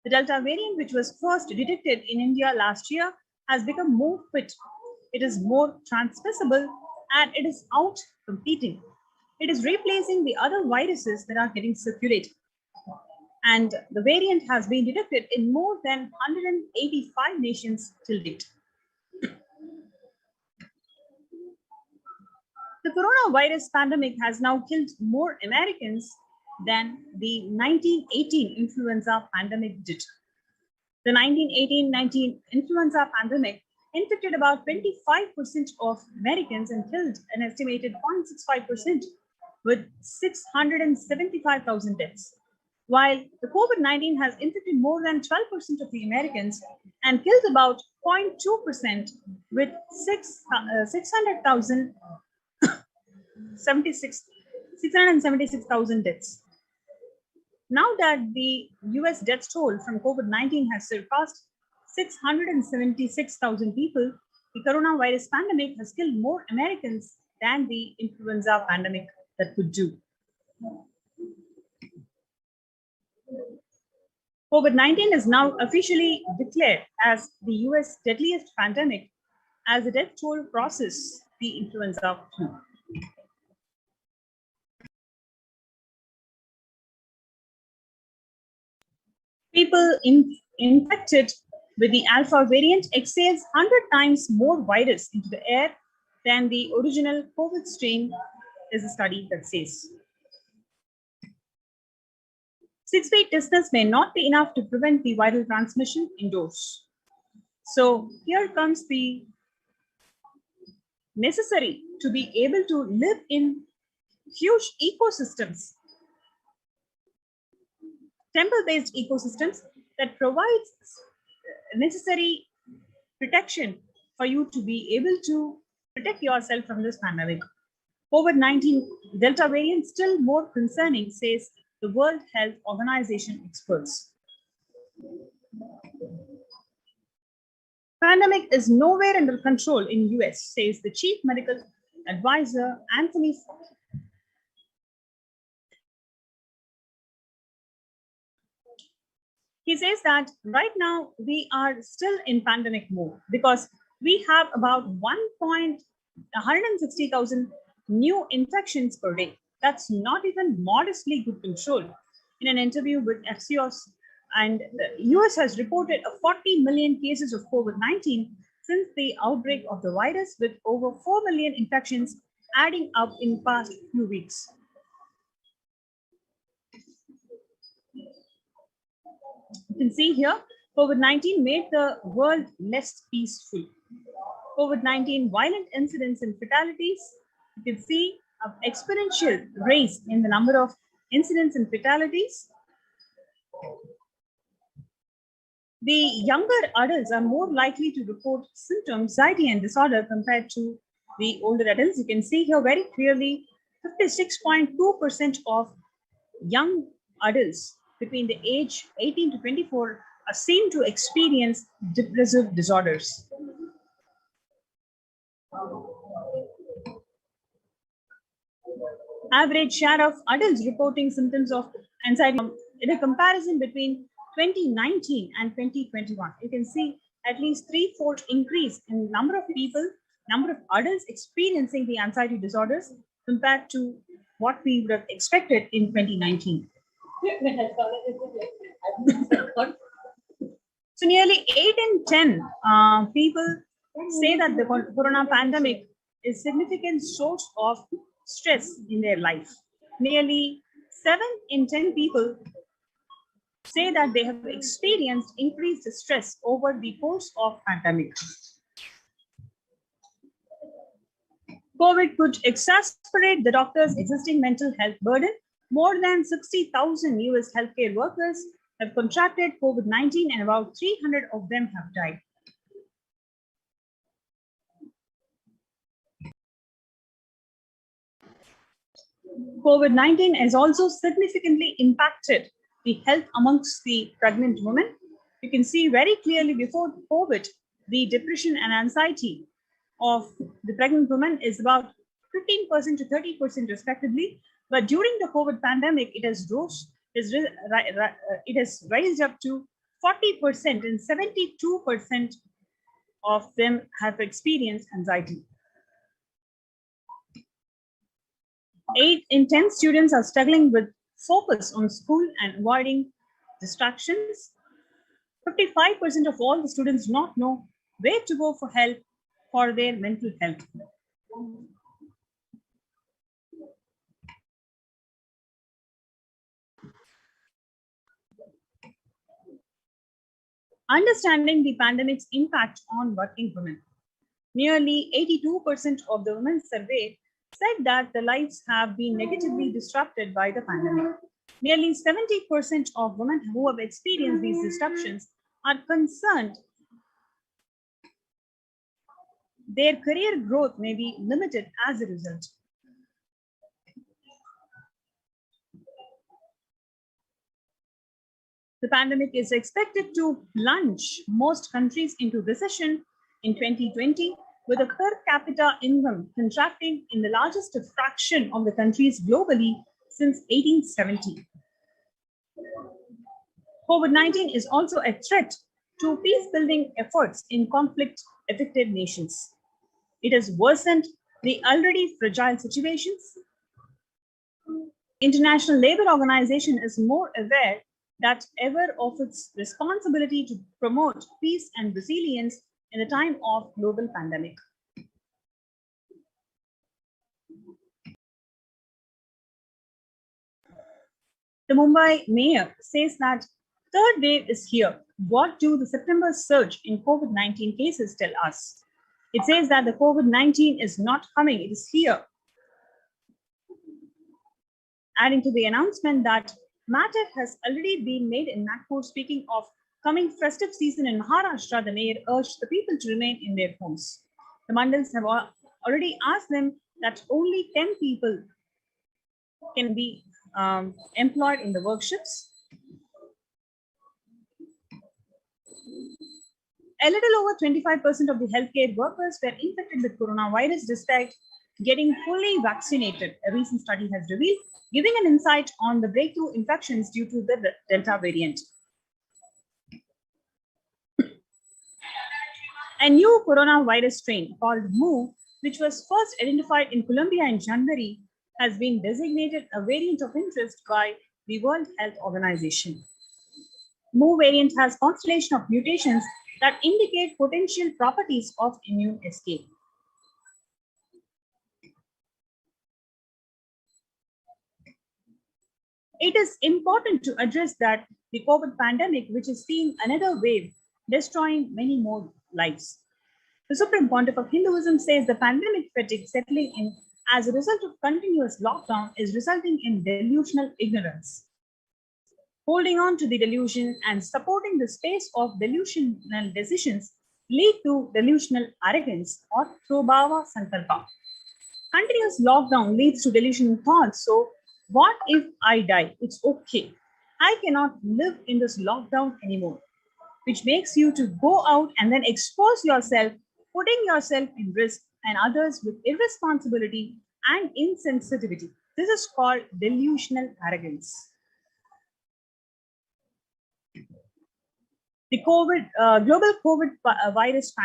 The Delta variant, which was first detected in India last year, has become more fit. It is more transmissible and it is out competing. It is replacing the other viruses that are getting circulated. And the variant has been detected in more than 185 nations till date. The coronavirus pandemic has now killed more Americans than the 1918 influenza pandemic did. The 1918-19 influenza pandemic infected about 25% of Americans and killed an estimated 0.65% with 675,000 deaths. While the COVID-19 has infected more than 12% of the Americans and killed about 0.2% with 676,000 deaths. Now that the US death toll from COVID-19 has surpassed 676,000 people, the coronavirus pandemic has killed more Americans than the influenza pandemic that could do. COVID-19 is now officially declared as the US deadliest pandemic as the death toll crosses the influenza flu. People infected with the alpha variant exhales 100 times more virus into the air than the original COVID strain, is a study that says. 6 feet distance may not be enough to prevent the viral transmission indoors. So here comes the necessary to be able to live in huge ecosystems, temple-based ecosystems that provides necessary protection for you to be able to protect yourself from this pandemic. COVID-19 Delta variant still more concerning, says the World Health Organization experts. Pandemic is nowhere under control in US, says the Chief Medical Advisor Anthony Fauci. He says that right now we are still in pandemic mode because we have about 160,000 new infections per day. That's not even modestly good control. In an interview with Axios, and the US has reported 40 million cases of COVID-19 since the outbreak of the virus, with over 4 million infections adding up in the past few weeks. You can see here, COVID-19 made the world less peaceful. COVID-19 violent incidents and fatalities, you can see an exponential rise in the number of incidents and fatalities. The younger adults are more likely to report symptoms, anxiety and disorder compared to the older adults. You can see here very clearly 56.2% of young adults between the age 18 to 24 are seen to experience depressive disorders. Average share of adults reporting symptoms of anxiety in a comparison between 2019 and 2021. You can see at least 3-fold increase in number of people, number of adults experiencing the anxiety disorders compared to what we would have expected in 2019. So nearly 8 in 10 people say that the corona pandemic is a significant source of stress in their life. Nearly 7 in 10 people say that they have experienced increased stress over the course of pandemic. COVID could exacerbate the doctor's existing mental health burden. More than 60,000 US healthcare workers have contracted COVID-19 and about 300 of them have died. COVID-19 has also significantly impacted the health amongst the pregnant women. You can see very clearly before COVID, the depression and anxiety of the pregnant women is about 15% to 30% respectively. But during the COVID pandemic, it has raised up to 40%, and 72% of them have experienced anxiety. 8 in 10 students are struggling with focus on school and avoiding distractions. 55% of all the students do not know where to go for help for their mental health. Understanding the pandemic's impact on working women. Nearly 82% of the women surveyed said that their lives have been negatively disrupted by the pandemic. Nearly 70% of women who have experienced these disruptions are concerned their career growth may be limited as a result. The pandemic is expected to plunge most countries into recession in 2020, with a per capita income contracting in the largest fraction of the countries globally since 1870. COVID-19 is also a threat to peace-building efforts in conflict-affected nations. It has worsened the already fragile situations. International Labour Organization is more aware than ever of its responsibility to promote peace and resilience in the time of global pandemic. The Mumbai mayor says that third wave is here. What do the September surge in COVID-19 cases tell us? It says that the COVID-19 is not coming, it is here. Adding to the announcement that matter has already been made in Nagpur, speaking of coming festive season in Maharashtra, the mayor urged the people to remain in their homes. The mandals have already asked them that only 10 people can be employed in the workshops. A little over 25% of the healthcare workers were infected with coronavirus despite getting fully vaccinated, a recent study has revealed, giving an insight on the breakthrough infections due to the Delta variant. A new coronavirus strain called Mu, which was first identified in Colombia in January, has been designated a variant of interest by the World Health Organization. Mu variant has constellation of mutations that indicate potential properties of immune escape. It is important to address that the COVID pandemic, which is seeing another wave, destroying many more lives. The Supreme Pontiff of Hinduism says the pandemic fatigue settling in as a result of continuous lockdown is resulting in delusional ignorance. Holding on to the delusion and supporting the space of delusional decisions lead to delusional arrogance or prabhava sankalpa. Continuous lockdown leads to delusional thoughts. So, what if I die? It's okay. I cannot live in this lockdown anymore, which makes you to go out and then expose yourself, putting yourself in risk and others with irresponsibility and insensitivity. This is called delusional arrogance. The global COVID virus